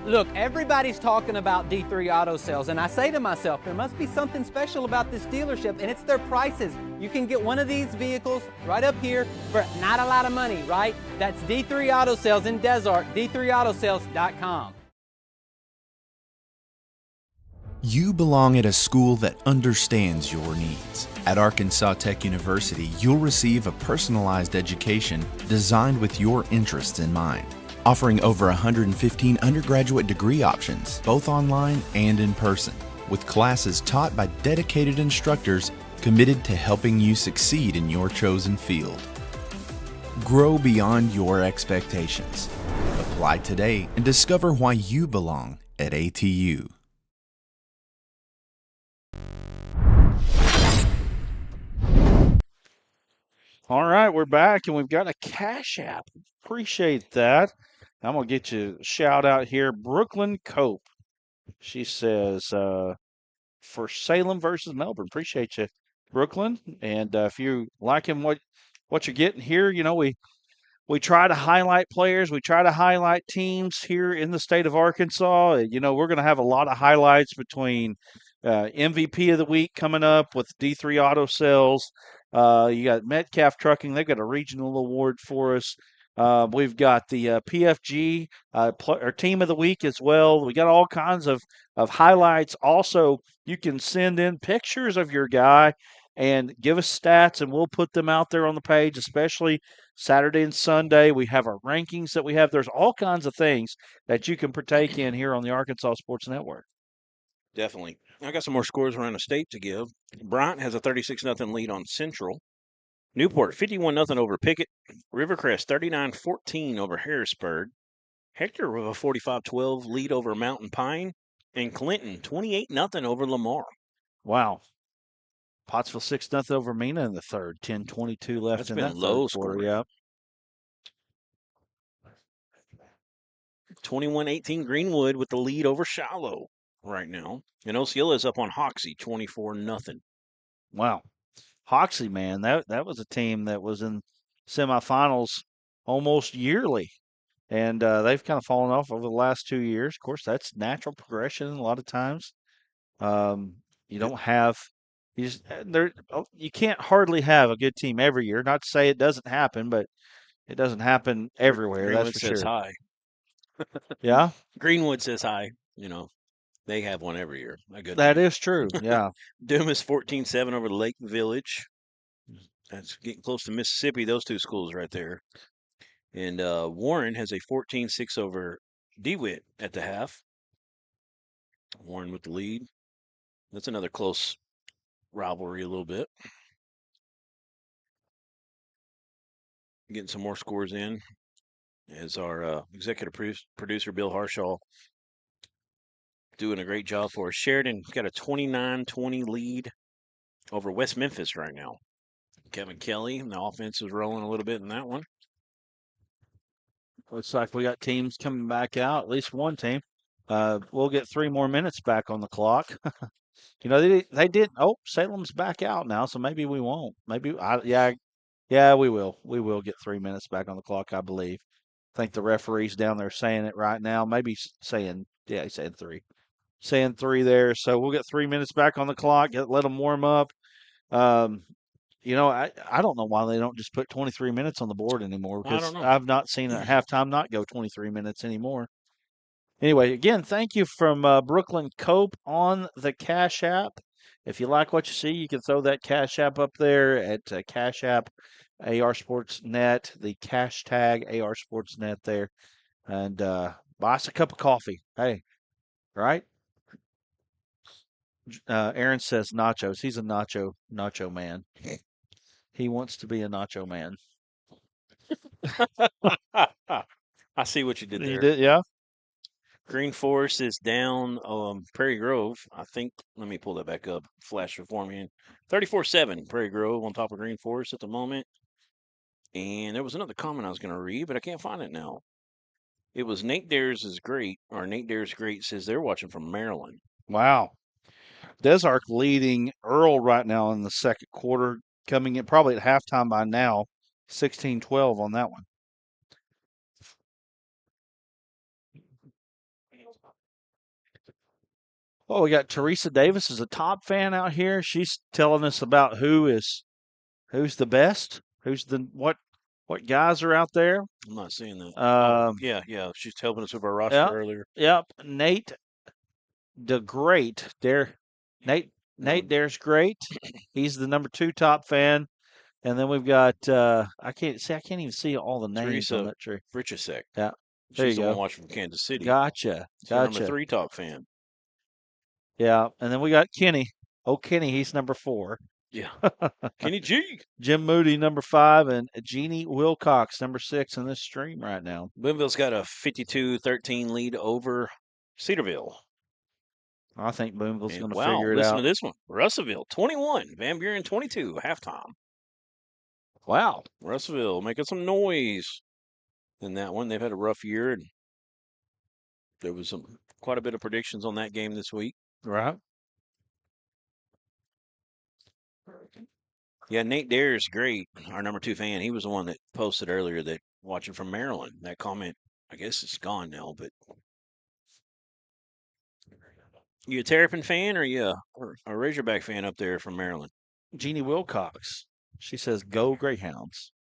Look, everybody's talking about D3 Auto Sales, and I say to myself, there must be something special about this dealership, and it's their prices. You can get one of these vehicles right up here for not a lot of money, right? That's D3 Auto Sales in Desart, d3autosales.com. You belong at a school that understands your needs. At Arkansas Tech University, you'll receive a personalized education designed with your interests in mind. Offering over 115 undergraduate degree options, both online and in person, with classes taught by dedicated instructors committed to helping you succeed in your chosen field. Grow beyond your expectations. Apply today and discover why you belong at ATU. All right, we're back, and we've got a Cash App. Appreciate that. I'm going to get you a shout out here. Brooklyn Cope. She says, for Salem versus Melbourne. Appreciate you, Brooklyn. And if you liking what you're getting here, we try to highlight players. We try to highlight teams here in the state of Arkansas. We're going to have a lot of highlights between MVP of the week coming up with D3 Auto Sales. You got Metcalf Trucking. They've got a regional award for us. We've got the PFG or Team of the Week as well. We got all kinds of highlights. Also, you can send in pictures of your guy and give us stats, and we'll put them out there on the page, especially Saturday and Sunday. We have our rankings that we have. There's all kinds of things that you can partake in here on the Arkansas Sports Network. Definitely. I got some more scores around the state to give. Bryant has a 36-0 lead on Central. Newport 51-0 over Pickett. Rivercrest 39-14 over Harrisburg. Hector with a 45-12 lead over Mountain Pine. And Clinton 28-0 over Lamar. Wow. Pottsville 6-0 over Mena in the third. 10:22 left in that low third quarter. scoring. Yeah. 21-18 Greenwood with the lead over Shiloh right now. And Osceola is up on Hoxie, 24-0. Wow. Hoxie, man, that was a team that was in semifinals almost yearly. And they've kind of fallen off over the last 2 years. Of course, that's natural progression a lot of times. You don't have you can't hardly have a good team every year. Not to say it doesn't happen, but it doesn't happen everywhere. Greenwood That's for says sure. hi. Yeah, Greenwood says hi. They have one every year. A good that team. is true. Yeah. Dumas 14-7 over Lake Village. That's getting close to Mississippi, those two schools right there. And Warren has a 14-6 over DeWitt at the half. Warren with the lead. That's another close rivalry a little bit. Getting some more scores in as our executive producer, Bill Harshaw, doing a great job for us. Sheridan got a 29-20 lead over West Memphis right now. Kevin Kelly, the offense is rolling a little bit in that one. Looks like we got teams coming back out, at least one team. We'll get 3 more minutes back on the clock. They did. Oh, Salem's back out now, so maybe we won't. Yeah, we will. We will get 3 minutes back on the clock, I believe. I think the referee's down there saying it right now. Maybe saying, yeah, he's saying 3. Saying 3 there. So we'll get 3 minutes back on the clock. Let them warm up. I don't know why they don't just put 23 minutes on the board anymore, I because don't know. I've not seen a halftime not go 23 minutes anymore. Anyway, again, thank you from Brooklyn Cope on the Cash App. If you like what you see, you can throw that Cash App up there at Cash App AR Sportsnet, the cash tag AR Sportsnet there, and buy us a cup of coffee. Hey, right? Aaron says nachos. He's a nacho man. He wants to be a nacho man. I see what you did there. You did, yeah. Green Forest is down Prairie Grove. I think, let me pull that back up. Flash it for me. 34-7 Prairie Grove on top of Green Forest at the moment. And there was another comment I was going to read, but I can't find it now. It was Nate Dares is great, or Nate Dares great says they're watching from Maryland. Wow. Desark leading Earl right now in the second quarter, coming in probably at halftime by now, 16-12 on that one. Oh, we got Teresa Davis as a top fan out here. She's telling us about who's the best, what guys are out there. I'm not seeing that. Yeah. She's helping us with our roster earlier. Yep. Nate the Great. Nate there's great. He's the number 2 top fan. And then we've got I can't even see all the names Teresa on that tree. Richasek. Yeah. She's the one watching from Kansas City. Gotcha. She's number 3 top fan. Yeah. And then we got Kenny. Oh, Kenny, he's number 4. Yeah. Kenny G. Jim Moody, number 5, and Jeannie Wilcox, number 6 in this stream right now. Boonville's got a 52-13 lead over Cedarville. I think Boonville's going to figure it listen out. to this one. Russellville, 21. Van Buren, 22, halftime. Wow. Russellville making some noise in that one. They've had a rough year, and there was quite a bit of predictions on that game this week. Right. Yeah, Nate Dare's great, our number 2 fan. He was the one that posted earlier that watching from Maryland. That comment, I guess it's gone now, but you a Terrapin fan or you a Razorback fan up there from Maryland? Jeannie Wilcox. She says, go Greyhounds.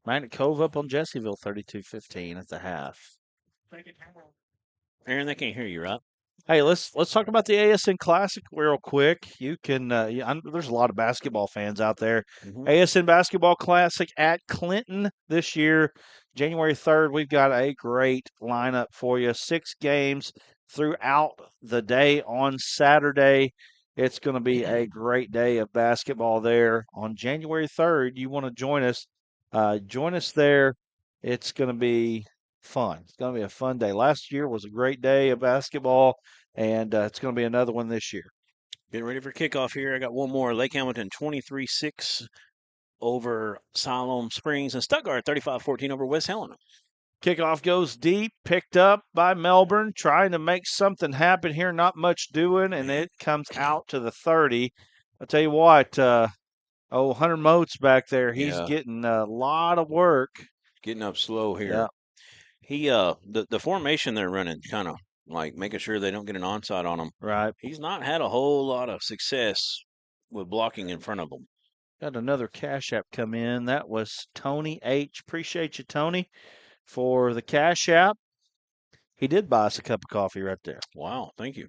Magnet Cove up on Jessieville, 32-15 at the half. Aaron, they can't hear you, right? Hey, let's talk about the ASN Classic real quick. You can there's a lot of basketball fans out there. Mm-hmm. ASN Basketball Classic at Clinton this year, January 3rd. We've got a great lineup for you. 6 games throughout the day on Saturday. It's going to be a great day of basketball there on January 3rd. You want to join us? Join us there. It's going to be fun. It's going to be a fun day. Last year was a great day of basketball, and it's going to be another one this year. Getting ready for kickoff here. I got one more. Lake Hamilton 23-6 over Siloam Springs, and Stuttgart 35-14 over West Helena. Kickoff goes deep, picked up by Melbourne, trying to make something happen here. Not much doing, and it comes out to the 30. I'll tell you what, Hunter Moats back there, he's getting a lot of work. Getting up slow here. Yeah. He the formation they're running, kind of like making sure they don't get an onside on him. Right. He's not had a whole lot of success with blocking in front of him. Got another Cash App come in. That was Tony H. Appreciate you, Tony, for the Cash App. He did buy us a cup of coffee right there. Wow, thank you.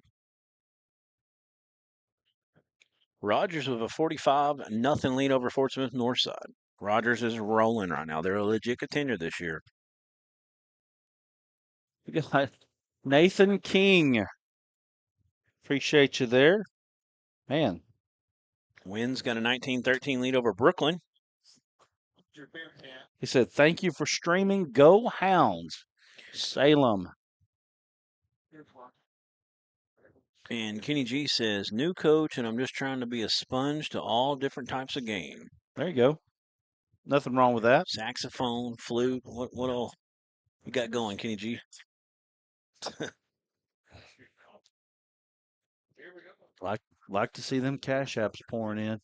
Rogers with a 45-0 lead over Fort Smith Northside. Rogers is rolling right now. They're a legit contender this year. We got Nathan King. Appreciate you there. Man. Wynn's got a 19-13 lead over Brooklyn. He said, thank you for streaming. Go Hounds. Salem. And Kenny G says, new coach, and I'm just trying to be a sponge to all different types of game. There you go. Nothing wrong with that. Saxophone, flute, what all you got going, Kenny G? Like to see them Cash Apps pouring in.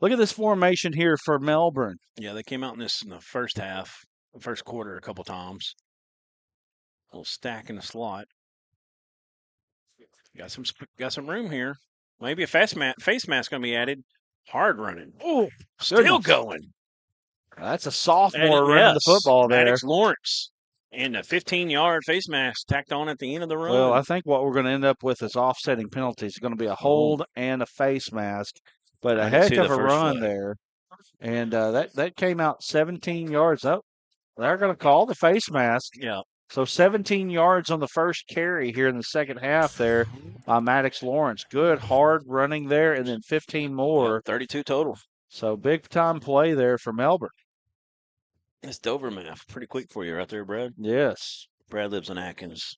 Look at this formation here for Melbourne. Yeah, they came out in the first quarter a couple times. A little stack in the slot. Got some room here. Maybe a face mask going to be added. Hard running. Oh, still going. That's a sophomore running the football there. Maddox Lawrence. And a 15-yard face mask tacked on at the end of the run. Well, I think what we're going to end up with is offsetting penalties. It's going to be a hold and a face mask. But a heck of a run there. And that came out 17 yards. Oh, they're going to call the face mask. Yeah. So 17 yards on the first carry here in the second half there by Maddox Lawrence. Good, hard running there, and then 15 more. Yeah, 32 total. So big-time play there for Melbourne. That's Dover math. Pretty quick for you right there, Brad. Yes. Brad lives in Atkins.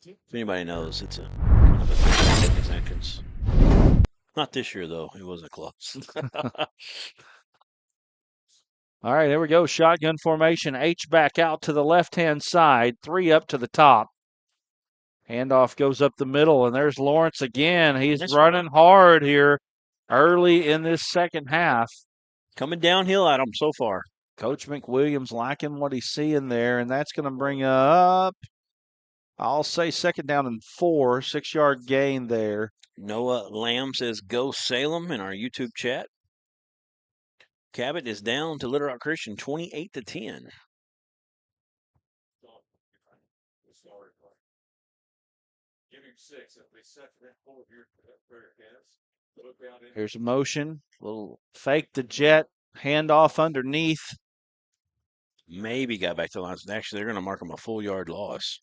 If anybody knows, it's a Atkins. Not this year, though. It wasn't close. All right, there we go. Shotgun formation. H-back out to the left-hand side. 3 up to the top. Handoff goes up the middle, and there's Lawrence again. He's running hard here early in this second half. Coming downhill at him so far. Coach McWilliams liking what he's seeing there, and that's going to bring up, I'll say, second down and 4, 6-yard gain there. Noah Lamb says, go Salem in our YouTube chat. Cabot is down to Little Rock Christian 28-10. Here's a motion. Little fake the jet, handoff underneath. Maybe got back to the lines. Actually, they're going to mark him a full yard loss.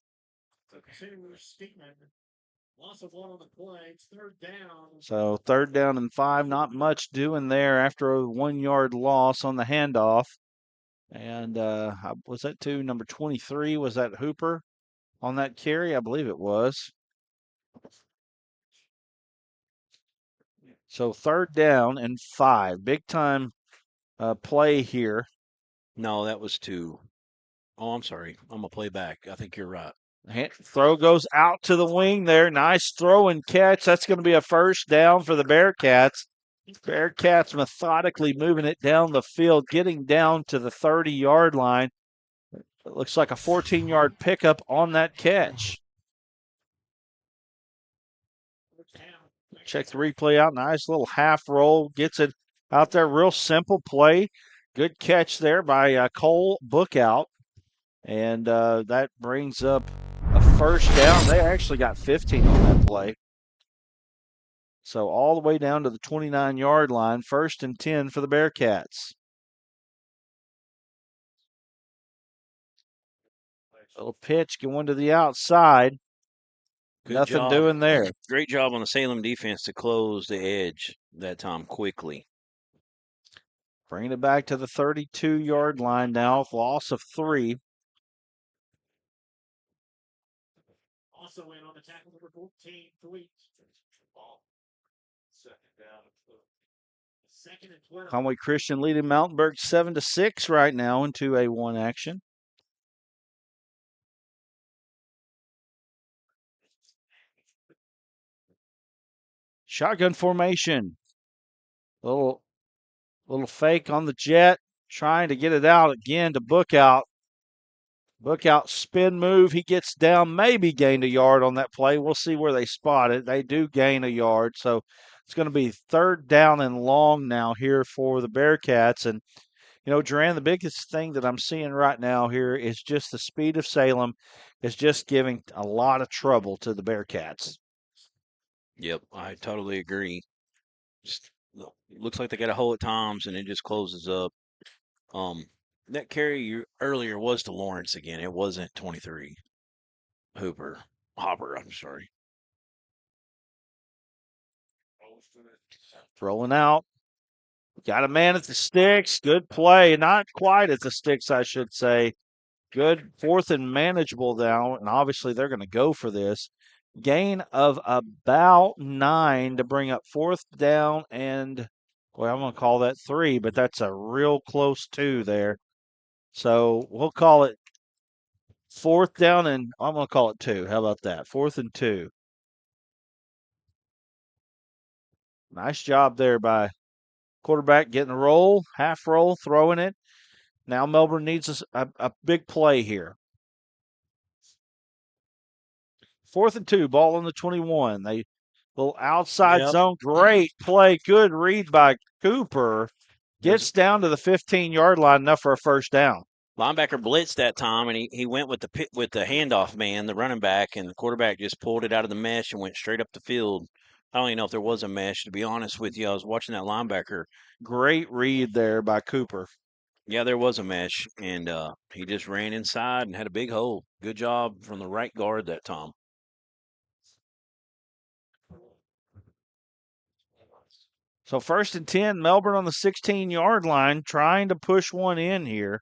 Loss of 1 on the play. It's 3rd down. So 3rd down and 5. Not much doing there after a 1-yard loss on the handoff. And was that to number 23? Was that Hooper on that carry? I believe it was. So 3rd down and 5. Big time play here. No, that was 2. Oh, I'm sorry. I'm going to play back. I think you're right. Throw goes out to the wing there. Nice throw and catch. That's going to be a first down for the Bearkatz. Bearkatz methodically moving it down the field, getting down to the 30-yard line. It looks like a 14-yard pickup on that catch. Check the replay out. Nice little half roll. Gets it out there. Real simple play. Good catch there by Cole Bookout. And that brings up a first down. They actually got 15 on that play. So all the way down to the 29-yard line. 1st and 10 for the Bearkatz. Little pitch going to the outside. Nothing doing there. Great job on the Salem defense to close the edge that time quickly. Bringing it back to the 32-yard line now. Loss of 3. Also in on the tackle number 14, Thweet. Conway Christian leading Mountainburg 7-6 right now in 2A1 action. Shotgun formation. Little fake on the jet, trying to get it out again to book out. Book out spin move. He gets down, maybe gained a yard on that play. We'll see where they spot it. They do gain a yard, so it's going to be 3rd down and long now here for the Bearkats. And, you know, Duran, the biggest thing that I'm seeing right now here is just the speed of Salem is just giving a lot of trouble to the Bearkats. Yep, I totally agree. Just looks like they got a hole at times, and it just closes up. That carry earlier was to Lawrence again. It wasn't 23. Hopper, I'm sorry. Throwing out. Got a man at the sticks. Good play. Not quite at the sticks, I should say. Good 4th and manageable now, and obviously they're going to go for this. Gain of about 9 to bring up 4th down and, well, I'm going to call that 3, but that's a real close 2 there. So we'll call it 4th down, and I'm going to call it 2. How about that? 4th and 2. Nice job there by quarterback getting a roll, half roll, throwing it. Now Melbourne needs a big play here. 4th and 2, ball on the 21. They little outside zone, great play, good read by Cooper. Gets down to the 15-yard line, enough for a 1st down. Linebacker blitzed that time, and he went with the handoff man, the running back, and the quarterback just pulled it out of the mesh and went straight up the field. I don't even know if there was a mesh, to be honest with you. I was watching that linebacker. Great read there by Cooper. Yeah, there was a mesh, and he just ran inside and had a big hole. Good job from the right guard that time. So 1st and 10, Melbourne on the 16-yard line, trying to push one in here.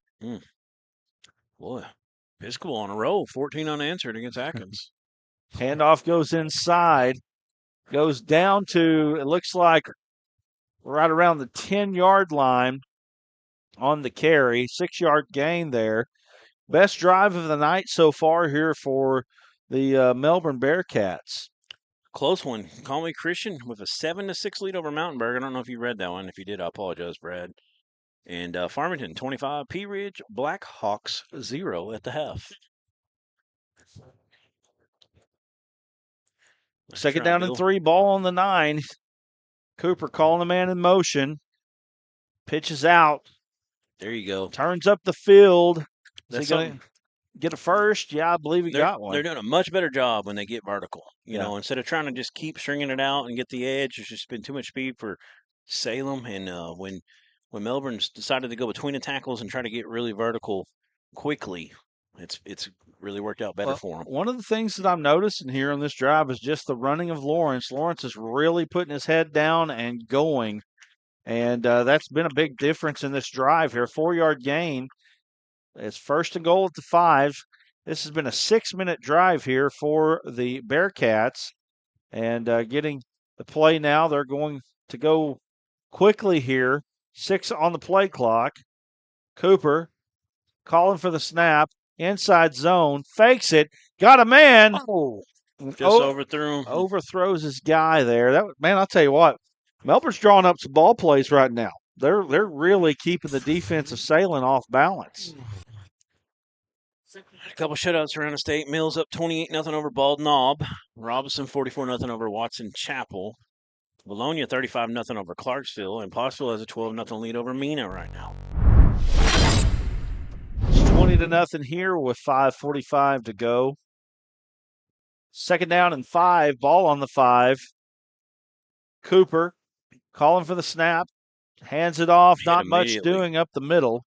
Boy, Piscobal on a roll, 14 unanswered against Atkins. Handoff goes inside, goes down to, it looks like, right around the 10-yard line on the carry. 6-yard gain there. Best drive of the night so far here for the Melbourne Bearkats. Close one. Conway Christian with a 7-6 lead over Mountainburg. I don't know if you read that one. If you did, I apologize, Brad. And Farmington 25, Pea Ridge Blackhawks 0 at the half. 2nd down and 3, ball on the 9. Cooper calling the man in motion. Pitches out. There you go. Turns up the field. Is That's he going to get a first? Yeah, I believe he got one. They're doing a much better job when they get vertical. You know, instead of trying to just keep stringing it out and get the edge, there's just been too much speed for Salem. And when Melbourne's decided to go between the tackles and try to get really vertical quickly, it's really worked out better for them. One of the things that I'm noticing here on this drive is just the running of Lawrence. Lawrence is really putting his head down and going. And that's been a big difference in this drive here. 4-yard gain. It's 1st and goal at the 5. This has been a 6-minute drive here for the Bearkats. And getting the play now, they're going to go quickly here. 6 on the play clock. Cooper calling for the snap. Inside zone. Fakes it. Got a man. Oh, just overthrew him. Overthrows his guy there. Man, I'll tell you what. Melbourne's drawing up some ball plays right now. They're really keeping the defense of Salem off balance. A couple shutouts around the state. Mills up 28-0 over Bald Knob. Robinson 44-0 over Watson Chapel. Bologna 35-0 over Clarksville. And Pottsville has a 12-0 lead over Mena right now. It's 20-0 here with 5:45 to go. 2nd down and 5. Ball on the 5. Cooper calling for the snap. Hands it off. Not much doing up the middle.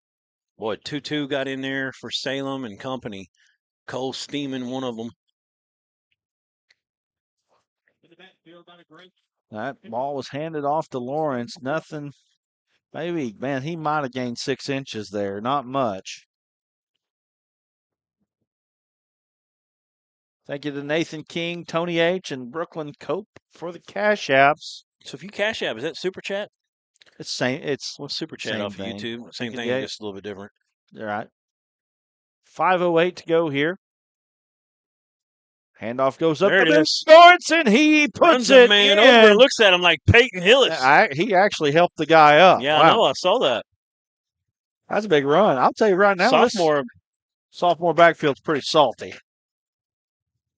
Boy, 2-2 got in there for Salem and company. Cole steaming one of them. That ball was handed off to Lawrence. Nothing. Maybe, man, he might have gained 6 inches there. Not much. Thank you to Nathan King, Tony H., and Brooklyn Cope for the Cash Apps. So if you Cash App, is that Super Chat? It's same. It's What's Super Chat same off of thing. YouTube? Same thing, Yeah. just a little bit different. All right. 5:08 to go here. Handoff goes up There the it middle. is. Sorensen, he puts Runs it a man in. over and looks at him like Peyton Hillis. He actually helped the guy up. Yeah, Wow. I know. I saw that. That's a big run. I'll tell you right now, sophomore backfield's pretty salty.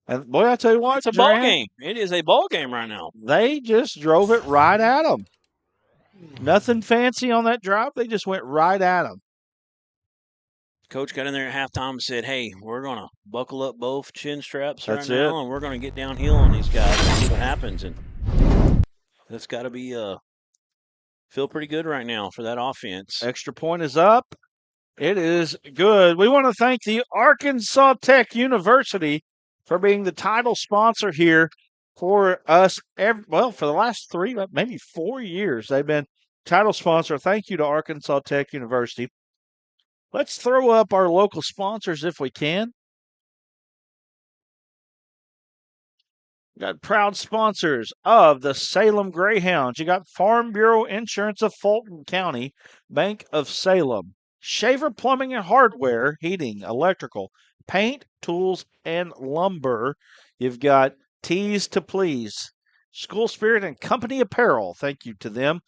And boy, I tell you what, It's a ball game. It is a ball game right now. They just drove it right at him. Nothing fancy on that drive. They just went right at him. Coach got in there at halftime and said, "Hey, we're gonna buckle up both chin straps That's right now, and we're gonna get downhill on these guys and see what happens." And that's got to be feel pretty good right now for that offense. Extra point is up. It is good. We want to thank the Arkansas Tech University for being the title sponsor here for us. For the last 3, maybe 4 years, they've been title sponsor. Thank you to Arkansas Tech University. Let's throw up our local sponsors if we can. Got proud sponsors of the Salem Greyhounds. You got Farm Bureau Insurance of Fulton County, Bank of Salem, Shaver Plumbing and Hardware, heating, electrical, paint, tools, and lumber. You've got Tees to Please, School Spirit and Company Apparel. Thank you to them.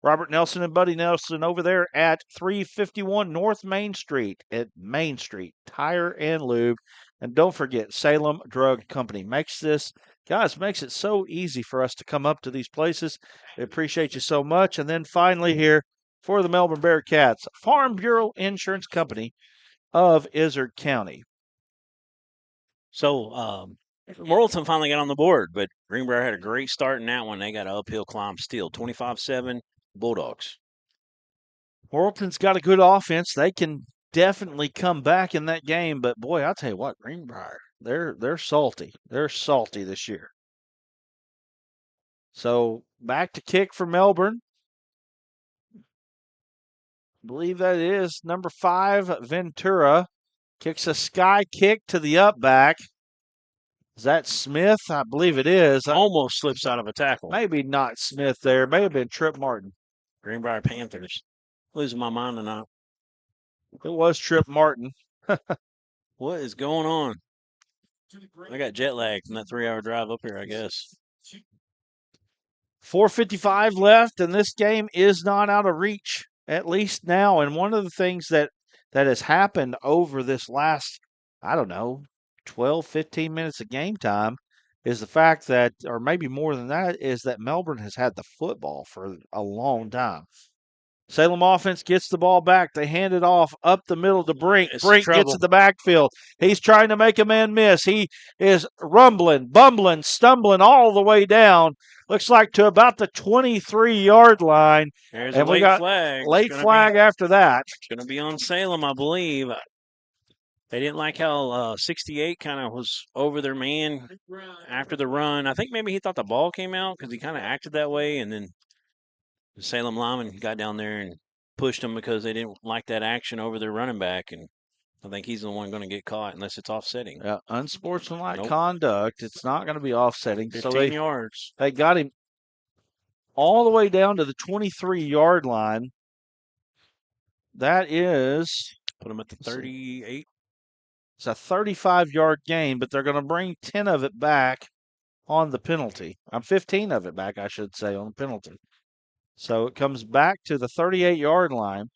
Robert Nelson and Buddy Nelson over there at 351 North Main Street at Main Street Tire and Lube. And don't forget, Salem Drug Company makes it so easy for us to come up to these places. We appreciate you so much. And then finally here for the Melbourne Bearkatz, Farm Bureau Insurance Company of Izard County. So Morrilton finally got on the board, but Greenbrier had a great start in that one. They got an uphill climb still, 25-7 Bulldogs. Morrilton's got a good offense. They can definitely come back in that game, but boy, I'll tell you what, Greenbrier, they're salty. They're salty this year. So back to kick for Melbourne. I believe that is number 5, Ventura. Kicks a sky kick to the up back. Is that Smith? I believe it is. Almost slips out of a tackle. Maybe not Smith there. May have been Trip Martin. Greenbrier Panthers. Losing my mind tonight. It was Trip Martin. What is going on? I got jet lag from that 3-hour drive up here, I guess. 4:55 left, and this game is not out of reach, at least now. And one of the things that has happened over this last, 12, 15 minutes of game time is the fact that, or maybe more than that, is that Melbourne has had the football for a long time. Salem offense gets the ball back. They hand it off up the middle to Brink. Brink gets to the backfield. He's trying to make a man miss. He is rumbling, bumbling, stumbling all the way down. Looks like to about the 23-yard line. There's and a late flag. Late flag after that. It's going to be on Salem, I believe. They didn't like how 68 kind of was over their man after the run. I think maybe he thought the ball came out because he kind of acted that way, and then the Salem lineman got down there and pushed them because they didn't like that action over their running back, and I think he's the one going to get caught unless it's offsetting. Yeah, unsportsmanlike conduct. It's not going to be offsetting. 15 yards. They got him all the way down to the 23-yard line. That is... Put him at the 38. It's a 35-yard gain, but they're going to bring 10 of it back on the penalty. 15 of it back, I should say, on the penalty. So it comes back to the 38-yard line.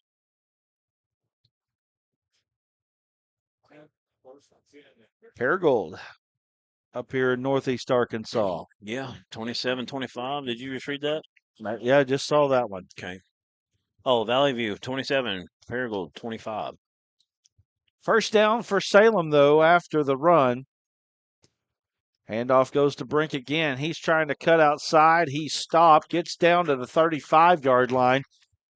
Paragould up here in Northeast Arkansas. Yeah, 27-25. Did you just read that? Yeah, I just saw that one. Okay. Oh, Valley View, 27. Paragould, 25. First down for Salem, though, after the run. Handoff goes to Brink again. He's trying to cut outside. He's stopped. Gets down to the 35-yard line.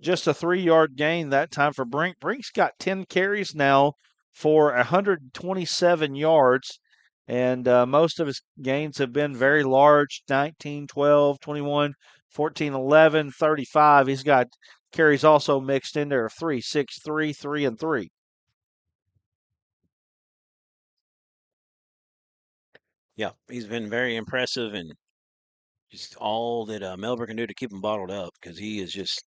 Just a 3-yard gain that time for Brink. Brink's got 10 carries now for 127 yards. And most of his gains have been very large, 19, 12, 21, 14, 11, 35. He's got carries also mixed in there of 3, 6, 3, 3, and 3. Yeah, he's been very impressive, and just all that Melbourne can do to keep him bottled up because he is just,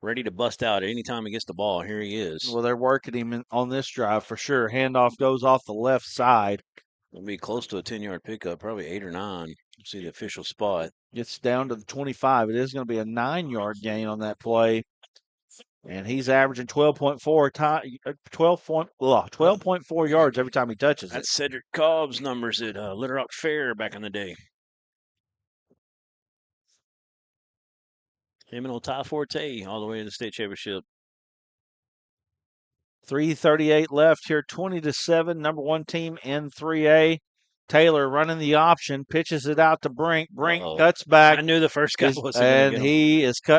ready to bust out at any time he gets the ball. Here he is. Well, they're working him on this drive for sure. Handoff goes off the left side. It'll be close to a 10-yard pickup, probably 8 or 9. We'll see the official spot. Gets down to the 25. It is going to be a 9-yard gain on that play. And he's averaging 12.4 yards every time he touches it. That's Cedric Cobb's numbers at Little Rock Fair back in the day. Him and old Ty Forte all the way to the state championship. 3:38 left here, 20-7, number one team in 3A. Taylor running the option, pitches it out to Brink. Brink cuts back. I knew the first guy was and he is cut